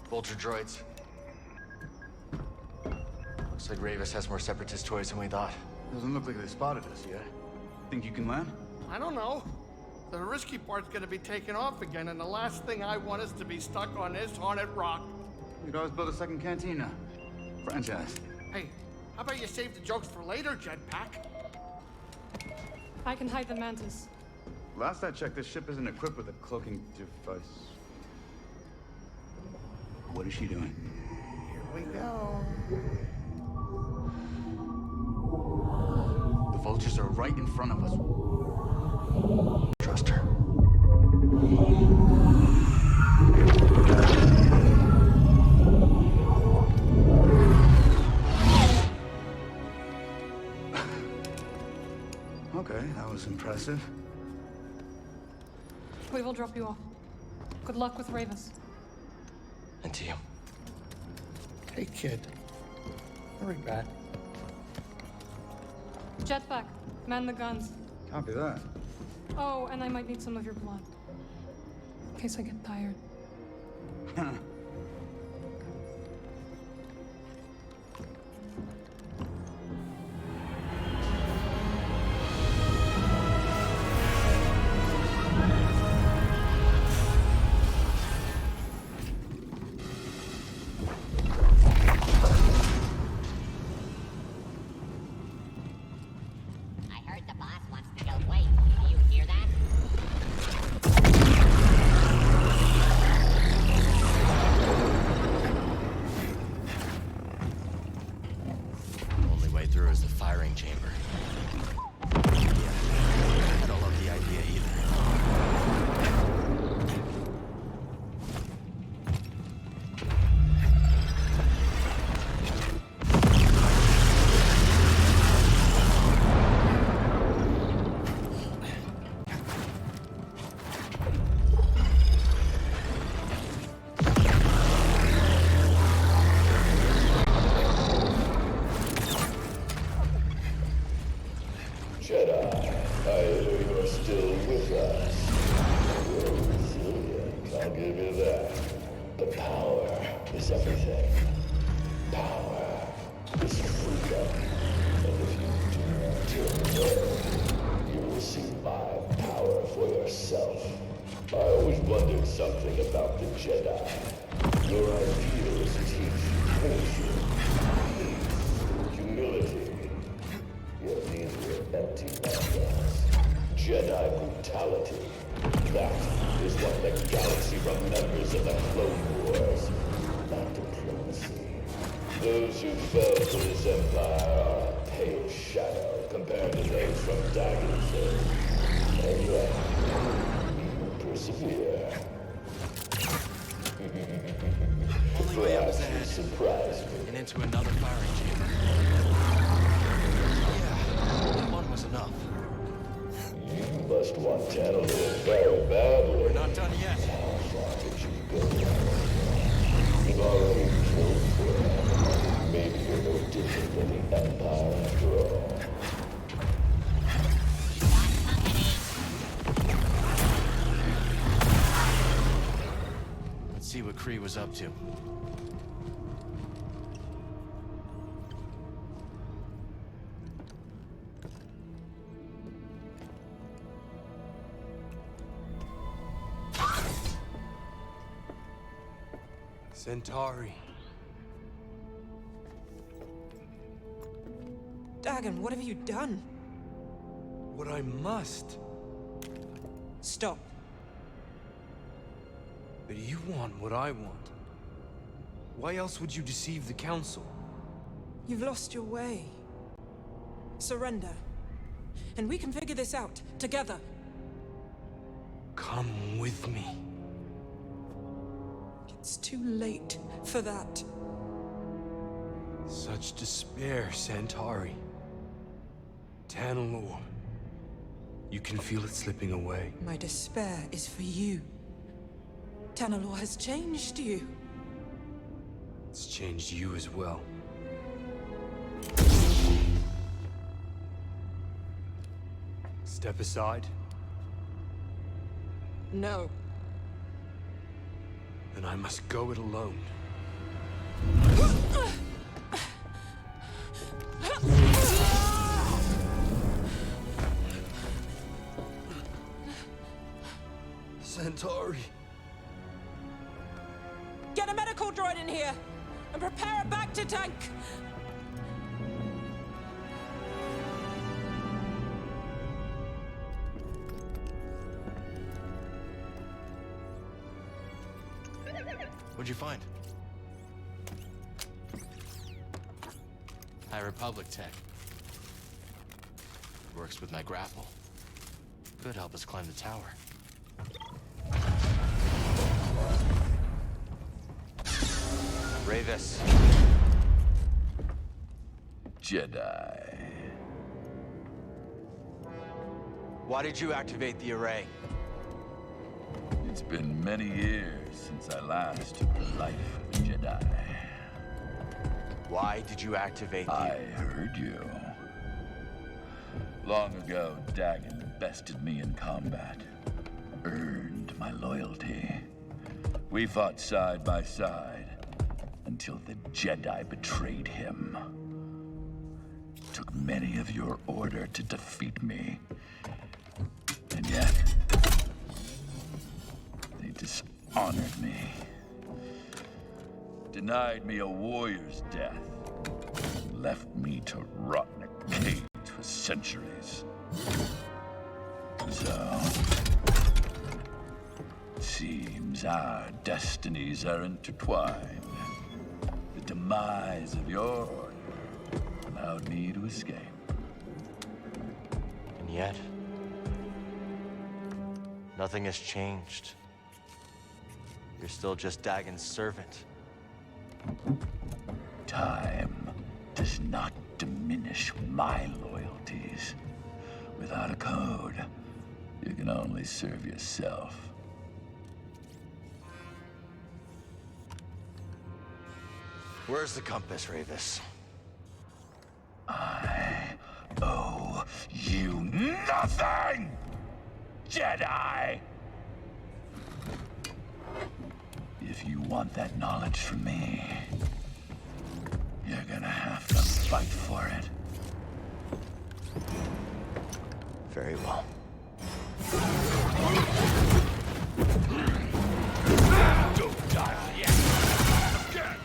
F: Vulture droids. Looks like Ravis has more separatist toys than we thought.
D: Doesn't look like they spotted us yet. Think you can land?
U: I don't know. The risky part's gonna be taken off again, and the last thing I want is to be stuck on this haunted rock.
D: We could always build a second cantina. Franchise.
U: Hey, how about you save the jokes for later, Jetpack?
L: I can hide the Mantis.
D: Last I checked, this ship isn't equipped with a cloaking device. What is she doing?
U: Here we go.
D: The vultures are right in front of us.
F: Trust her.
D: Okay, that was impressive.
L: We will drop you off. Good luck with Ravis.
F: And to you.
U: Hey, kid. Hurry back.
L: Jetpack, man the guns.
D: Copy that.
L: Oh, and I might need some of your blood. In case I get tired.
P: Jedi, I hear you're still with us. You're resilient, I'll give you that. But power is everything. Power is freedom. And if you do not turn away, you will see my power for yourself. I always wondered something about the Jedi. Your ideals teach patience, peace, humility. Yet these were empty nonsense. Jedi brutality. That is what the galaxy remembers of the Clone Wars. Not diplomacy. Those who fell for this empire are a pale shadow compared to those from Dagan's Day. And yet, you persevere.
I: Only way up is
P: Perhaps you
I: ahead.
P: surprise me.
I: And into another firing chamber. Yeah, that one was enough.
P: You must want Tanalore very badly.
I: We're not done yet.
P: How far did you go? You've already killed Cere. Maybe you're no different than the Empire after all.
I: Let's see what Cere was up to.
B: Centauri.
Q: Dagan, what have you done?
B: What I must.
Q: Stop.
B: But you want what I want. Why else would you deceive the Council?
Q: You've lost your way. Surrender. And we can figure this out, together.
B: Come with me.
Q: It's too late for that.
B: Such despair, Centauri. Tanalore. You can feel it slipping away.
Q: My despair is for you. Tanalore has changed you.
B: It's changed you as well. Step aside.
Q: No.
B: Then I must go it alone. Centauri.
Q: Get a medical droid in here and prepare a back to tank.
I: What'd you find? High Republic tech. Works with my grapple. Could help us climb the tower.
F: Ravis.
T: Jedi.
F: Why did you activate the array?
T: It's been many years since I last took the life of a Jedi.
F: Why did you activate the...
T: I heard you. Long ago, Dagan bested me in combat. Earned my loyalty. We fought side by side until the Jedi betrayed him. Took many of your order to defeat me. And yet, they dishonored me. Denied me a warrior's death. Left me to rot in a cage for centuries. So, it seems our destinies are intertwined. The demise of your order allowed me to escape.
F: And yet, nothing has changed. You're still just Dagan's servant.
T: Time does not diminish my loyalties. Without a code, you can only serve yourself.
F: Where's the compass, Ravis?
T: I owe you nothing! Jedi! If you want that knowledge from me, you're gonna have to fight for it.
F: Very well.
T: Don't die yet! Again!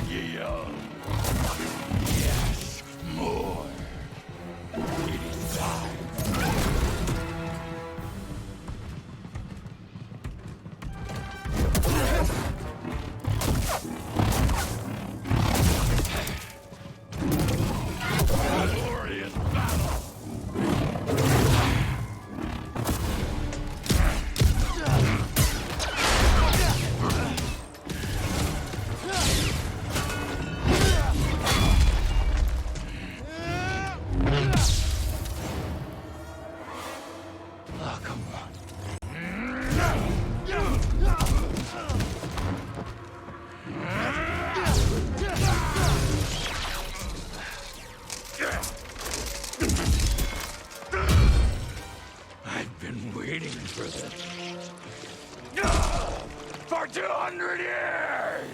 T: Yield. Yes, more. It is time. Glorious battle!
F: Oh, come on.
T: I've been waiting for this. For 200 years!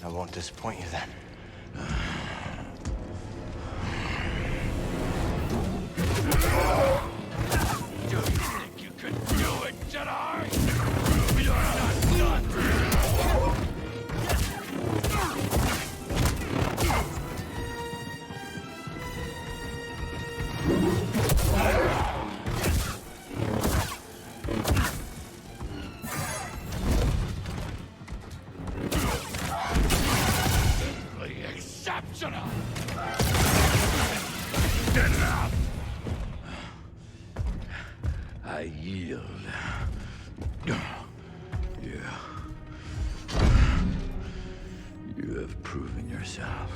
F: I won't disappoint you then.
T: Do you think you can do it, Jedi? You're not done! Simply exceptional! Enough! I yield. You have proven yourself.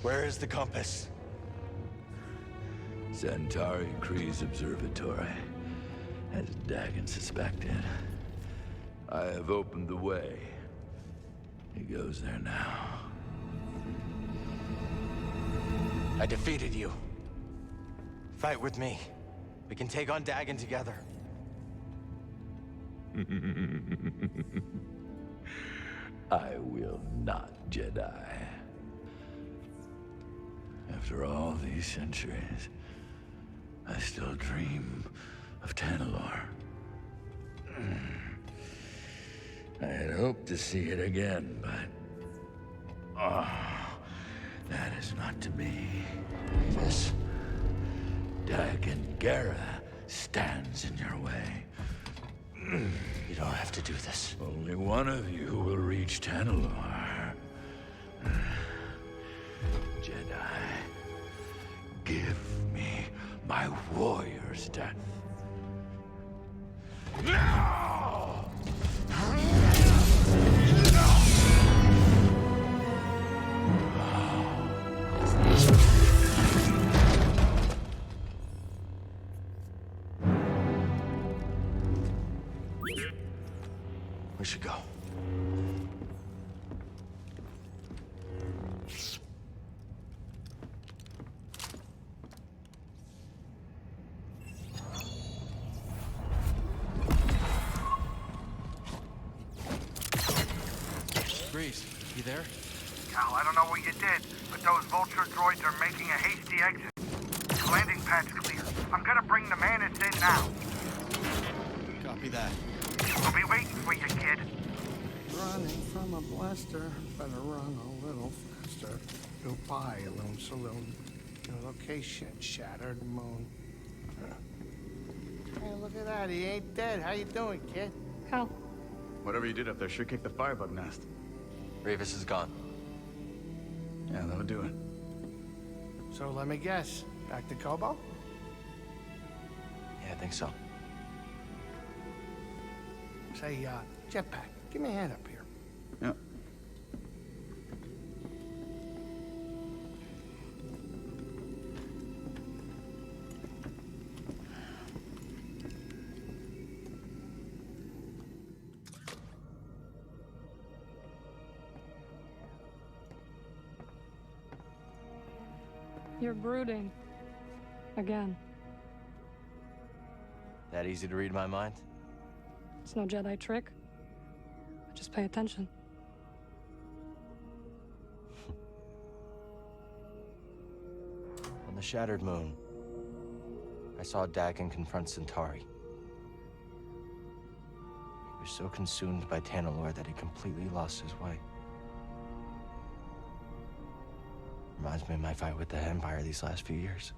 F: Where is the compass?
T: Centauri Kree's observatory, as Dagan suspected. I have opened the way. He goes there now.
F: I defeated you. Fight with me. We can take on Dagan together.
T: I will not, Jedi. After all these centuries, I still dream of Tanalore. I had hoped to see it again, but... that is not to be. This Dagan Guerra stands in your way.
F: You don't have to do this.
T: Only one of you will reach Tanalore. Jedi, give me my warrior's death. Now!
F: We should go.
I: Grease, you there?
U: Cal, I don't know what you did, but those vulture droids are making a hasty exit. The landing pad's clear. I'm gonna bring the Mantis in now.
I: Copy that.
U: We'll be waiting for you, kid.
J: Running from a blaster, better run a little faster. Goodbye, Alone Saloon. Your location, shattered moon. Hey, look at that. He ain't dead. How you doing, kid?
L: Cal.
D: Whatever you did up there sure kicked the firebug nest.
F: Rayvis is gone.
D: Yeah, that'll do it.
J: So let me guess. Back to Koboh?
F: Yeah, I think so.
J: Say, Jetpack, give me a hand up here.
D: Yep.
L: You're brooding. Again.
I: That easy to read my mind?
L: It's no Jedi trick. But just pay attention.
I: On the Shattered Moon, I saw Dagan confront Centauri. He was so consumed by Tanalore that he completely lost his way. Reminds me of my fight with the Empire these last few years.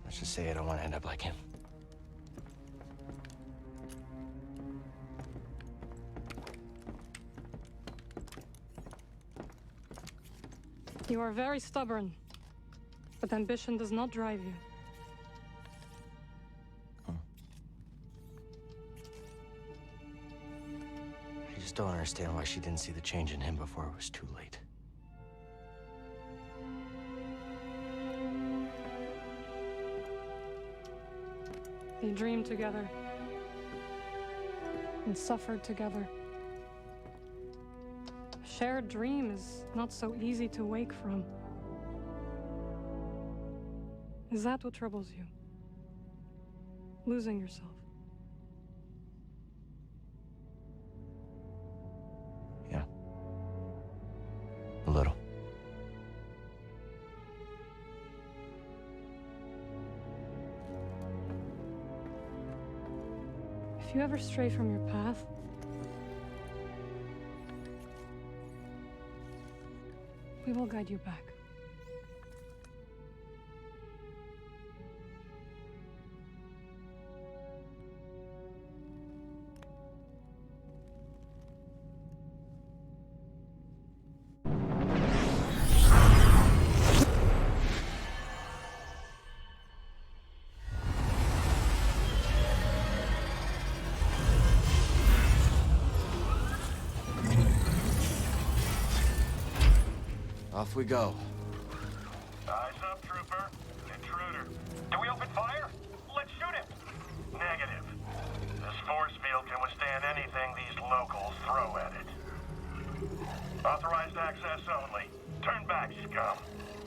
I: Let's just say I don't want to end up like him.
L: You are very stubborn, but ambition does not drive you.
I: I just don't understand why she didn't see the change in him before it was too late.
L: They dreamed together and suffered together. A shared dream is not so easy to wake from. Is that what troubles you? Losing yourself?
I: Yeah. A little.
L: If you ever stray from your path, we will guide you back.
I: Off we go.
A: Eyes up, trooper. Intruder. Do we open fire? Let's shoot him. Negative. This force field can withstand anything these locals throw at it. Authorized access only. Turn back, scum.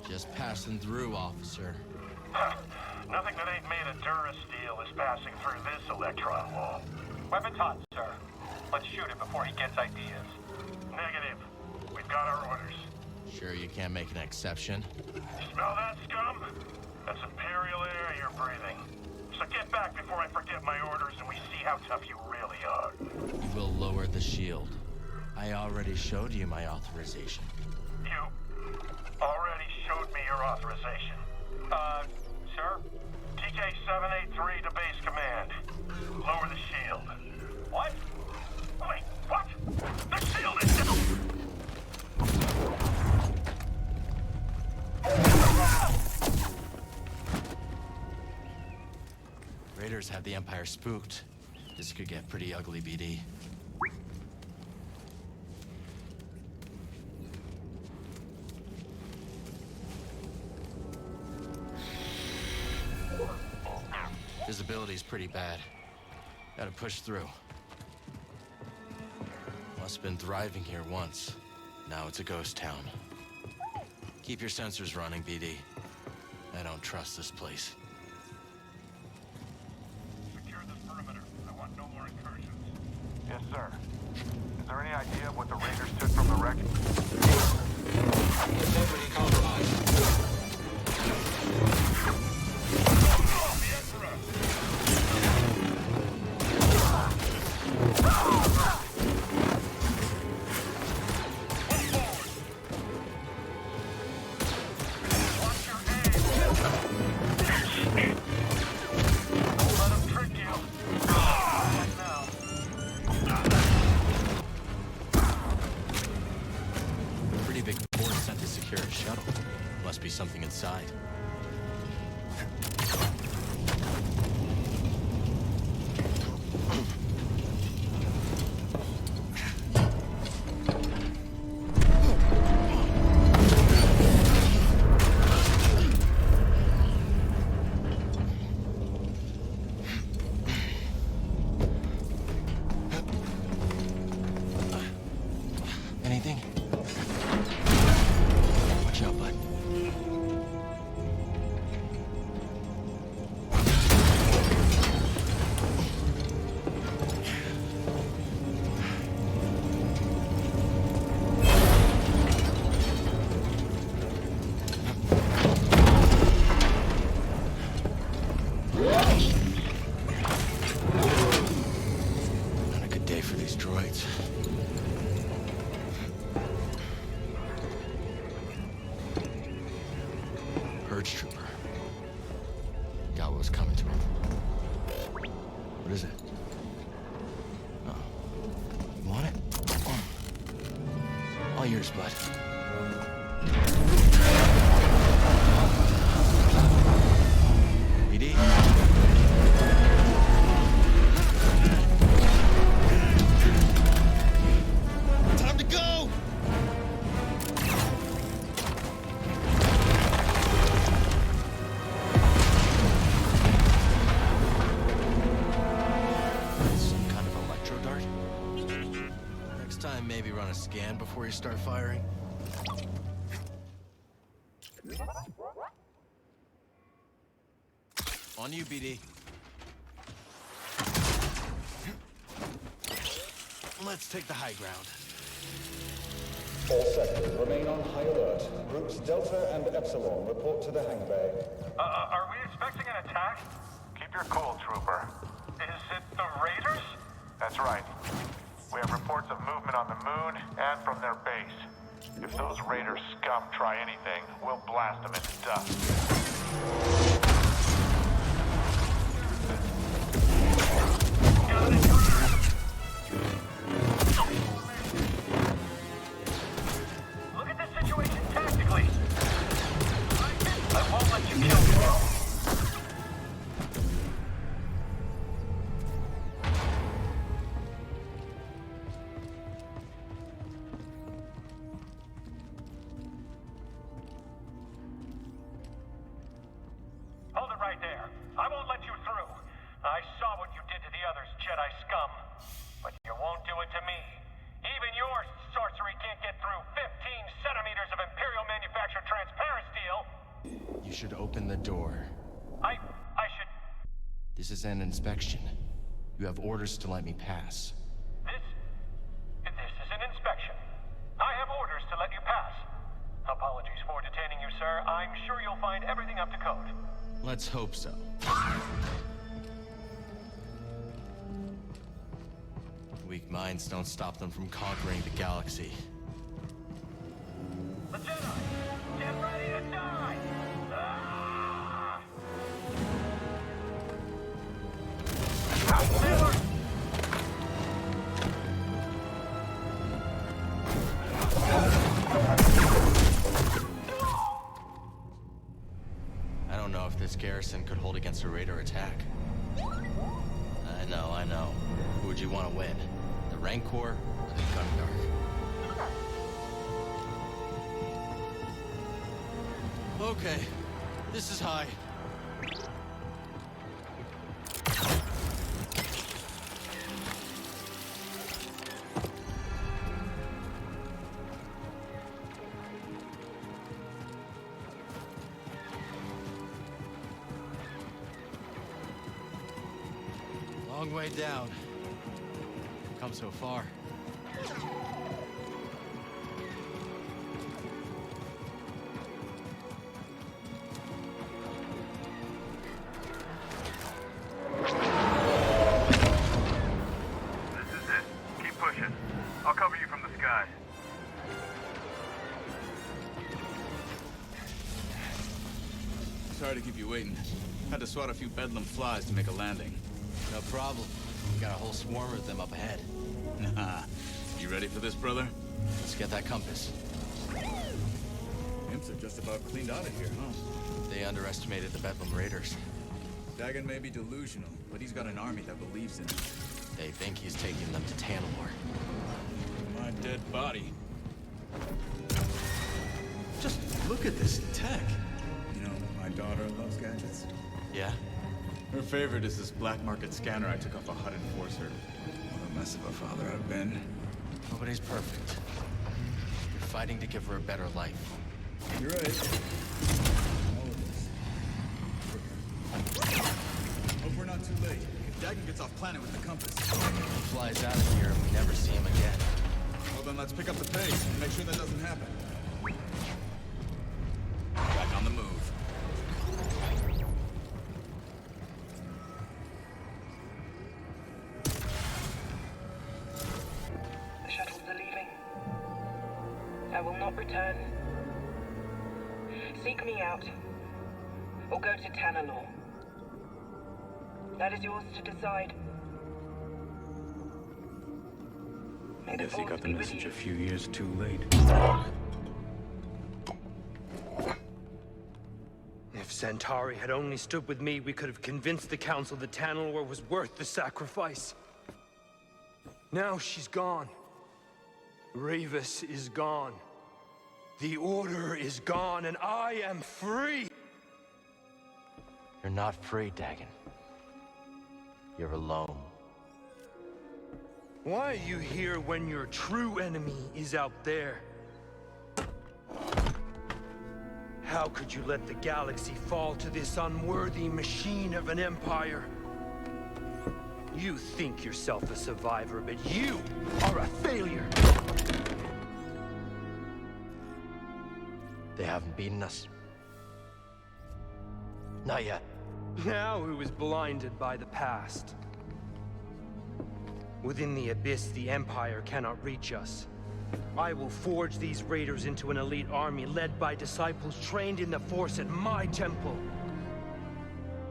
I: Just passing through, officer.
A: Nothing that ain't made of Durasteel is passing through this electron wall. Weapons hot, sir. Let's shoot him before he gets ideas. Negative. We've got our orders.
I: Sure you can't make an exception?
A: Smell that, scum? That's Imperial air you're breathing. So get back before I forget my orders and we see how tough you really are.
I: You will lower the shield. I already showed you my authorization.
A: You already showed me your authorization. Sir? TK-783 to base command. Lower the shield. What? Wait, what? The shield is down!
I: Raiders have the Empire spooked. This could get pretty ugly, BD. Visibility's pretty bad. Gotta push through. Must have been thriving here once. Now it's a ghost town. Keep your sensors running, BD. I don't trust this place.
A: Secure this perimeter. I want no more incursions.
O: Yes, sir. Is there any idea of what the Raiders took from the wreck?
M: Integrity compromised.
I: Something inside. Anything? search trooper. Got what was coming to him. What is it? Oh. You want it? All yours, bud. BD? Time to go! Some kind of electro dart? Next time, maybe run a scan before you start firing. On you, BD. Let's take the high ground.
R: All sectors remain on high alert. Groups Delta and Epsilon report to the hang bay.
A: Are we expecting an attack?
O: Keep your cool, Trooper.
A: Is it the Raiders?
O: That's right. We have reports of movement on the moon and from their base. If those Raider scum try anything, we'll blast them into dust.
A: Look at this situation tactically. I won't let you kill me. Hold it right there. I won't let you through. I saw what you did to the others, Jedi scum. But you won't do it to me. Even your sorcery can't get through 15 centimeters of Imperial manufactured transparent steel.
I: You should open the door.
A: I should...
I: This is an inspection. You have orders to let me pass.
A: This is an inspection. I have orders to let you pass. Apologies for detaining you, sir. I'm sure you'll find everything up to code.
I: Let's hope so. Weak minds don't stop them from conquering the galaxy.
A: The Jedi! Get ready to die! Ah!
I: I don't know if this garrison could hold against a Raider attack. I know. Who would you want to win? The Rancor or the Gundark? Okay, this is high. Long way down. Come so far.
O: This is it. Keep pushing. I'll cover you from the sky.
D: Sorry to keep you waiting. Had to swat a few bedlam flies to make a landing.
I: No problem. We got a whole swarm of them up ahead.
D: Nah. You ready for this, brother?
I: Let's get that compass.
H: Imps are just about cleaned out of here, huh?
I: They underestimated the Bedlam Raiders.
H: Dagan may be delusional, but he's got an army that believes in him.
I: They think he's taking them to Tanalore.
H: My dead body.
D: Just look at this tech.
H: You know, my daughter loves gadgets.
I: Yeah?
D: Her favorite is this black market scanner I took off a HUD enforcer. What a mess of a father I've been.
I: Nobody's perfect. You're fighting to give her a better life.
H: You're right. All of this.
D: Hope we're not too late. If Dagan gets off planet with the compass.
I: He flies out of here and we never see him again.
D: Well, then let's pick up the pace and make sure that doesn't happen. Back on the move.
V: The shuttles are leaving. I will not return. Seek me out. or go to Tanalore. That is yours to decide.
D: I guess he got the message a few years too late.
B: If Centauri had only stood with me, we could have convinced the Council that Tanalore was worth the sacrifice. Now she's gone. Rayvis is gone. The Order is gone, and I am free!
F: You're not free, Dagan. You're alone.
B: Why are you here when your true enemy is out there? How could you let the galaxy fall to this unworthy machine of an empire? You think yourself a survivor, but you are a failure!
F: They haven't beaten us. Not yet.
B: Now who is blinded by the past? Within the Abyss, the Empire cannot reach us. I will forge these raiders into an elite army led by disciples trained in the Force at my temple.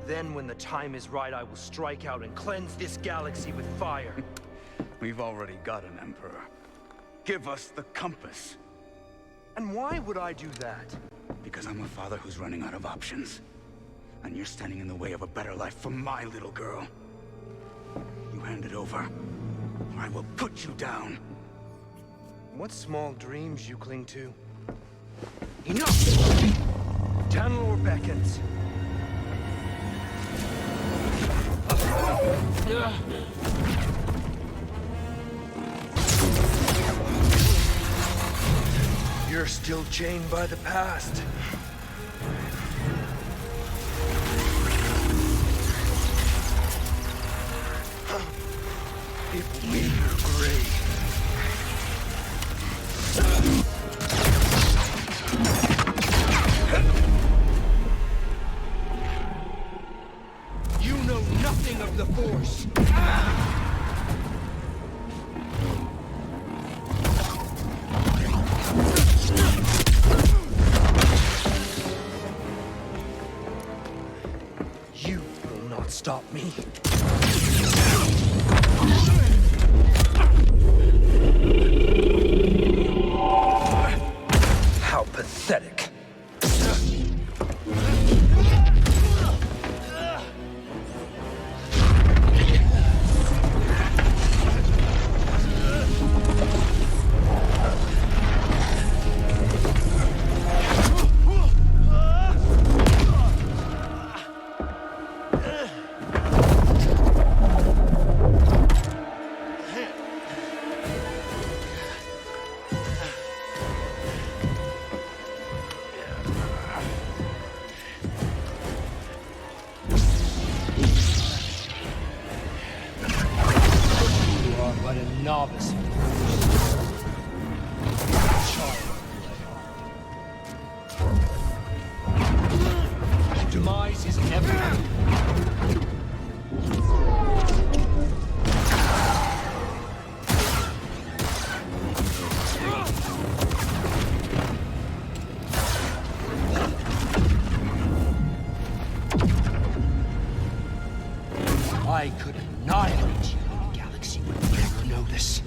B: Then, when the time is right, I will strike out and cleanse this galaxy with fire.
D: We've already got an Emperor. Give us the compass.
B: And why would I do that?
D: Because I'm a father who's running out of options. And you're standing in the way of a better life for my little girl. You hand it over, or I will put you down.
B: What small dreams you cling to. Enough! Tanalore beckons. You're still chained by the past. It will be your grave. You know nothing of the Force. You will not stop me. How pathetic. Novice. Demise is inevitable. I could annihilate you in the galaxy with never notice.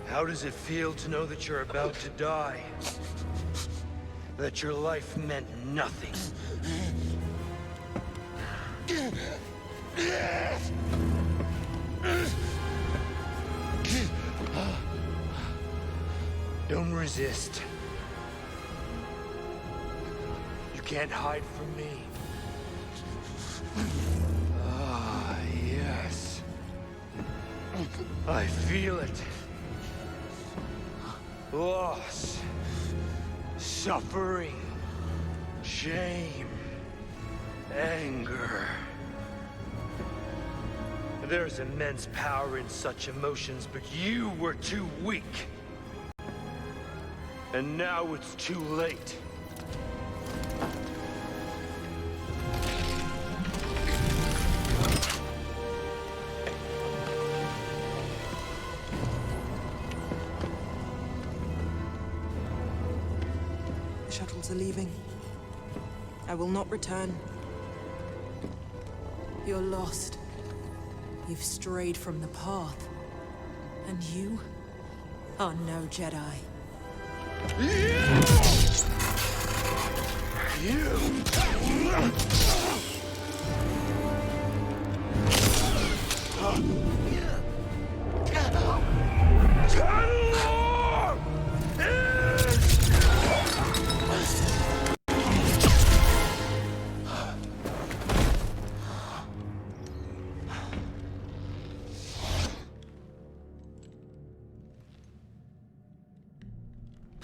B: How does it feel to know that you're about to die? That your life meant nothing? Don't resist. You can't hide from me. Ah, yes. I feel it. Loss. Suffering. Shame. Anger. There's immense power in such emotions, but you were too weak. And now it's too late.
Q: The shuttles are leaving. I will not return. You're lost. You've strayed from the path. And you are no Jedi.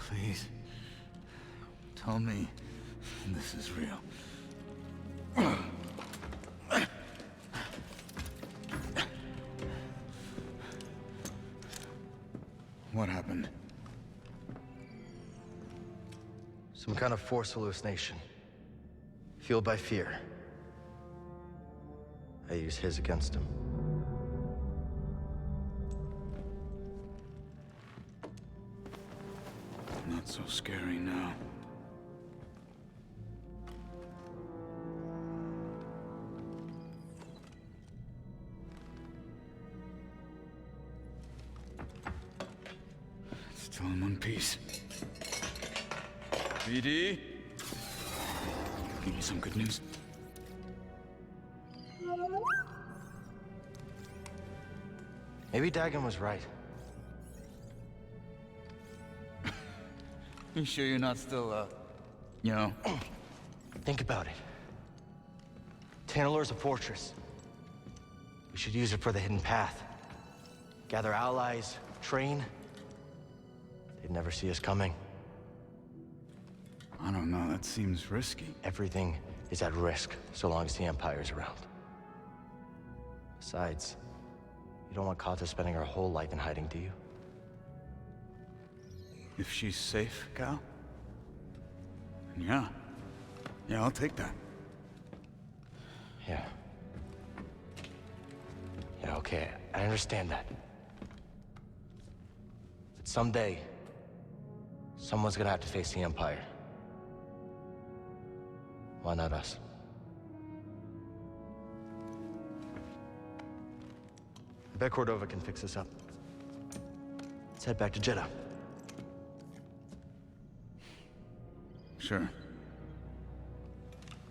D: Please, tell me this is real. What happened?
F: Some kind of force hallucination. Fueled by fear. I use his against him.
D: Not so scary now. Still in one piece. BD? Give me some good news.
F: Maybe Dagan was right.
D: You sure you're not still, you know?
F: Think about it. Tanalore's a fortress. We should use it for the hidden path. Gather allies, train. They'd never see us coming.
D: I don't know, that seems risky.
F: Everything is at risk so long as the Empire's around. Besides, you don't want Kata spending her whole life in hiding, do you?
D: If she's safe, Cal? Yeah. Yeah, I'll take that.
F: Yeah. Yeah, okay, I understand that. But someday, someone's gonna have to face the Empire. Why not us? I bet Cordova can fix this up. Let's head back to Jedha.
D: Sure.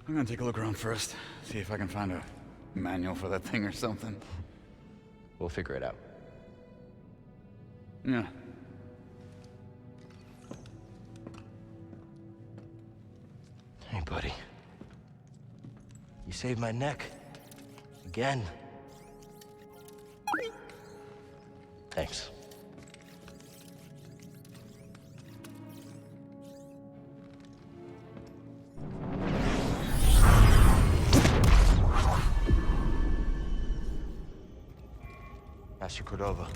D: I'm gonna take a look around first, see if I can find a manual for that thing or something.
F: We'll figure it out.
D: Yeah.
F: Hey, buddy. You saved my neck. Again. Thanks. Master Cordova.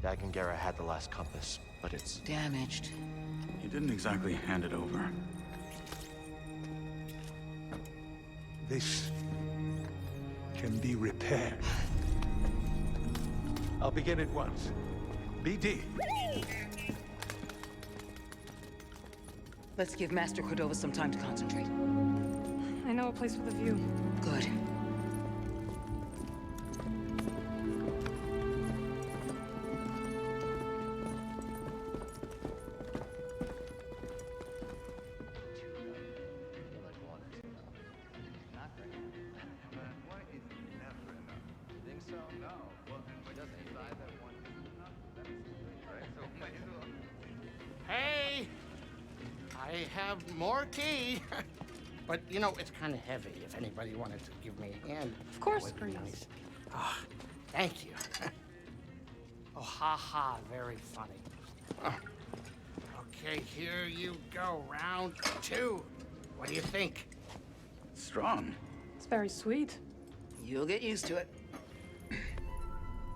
F: Dagan Guerra had the last compass, but it's
G: damaged.
D: He didn't exactly hand it over.
J: This can be repaired. I'll begin at once. BD.
G: Let's give Master Cordova some time to concentrate.
L: I know a place with a view.
G: Good.
J: Hey! I have more tea. But, you know, it's kind of heavy if anybody wanted to give me a hand.
L: Of course,
J: that would be
L: Grease.
J: nice. Ah, thank you. Oh, ha, very funny. Okay, here you go, round 2. What do you think?
D: Strong.
L: It's very sweet.
G: You'll get used to it.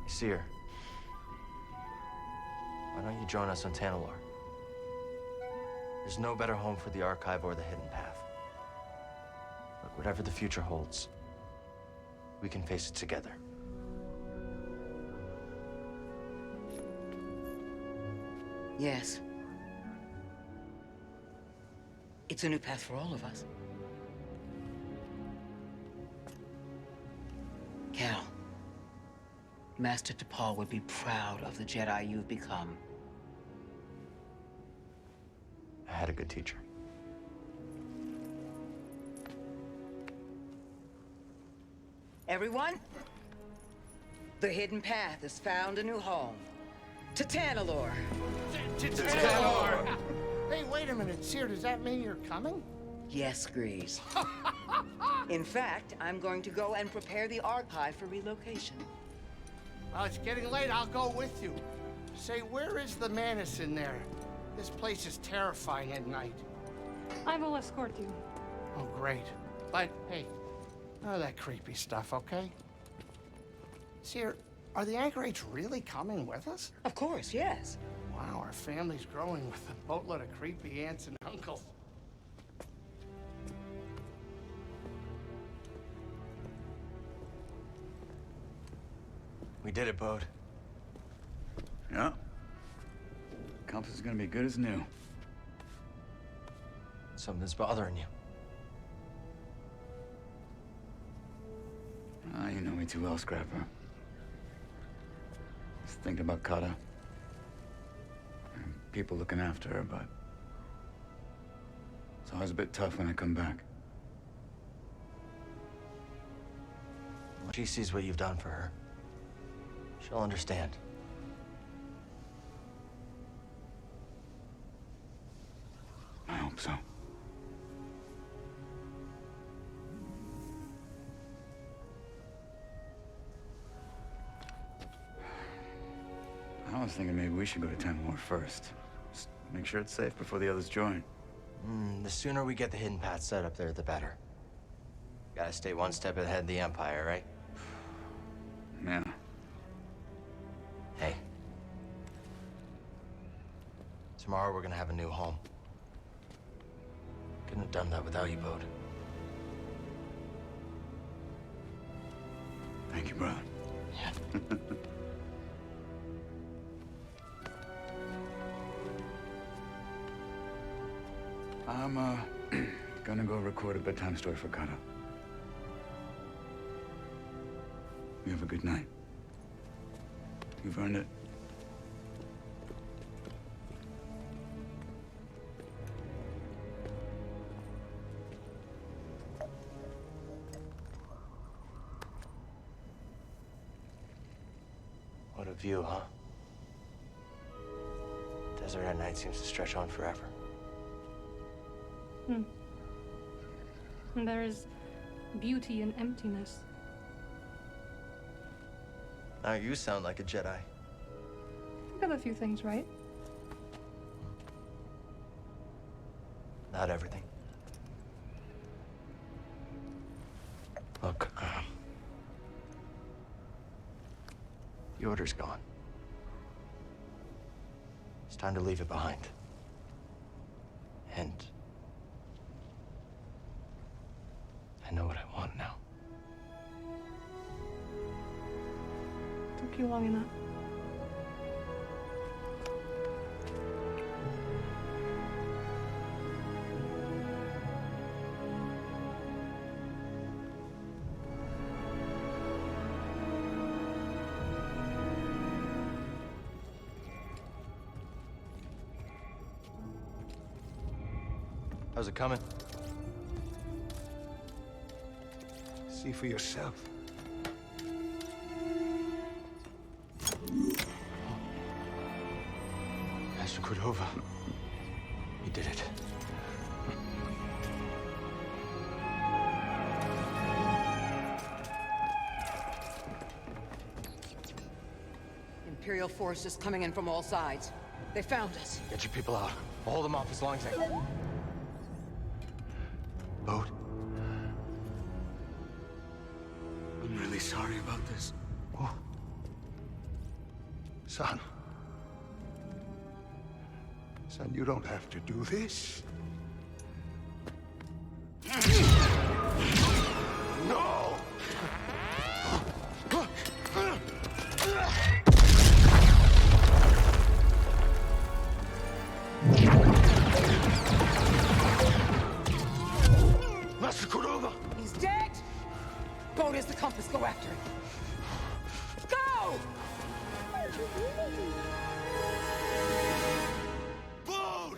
F: Cere. Why don't you join us on Tanalore? There's no better home for the Archive or the Hidden Path. Look, whatever the future holds, we can face it together.
G: Yes. It's a new path for all of us. Cal, Master T'Pol would be proud of the Jedi you've become.
F: I had a good teacher.
G: Everyone, the Hidden Path has found a new home. To Tanalore.
U: Tanalore! Hey, wait a minute, Cere, does that mean you're coming?
G: Yes, Grease. In fact, I'm going to go and prepare the Archive for relocation.
U: Well, it's getting late. I'll go with you. Say, where is the Mantis in there? This place is terrifying at night.
L: I will escort you.
U: Oh, great. But, hey, none of that creepy stuff, okay? Cere, are the anchorites really coming with us?
G: Of course, yes.
U: Wow, our family's growing with a boatload of creepy aunts and uncles.
F: We did it, Bode.
D: Yeah. Compass is gonna be good as new.
F: Something's bothering you.
D: Ah, you know me too well, Scrapper. Just thinking about Kata. And people looking after her, but it's always a bit tough when I come back.
F: When she sees what you've done for her, she'll understand.
D: I hope so. I was thinking maybe we should go to Tanalore first. Just make sure it's safe before the others join.
F: The sooner we get the Hidden Path set up there, the better. Gotta stay one step ahead of the Empire, right?
D: Yeah.
F: Hey. Tomorrow we're gonna have a new home. Couldn't have done that without you, Bode.
D: Thank you, brother.
F: Yeah.
D: I'm, gonna go record a bedtime story for Kata. You have a good night. You've earned it.
F: What a view, huh? Desert at night seems to stretch on forever.
L: And there is beauty in emptiness.
F: Now you sound like a Jedi.
L: I got a few things right.
F: Not everything. Look, the Order's gone. It's time to leave it behind. And I know what I want now.
L: Took you long enough.
F: How's it coming?
J: See for yourself.
F: Master Cordova. You did it.
G: Imperial forces coming in from all sides. They found us.
F: Get your people out. I'll hold them off as long as I can. Bode.
D: I'm really sorry about this.
J: Oh. Son. Son, you don't have to do this. No!
B: Master Cordova!
G: He's dead! Bode has the compass. Go after him. Go!
B: Bode!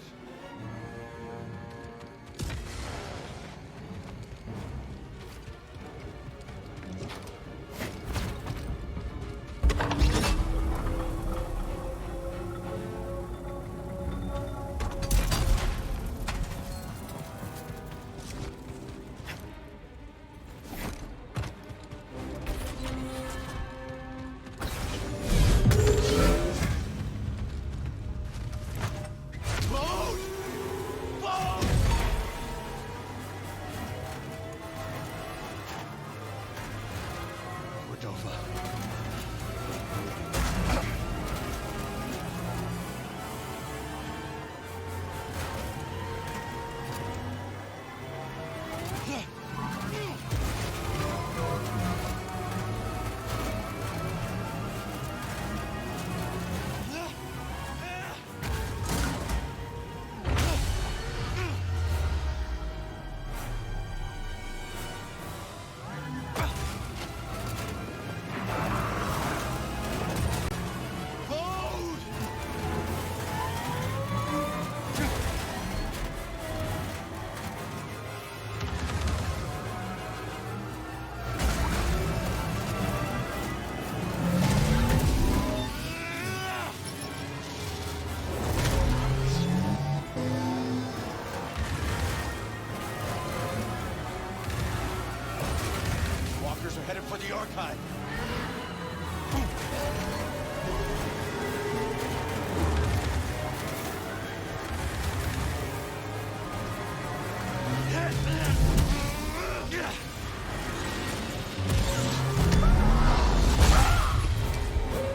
I: Headed for the archive.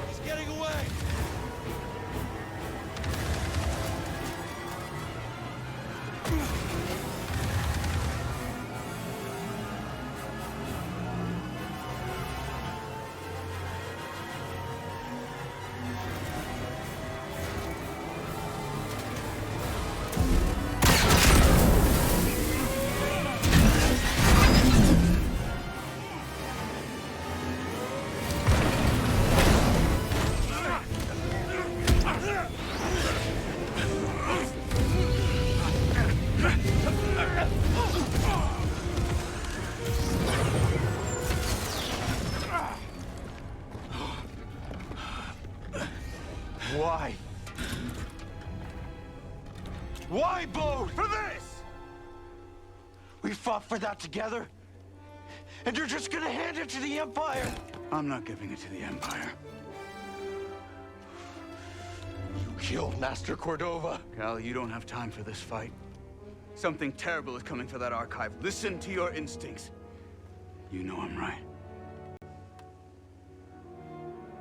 I: He's getting away.
D: Why? Why, Bode? For this! We fought for that together, and you're just gonna hand it to the Empire? I'm not giving it to the Empire. You killed Master Cordova. Cal, you don't have time for this fight. Something terrible is coming for that archive. Listen to your instincts. You know I'm right.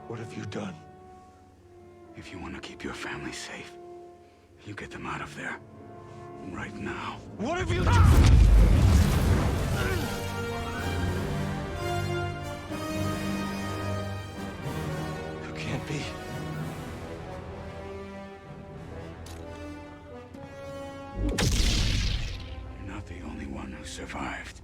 D: What have you done? If you want to keep your family safe, you get them out of there. Right now. What have you done? You can't be. You're not the only one who survived.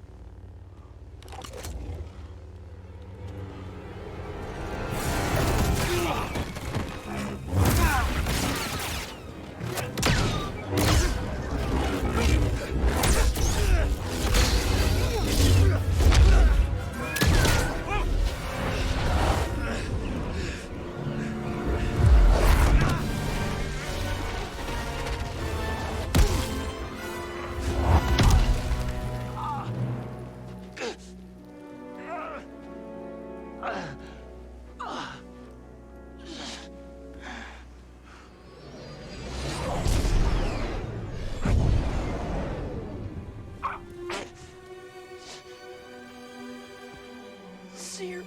G: Cere.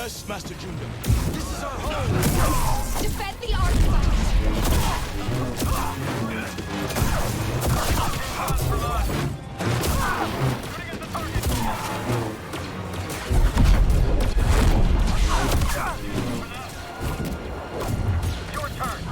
D: Yes, Master Junda.
B: This is our home!
E: Defend the artifacts!
A: Your turn.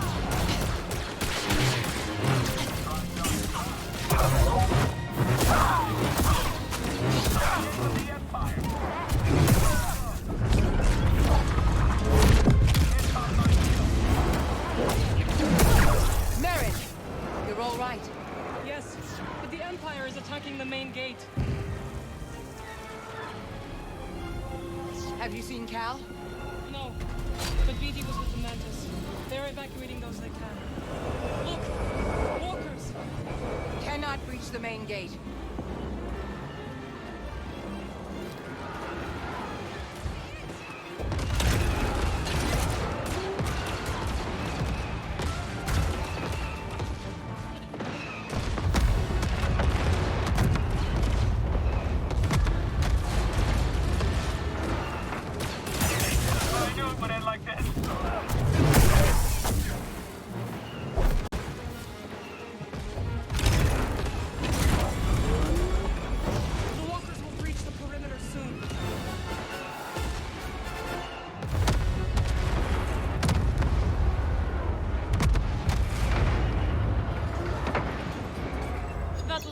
G: You're all right.
L: Yes, but the Empire is attacking the main gate.
G: Have you seen Cal?
L: No, but BD was with the Mantis. They're evacuating those they can. Look! Walkers!
G: Cannot breach the main gate.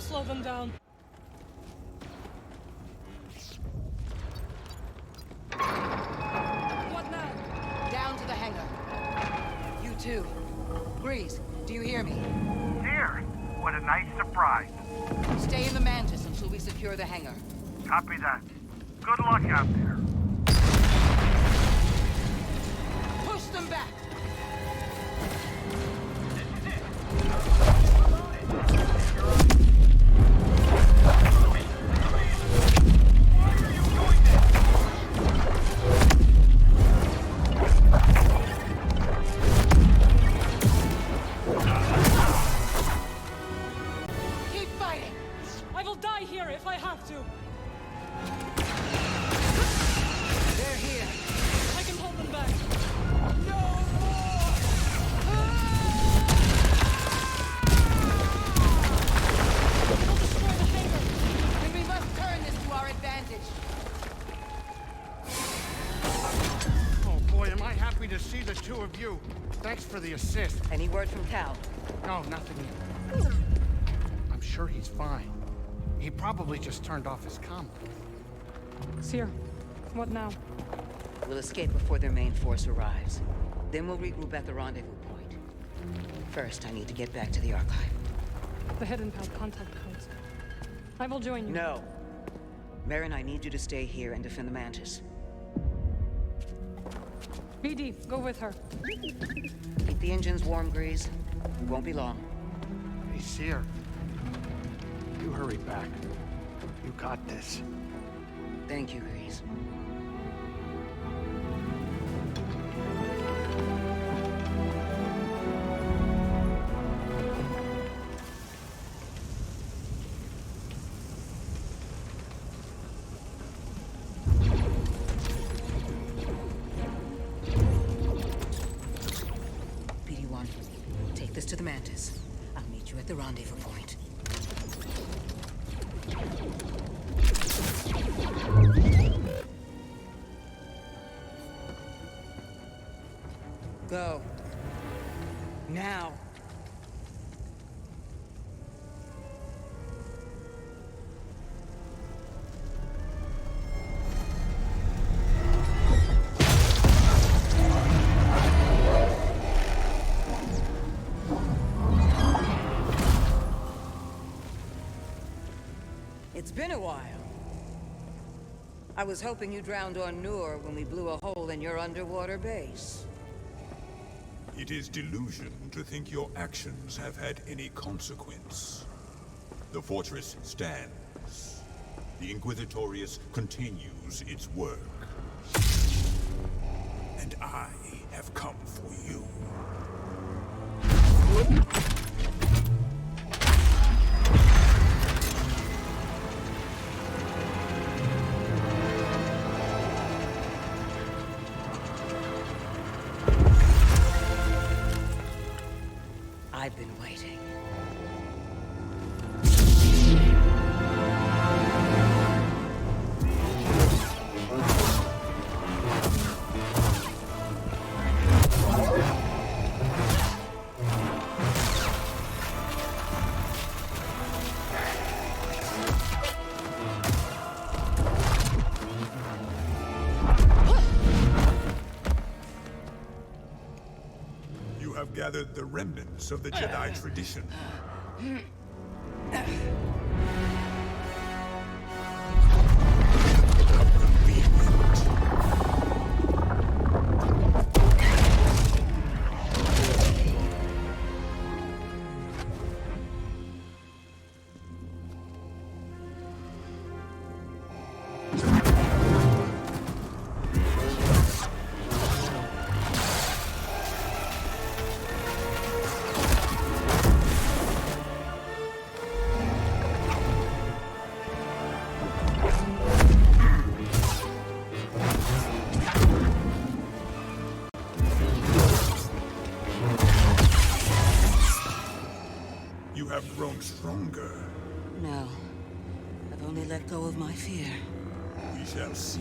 L: Slow them down. What now?
G: Down to the hangar. You too. Grease, do you hear me?
K: Here. What a nice surprise.
G: Stay in the Mantis until we secure the hangar.
K: Copy that. Good luck out there.
G: Push them back!
J: Thanks for the assist.
G: Any word from Cal?
J: No, nothing yet. I'm sure he's fine. He probably just turned off his comm.
L: Cere, what now?
G: We'll escape before their main force arrives. Then we'll regroup at the rendezvous point. First, I need to get back to the archive.
L: The hidden pad contact codes. I will join you.
G: No. Merrin, I need you to stay here and defend the Mantis.
L: BD, go with her.
G: Keep the engines warm, Grease. It won't be long.
J: Hey, Cere. You hurry back. You got this.
G: Thank you, Grease. Take this to the Mantis. I'll meet you at the rendezvous point. Go. Now. It's been a while. I was hoping you drowned on Nur when we blew a hole in your underwater base.
M: It is delusion to think your actions have had any consequence. The fortress stands. The Inquisitorius continues its work. And I have come for you.
G: been waiting.
M: Gathered the remnants of the Jedi tradition. Have grown stronger.
G: No. I've only let go of my fear.
M: We shall see.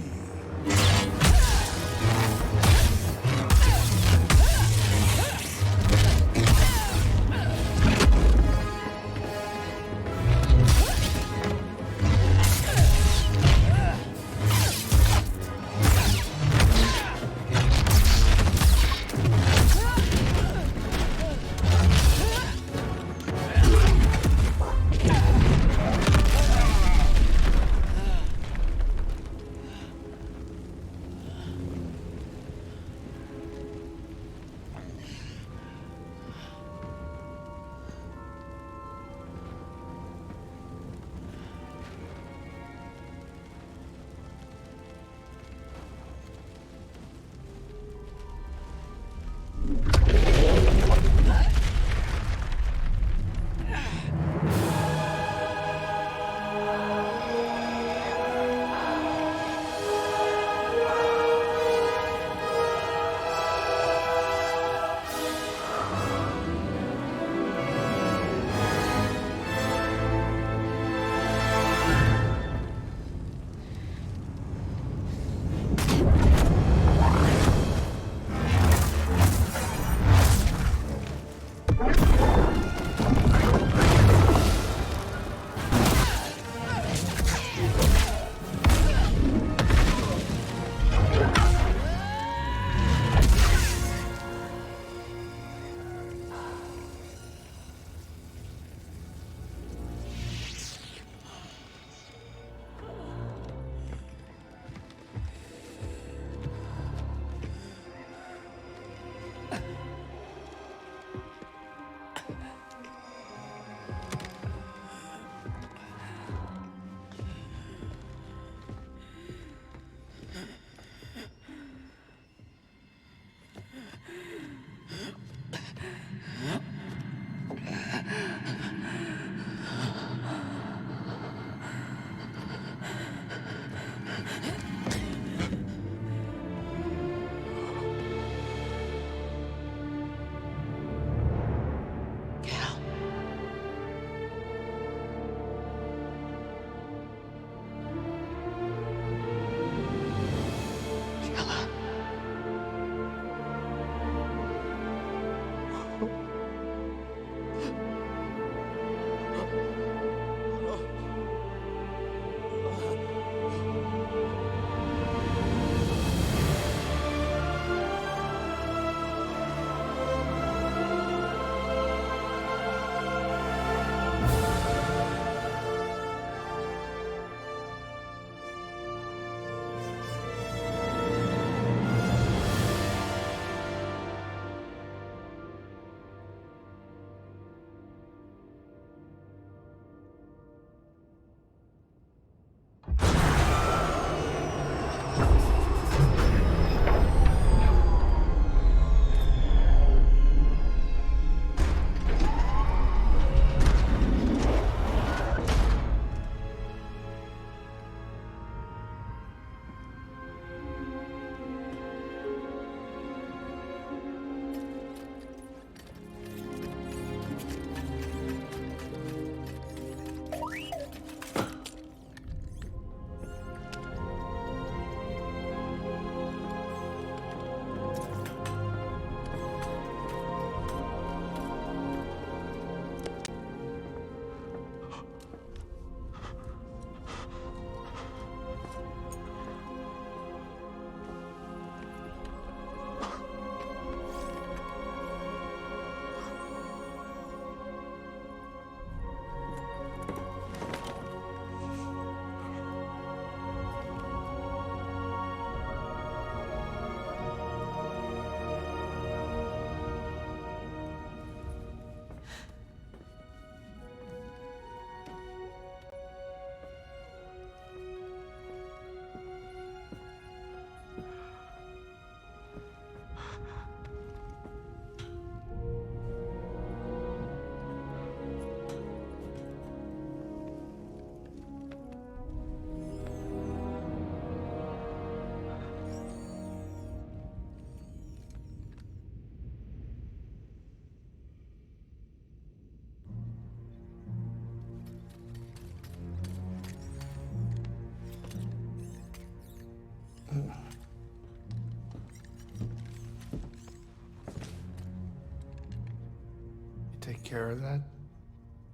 J: take care of that?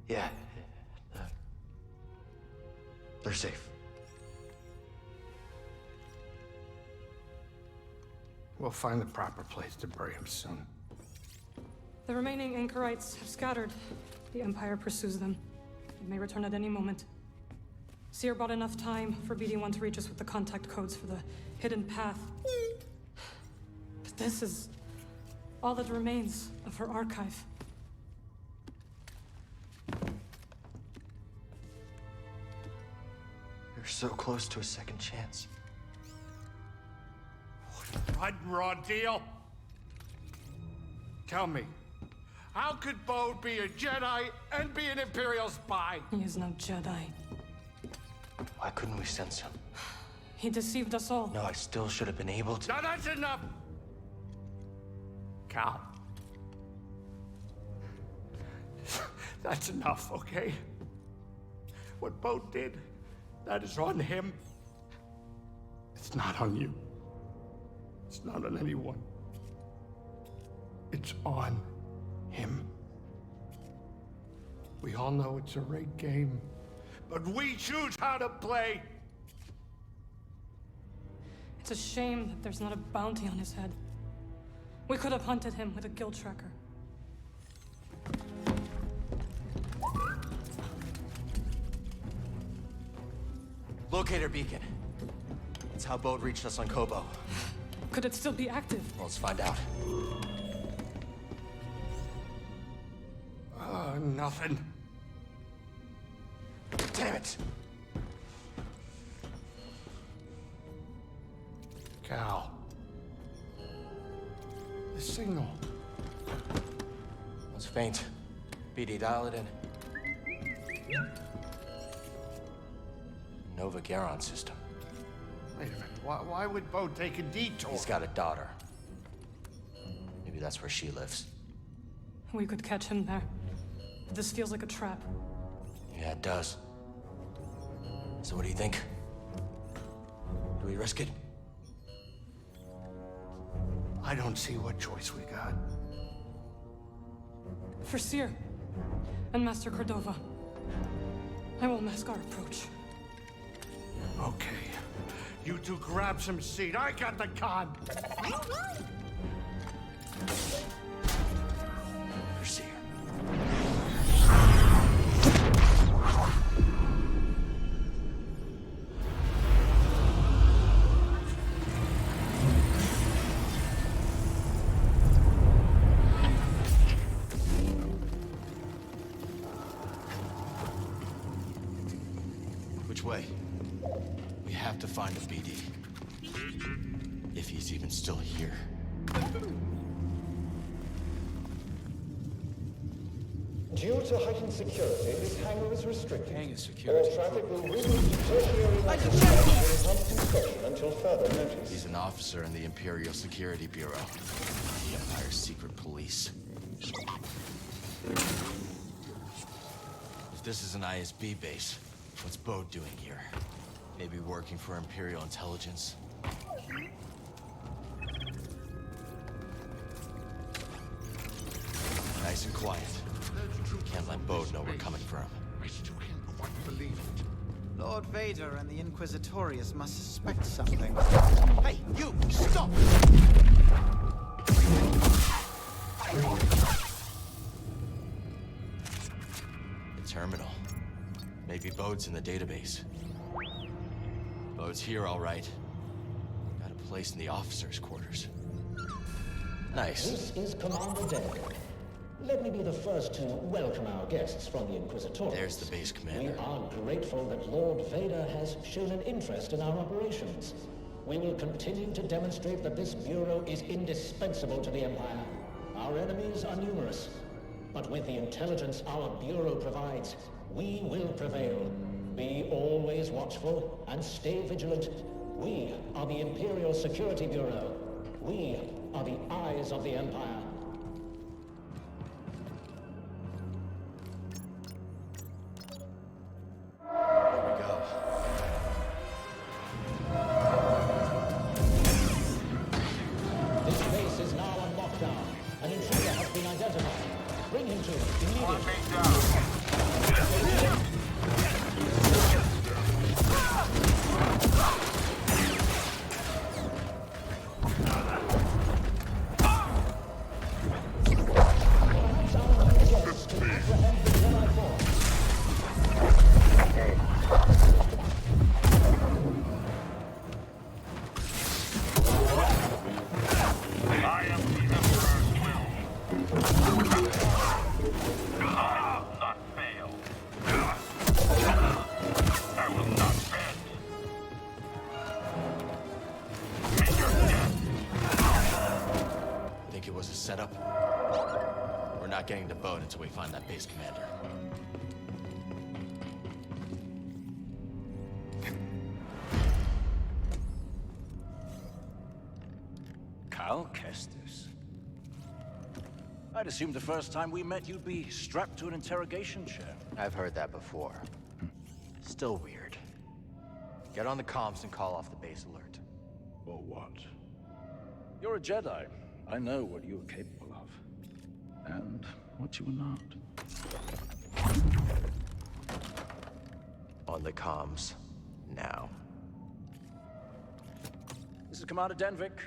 F: Yeah. They're safe.
J: We'll find the proper place to bury him soon.
L: The remaining anchorites have scattered. The Empire pursues them. They may return at any moment. Cere bought enough time for BD-1 to reach us with the contact codes for the hidden path. But this is all that remains of her archive.
F: We're so close to a second chance.
U: What raw deal? Tell me, how could Bode be a Jedi and be an Imperial spy?
L: He is no Jedi.
F: Why couldn't we sense him?
L: He deceived us all.
F: No, I still should have been able to.
U: Now that's enough! Cal. That's enough, okay? What Bode did, that is on him. It's not on you. It's not on anyone. It's on him. We all know it's a rigged game, but we choose how to play.
L: It's a shame that there's not a bounty on his head. We could have hunted him with a guild tracker.
F: Locator beacon. It's how Bode reached us on Koboh.
L: Could it still be active?
F: Well, let's find out.
U: Nothing.
F: Damn it!
U: Cal. The signal.
F: It's faint. BD, dial it in. Nova Garon system.
U: Wait a minute. Why would Bode take a detour?
F: He's got a daughter. Maybe that's where she lives.
L: We could catch him there. But this feels like a trap.
F: Yeah, it does. So what do you think? Do we risk it?
J: I don't see what choice we got.
L: For Cere and Master Cordova, I will mask our approach.
U: Okay. You two grab some seat. I got the con.
F: For Cere.
I: Which way? We have to find a BD. If he's even still here.
R: Due to heightened security, this hangar is restricted.
E: Hangar security.
R: All traffic will reroute to tertiary license construction until further notice.
I: He's an officer in the Imperial Security Bureau. The Empire's secret police. If this is an ISB base, what's Bode doing here? Maybe working for Imperial intelligence? Nice and quiet. Can't let Bode know we're coming for him.
J: I still can't quite believe it.
E: Lord Vader and the Inquisitorius must suspect something. Hey, you! Stop!
I: The terminal. Maybe Bode's in the database. Bode's here, all right. Got a place in the officers' quarters. Nice.
R: This is Commander Dagan. Let me be the first to welcome our guests from the Inquisitorius.
I: There's the base commander.
R: We are grateful that Lord Vader has shown an interest in our operations. We will continue to demonstrate that this Bureau is indispensable to the Empire. Our enemies are numerous, but with the intelligence our Bureau provides, we will prevail. Be always watchful and stay vigilant. We are the Imperial Security Bureau. We are the eyes of the Empire. This base is now on lockdown. An intruder has been identified. Bring him to me
I: Setup. We're not getting to Bode until we find that base commander.
N: Cal Kestis. I'd assumed the first time we met you'd be strapped to an interrogation chair.
F: I've heard that before. Still weird. Get on the comms and call off the base alert.
N: Or what? You're a Jedi. I know what you are capable of. And what you are not.
F: On the comms. Now.
N: This is Commander Denvik.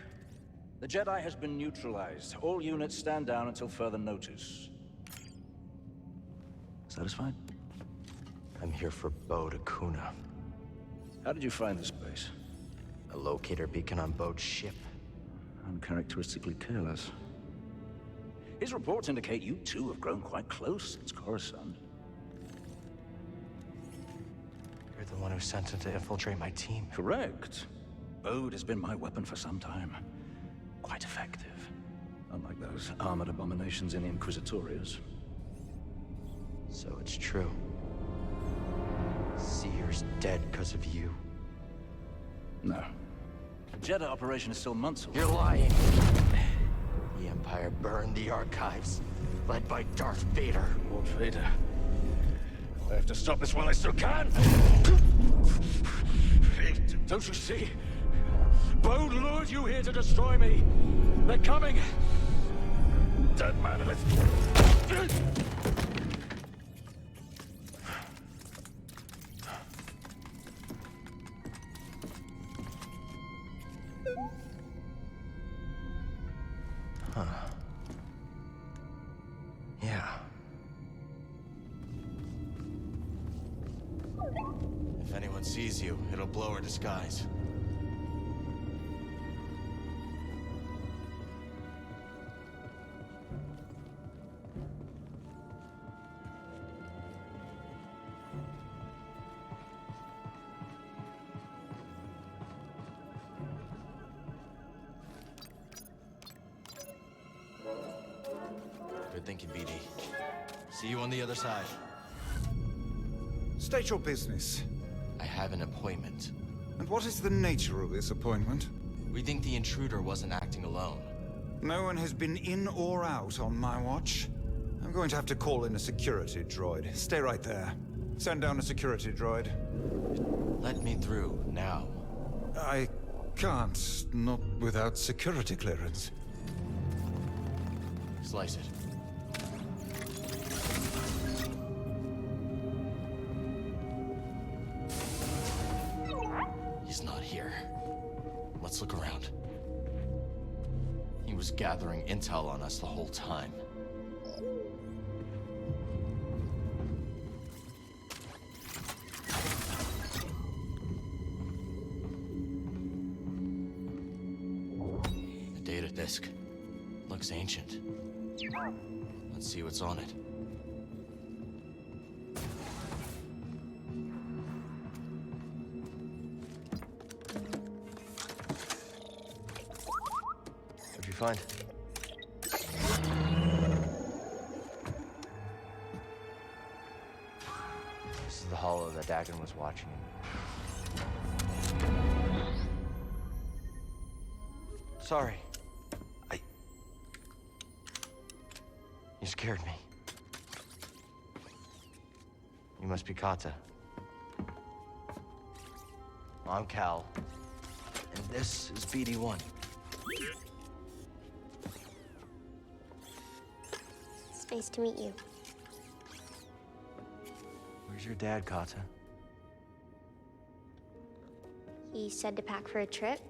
N: The Jedi has been neutralized. All units stand down until further notice. Satisfied?
F: I'm here for Bode Akuna.
N: How did you find this base?
F: A locator beacon on Bode's ship.
N: Uncharacteristically careless. His reports indicate you two have grown quite close since Coruscant.
F: You're the one who sent him to infiltrate my team.
N: Correct. Bode has been my weapon for some time. Quite effective. Unlike those armored abominations in Inquisitorius.
F: So it's true. Cere's dead because of you.
N: No. The Jedha operation is still months away.
F: You're lying. The Empire burned the archives, led by Darth Vader.
N: Lord Vader. I have to stop this while I still can! Don't you see? Bode lured you here to destroy me. They're coming. Dead man, let's...
F: Huh. Yeah.
I: If anyone sees you, it'll blow her disguise. Good thinking, BD. See you on the other side.
S: State your business.
I: I have an appointment.
S: And what is the nature of this appointment?
I: We think the intruder wasn't acting alone.
S: No one has been in or out on my watch. I'm going to have to call in a security droid. Stay right there. Send down a security droid.
I: Let me through, now.
S: I can't, not without security clearance.
I: Slice it. He's not here. Let's look around. He was gathering intel on us the whole time. The data disk. Looks ancient. Let's see what's on it.
F: What'd you find? This is the hollow that Dagan was watching. Sorry. You scared me. You must be Kata. I'm Cal. And this is BD1.
W: It's nice to meet you.
F: Where's your dad, Kata?
C: He said to pack for a trip.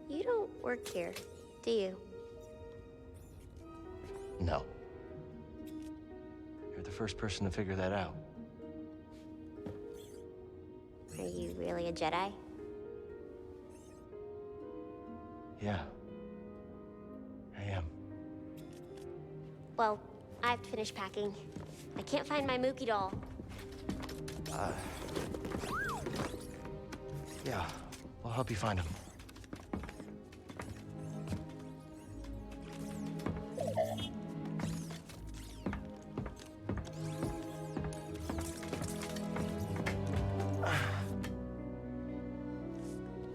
C: You don't work here, do you?
F: No. You're the first person to figure that out.
C: Are you really a Jedi?
F: Yeah. I am.
C: Well, I have to finish packing. I can't find my Mookie doll.
F: Yeah. We'll help you find him.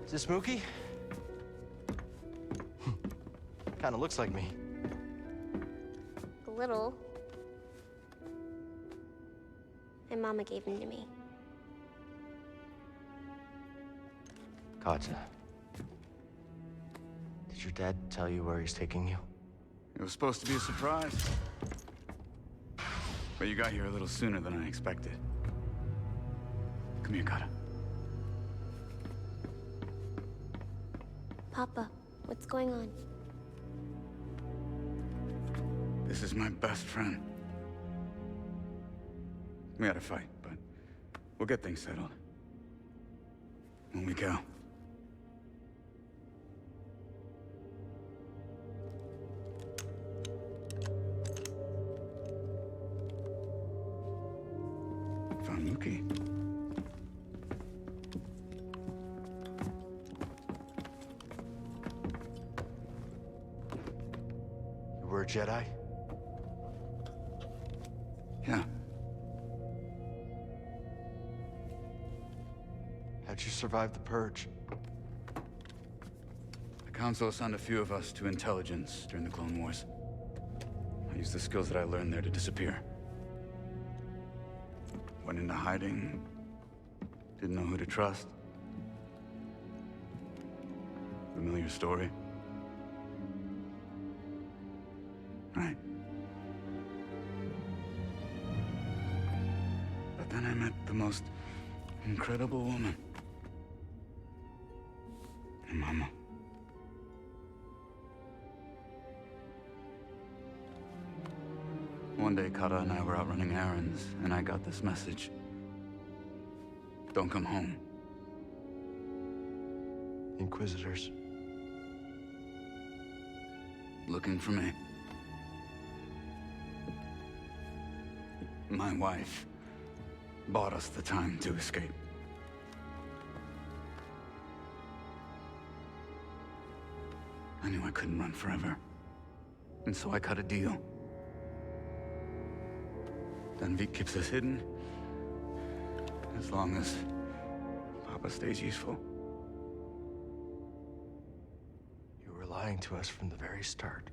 F: Is this Mookie? Kinda looks like me.
C: A little. My mama gave him to me.
F: Kata. Did your dad tell you where he's taking you?
D: It was supposed to be a surprise. But you got here a little sooner than I expected. Come here, Kata.
C: Papa, what's going on?
D: This is my best friend. We had a fight, but we'll get things settled. When we go. Found Mookie.
F: You were a Jedi?
D: Yeah.
F: How'd you survive the Purge?
D: The Council assigned a few of us to intelligence during the Clone Wars. I used the skills that I learned there to disappear. Went into hiding. Didn't know who to trust. Familiar story. Right. But then I met the most incredible woman. And Mama. One day, Kata and I were out running errands, and I got this message. Don't come home.
F: Inquisitors.
D: Looking for me. My wife bought us the time to escape. I knew I couldn't run forever, and so I cut a deal. Danvik keeps us hidden, as long as Papa stays useful.
F: You were lying to us from the very start.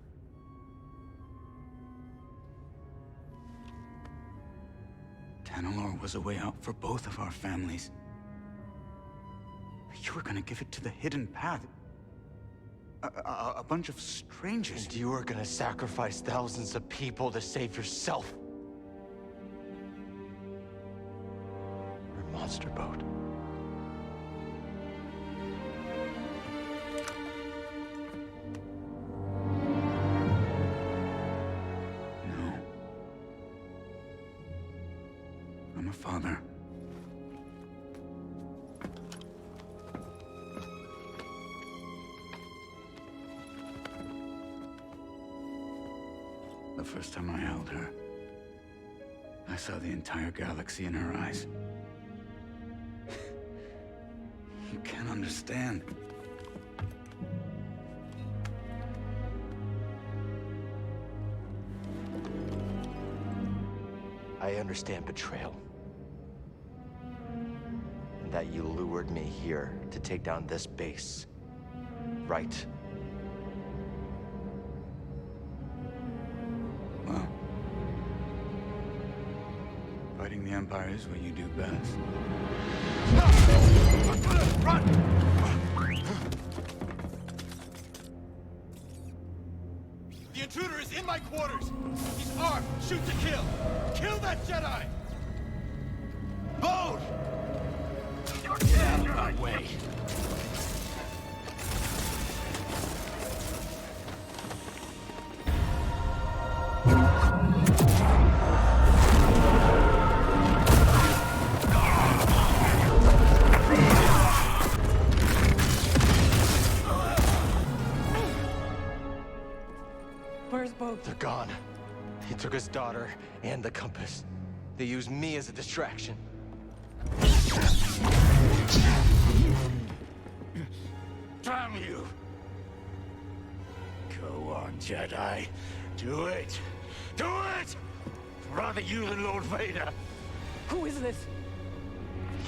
D: Tanalore was a way out for both of our families. You were gonna give it to the hidden path. A bunch of strangers.
F: And you were gonna sacrifice thousands of people to save yourself. You're a monster boat.
D: No. I'm a father. The first time I held her, I saw the entire galaxy in her eyes. You can't understand.
F: I understand betrayal. And that you lured me here to take down this base. Right?
D: Well, fighting the Empire is what you do best.
U: Run!
I: The
B: intruder is in my quarters! He's armed! Shoot to kill! Kill that Jedi! Bode! Get out of my way!
L: Where's Bode?
F: They're gone. He took his daughter and the compass. They used me as a distraction.
D: Damn you! Go on, Jedi. Do it! Do it! Rather you than Lord Vader.
L: Who is this?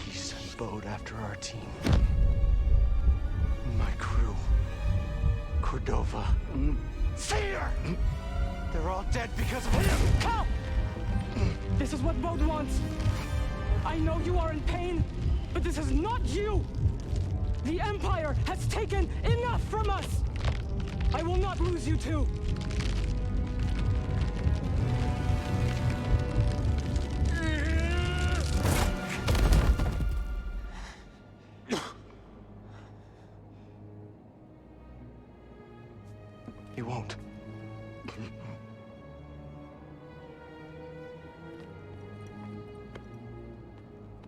F: He sent Bode after our team. My crew. Cordova.
D: Cere!
F: They're all dead because of him!
L: Cal! This is what Bode wants. I know you are in pain, but this is not you! The Empire has taken enough from us! I will not lose you two!
F: He won't.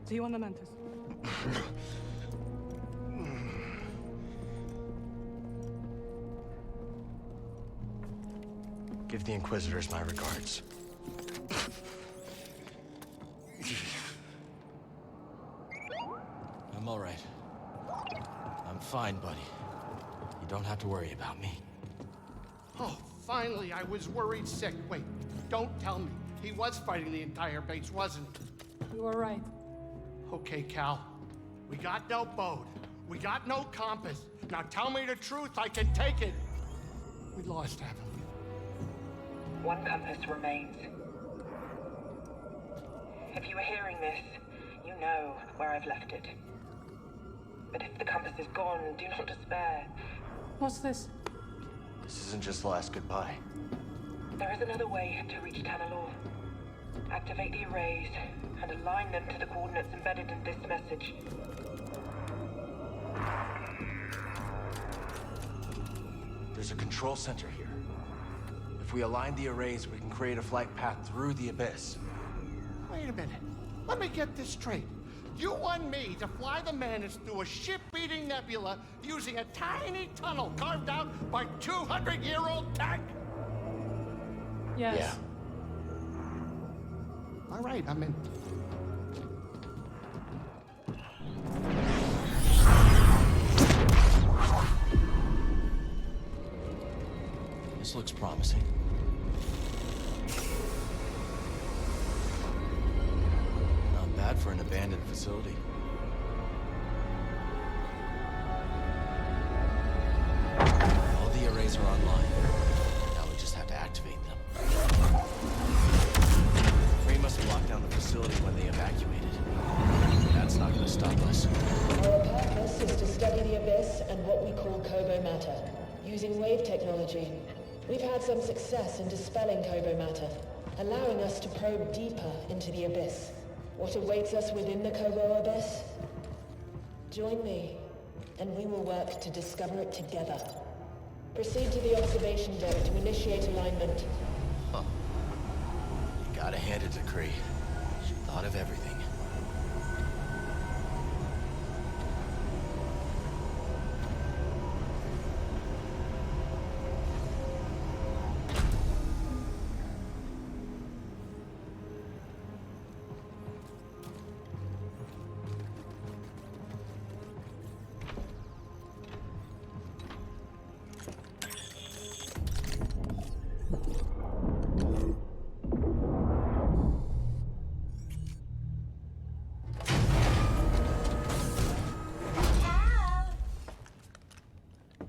L: See you on the Mantis.
F: Give the Inquisitors my regards.
I: I'm all right. I'm fine, buddy. You don't have to worry about me.
U: Oh, finally, I was worried sick. Wait, don't tell me. He was fighting the entire base, wasn't he?
L: You were right.
U: Okay, Cal. We got no Bode. We got no compass. Now tell me the truth, I can take it. We lost, haven't we?
V: One compass remains. If you are hearing this, you know where I've left it. But if the compass is gone, do not despair.
L: What's this?
F: This isn't just the last goodbye.
V: There is another way to reach Tanalore. Activate the arrays and align them to the coordinates embedded in this message.
F: There's a control center here. If we align the arrays, we can create a flight path through the abyss.
U: Wait a minute. Let me get this straight. You want me to fly the Mantis through a ship-eating nebula using a tiny tunnel carved out by 200-year-old tech?
L: Yes.
F: Yeah.
U: All right, I'm in.
I: This looks promising. Not bad for an abandoned facility. All the arrays are online. Now we just have to activate them. Ray must have locked down the facility when they evacuated. That's not going to stop us.
P: Our purpose is to study the abyss and what we call Koboh matter, using wave technology. We've had some success in dispelling Koboh matter, allowing us to probe deeper into the abyss. What awaits us within the Koboh abyss? Join me, and we will work to discover it together. Proceed to the observation deck to initiate alignment.
I: Huh. You gotta hand it to Cree. She thought of everything.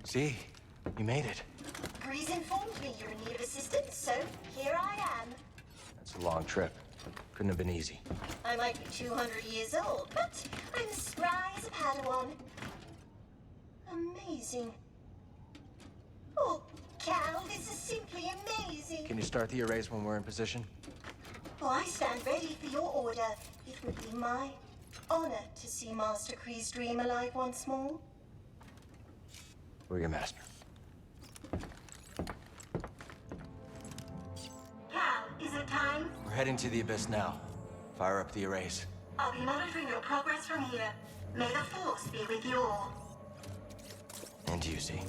F: See, you made it.
T: Grease informed me you're in need of assistance, so here I am.
F: It's a long trip. Couldn't have been easy.
T: I might be 200 years old, but I'm as spry as a Padawan. Amazing. Oh, Cal, this is simply amazing.
I: Can you start the arrays when we're in position?
T: Oh, I stand ready for your order. It would be my honor to see Master Kree's dream alive once more.
I: We're your master.
T: Cal, is it time?
I: We're heading to the Abyss now. Fire up the arrays.
T: I'll be monitoring your progress from here. May the Force be with you all.
I: And you, Z.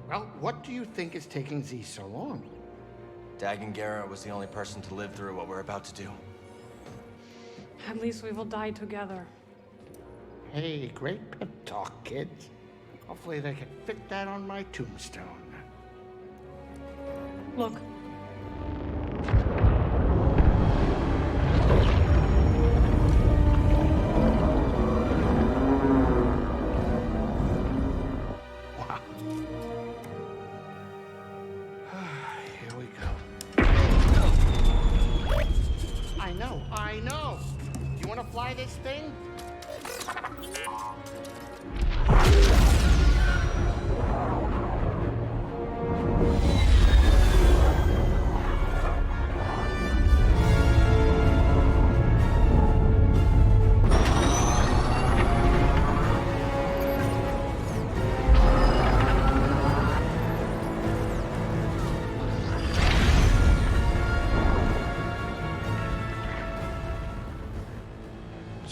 J: Well, what do you think is taking Z so long?
I: Dagan Guerra was the only person to live through what we're about to do.
L: At least we will die together.
J: Hey, great pep talk, kids. Hopefully they can fit that on my tombstone.
L: Look.
J: Wow. Here we go. I know. You want to fly this thing?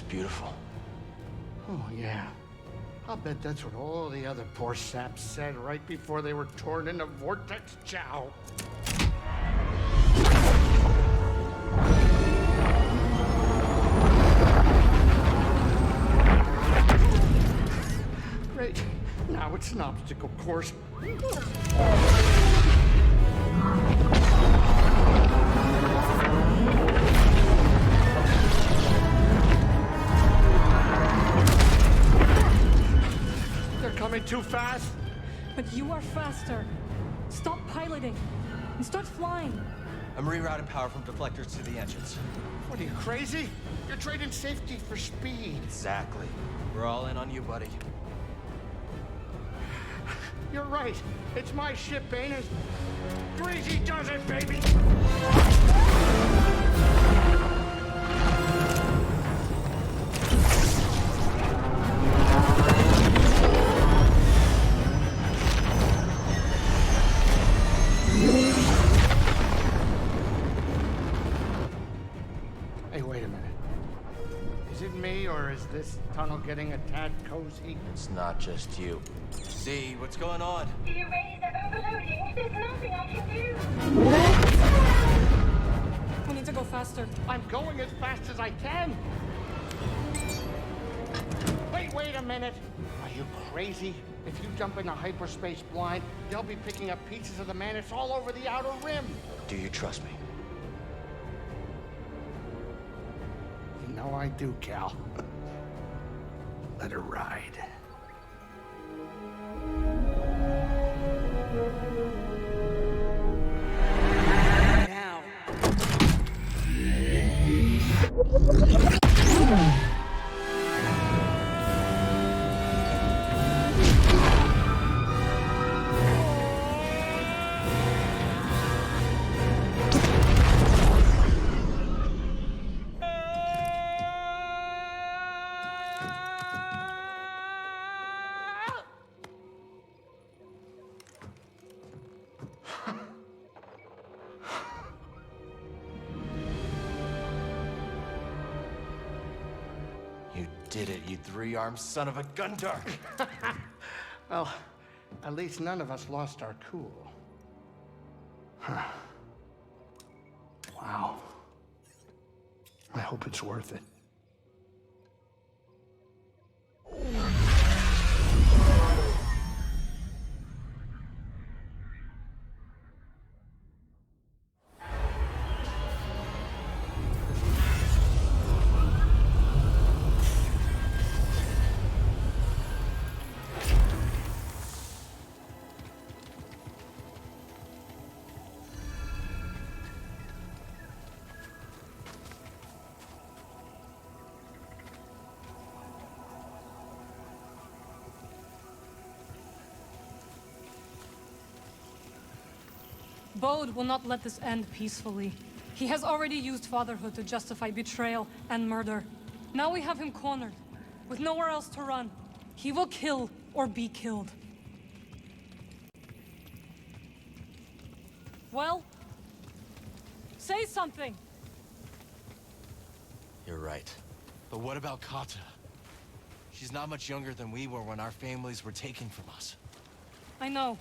I: Beautiful.
J: Oh, yeah. I'll bet that's what all the other poor saps said right before they were torn into Vortex Chow. Great. Now it's an obstacle course. Coming too fast?
L: But you are faster. Stop piloting and start flying.
I: I'm rerouting power from deflectors to the engines.
J: What are you, crazy? You're trading safety for speed.
I: Exactly. We're all in on you, buddy.
J: You're right. It's my ship, ain't it? Greasy does it, baby! Hey, wait a minute. Is it me, or is this tunnel getting a tad cozy?
I: It's not just you. Z, what's going on?
V: The arrays are overloading. There's nothing I can do.
L: We need to go faster.
J: I'm going as fast as I can. Wait a minute. Are you crazy? If you jump into hyperspace blind, they'll be picking up pieces of the Mantis all over the outer rim.
I: Do you trust me?
J: You know I do, Cal. Let her ride.
G: Now.
I: You did it, you three-armed son of a Gundar!
J: Well, at least none of us lost our cool. Huh. Wow. I hope it's worth it.
L: Bode will not let this end peacefully. He has already used fatherhood to justify betrayal and murder. Now we have him cornered, with nowhere else to run. He will kill or be killed. Well, say something!
I: You're right. But what about Kata? She's not much younger than we were when our families were taken from us.
L: I know.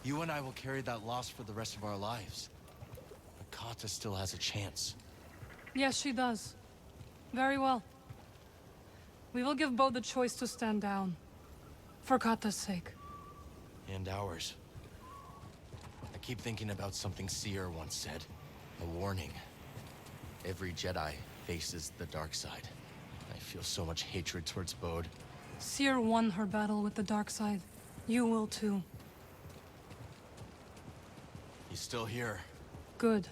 I: You and I will carry that loss for the rest of our lives. But Kata still has a chance.
L: Yes, she does. Very well. We will give Bode the choice to stand down. For Kata's sake.
I: And ours. I keep thinking about something Cere once said. A warning. Every Jedi faces the dark side. I feel so much hatred towards Bode.
L: Cere won her battle with the dark side. You will too.
I: He's still here.
L: Good.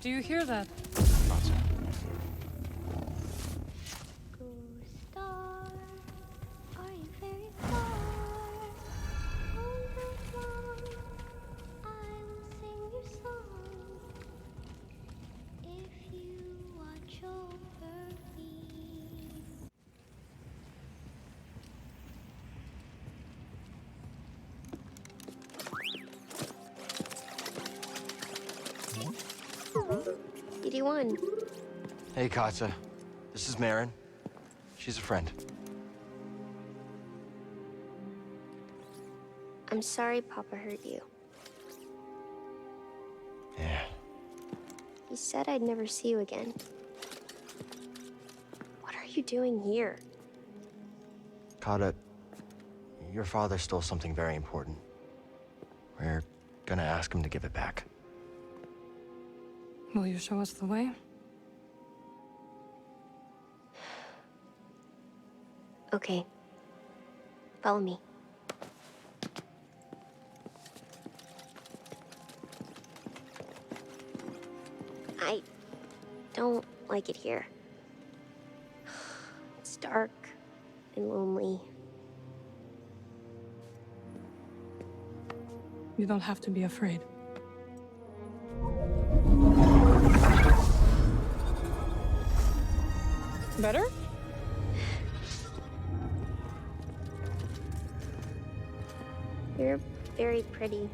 L: Do you hear that?
C: BD1.
F: Hey, Kata. This is Marin. She's a friend.
C: I'm sorry Papa hurt you.
F: Yeah.
C: He said I'd never see you again. What are you doing here?
F: Kata, your father stole something very important. We're gonna ask him to give it back.
L: Will you show us the way?
C: Okay. Follow me. I don't like it here. It's dark and lonely.
L: You don't have to be afraid. Better?
C: You're very pretty.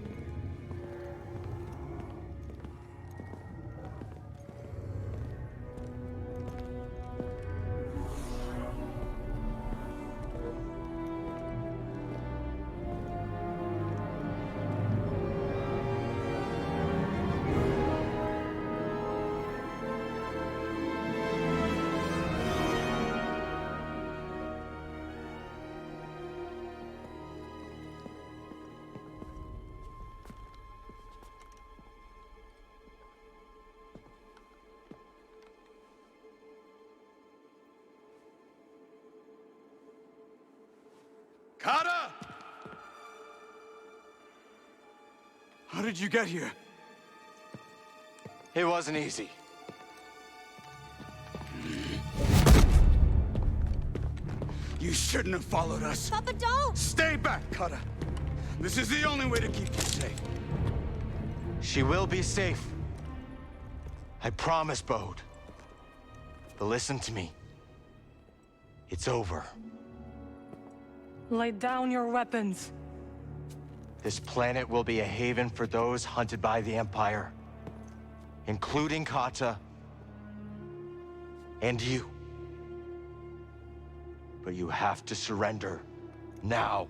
D: Kata! How did you get here?
F: It wasn't easy.
D: You shouldn't have followed us.
C: Papa, don't!
D: Stay back, Kata. This is the only way to keep you safe.
F: She will be safe. I promise, Bode. But listen to me. It's over.
L: Lay down your weapons.
F: This planet will be a haven for those hunted by the Empire. Including Kata. And you. But you have to surrender. Now.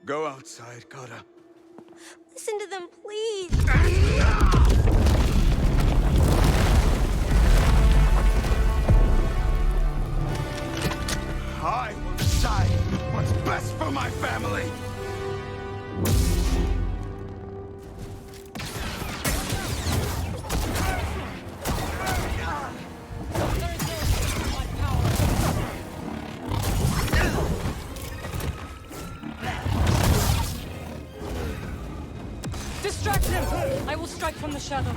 D: Go outside, Kata.
C: Listen to them, please!
D: I will decide what's best for my family!
L: Distract him! I will strike from the shadows.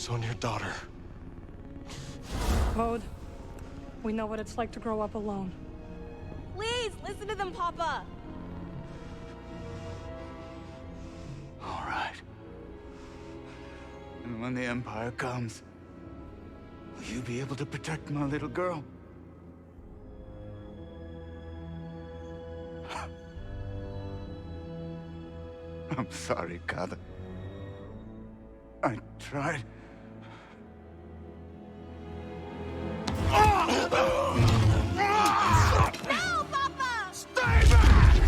B: On your daughter.
L: Bode, we know what it's like to grow up alone.
H: Please, listen to them, Papa!
D: All right. And when the Empire comes, will you be able to protect my little girl? I'm sorry, Kada. I tried.
H: No, Papa!
D: Stay back!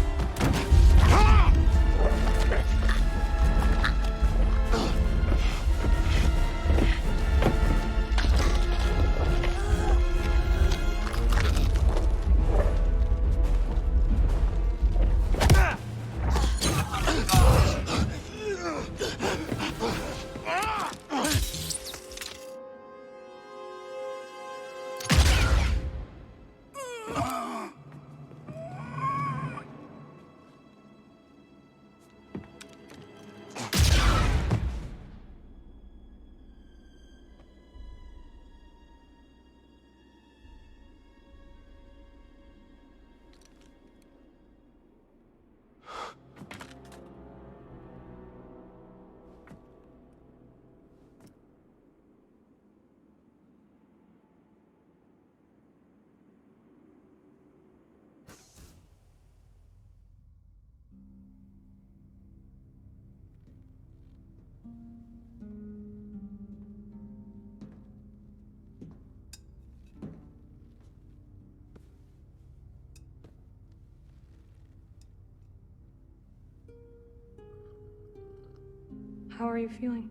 L: How are you feeling?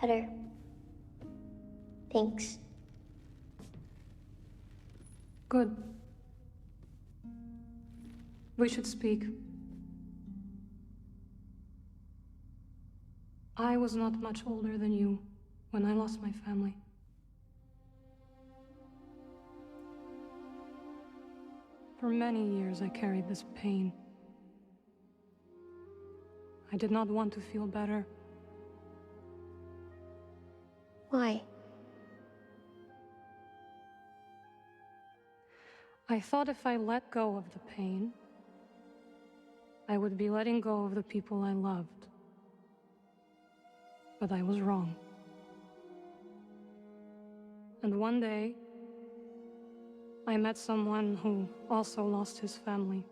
C: Better. Thanks.
L: Good. We should speak. I was not much older than you when I lost my family. For many years I carried this pain. I did not want to feel better.
C: Why?
L: I thought if I let go of the pain, I would be letting go of the people I loved. But I was wrong. And one day, I met someone who also lost his family.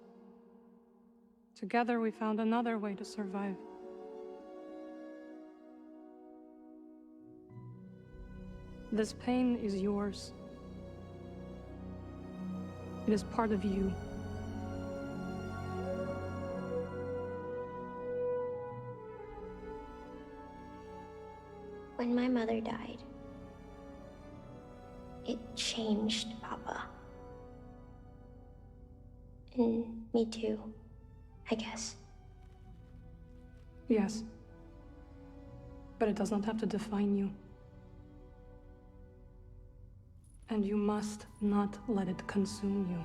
L: Together we found another way to survive. This pain is yours. It is part of you.
C: When my mother died, it changed Papa. And me too, I guess.
L: Yes. But it does not have to define you. And you must not let it consume you.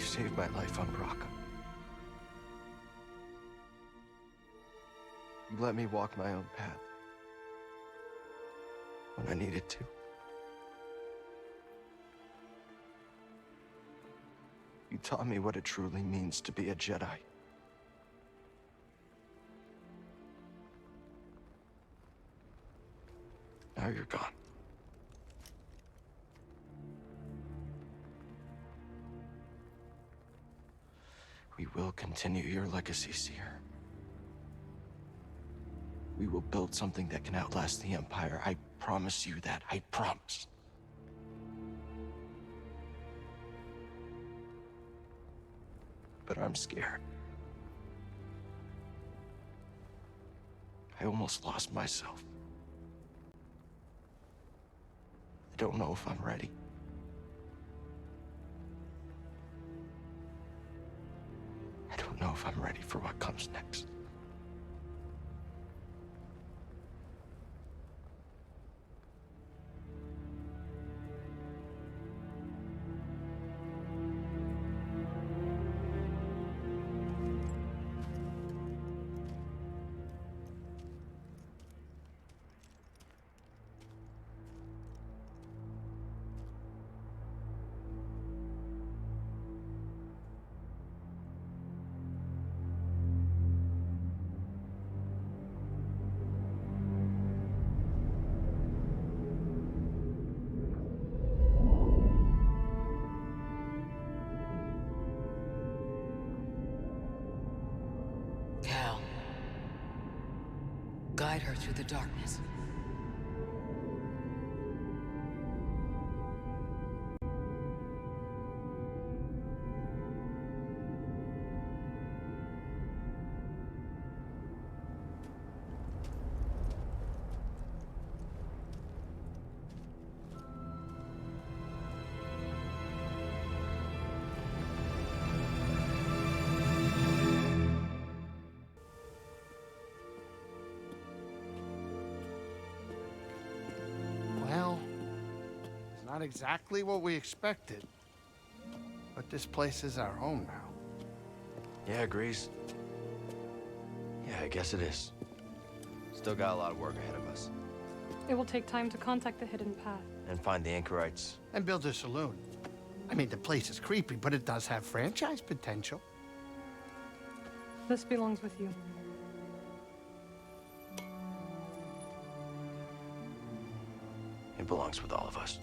F: saved my life on Bracca. You let me walk my own path when I needed to. You taught me what it truly means to be a Jedi. Now you're gone. We will continue your legacy, Cere. We will build something that can outlast the Empire. I promise you that. I promise. But I'm scared. I almost lost myself. I don't know if I'm ready. I don't know if I'm ready for what comes next.
G: Cal, guide her through the darkness.
U: Well, it's not exactly what we expected. But this place is our home now.
F: Yeah, Grease. Yeah, I guess it is. Still got a lot of work ahead of us.
L: It will take time to contact the hidden path.
F: And find the anchorites.
U: And build a saloon. I mean, the place is creepy, but it does have franchise potential.
L: This belongs with you.
F: It belongs with all of us.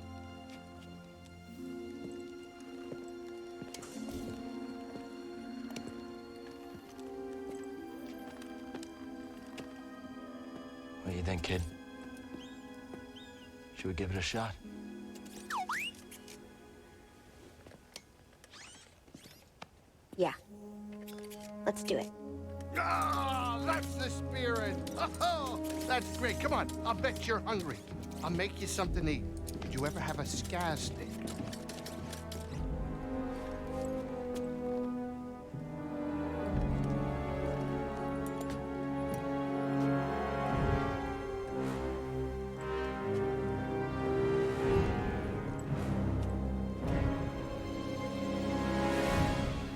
F: What do you think, kid? Should we give it a shot?
C: Yeah. Let's do it.
U: Ah, that's the spirit. Oh, that's great. Come on, I'll bet you're hungry. I'll make you something to eat. Did you ever have a scaz stick?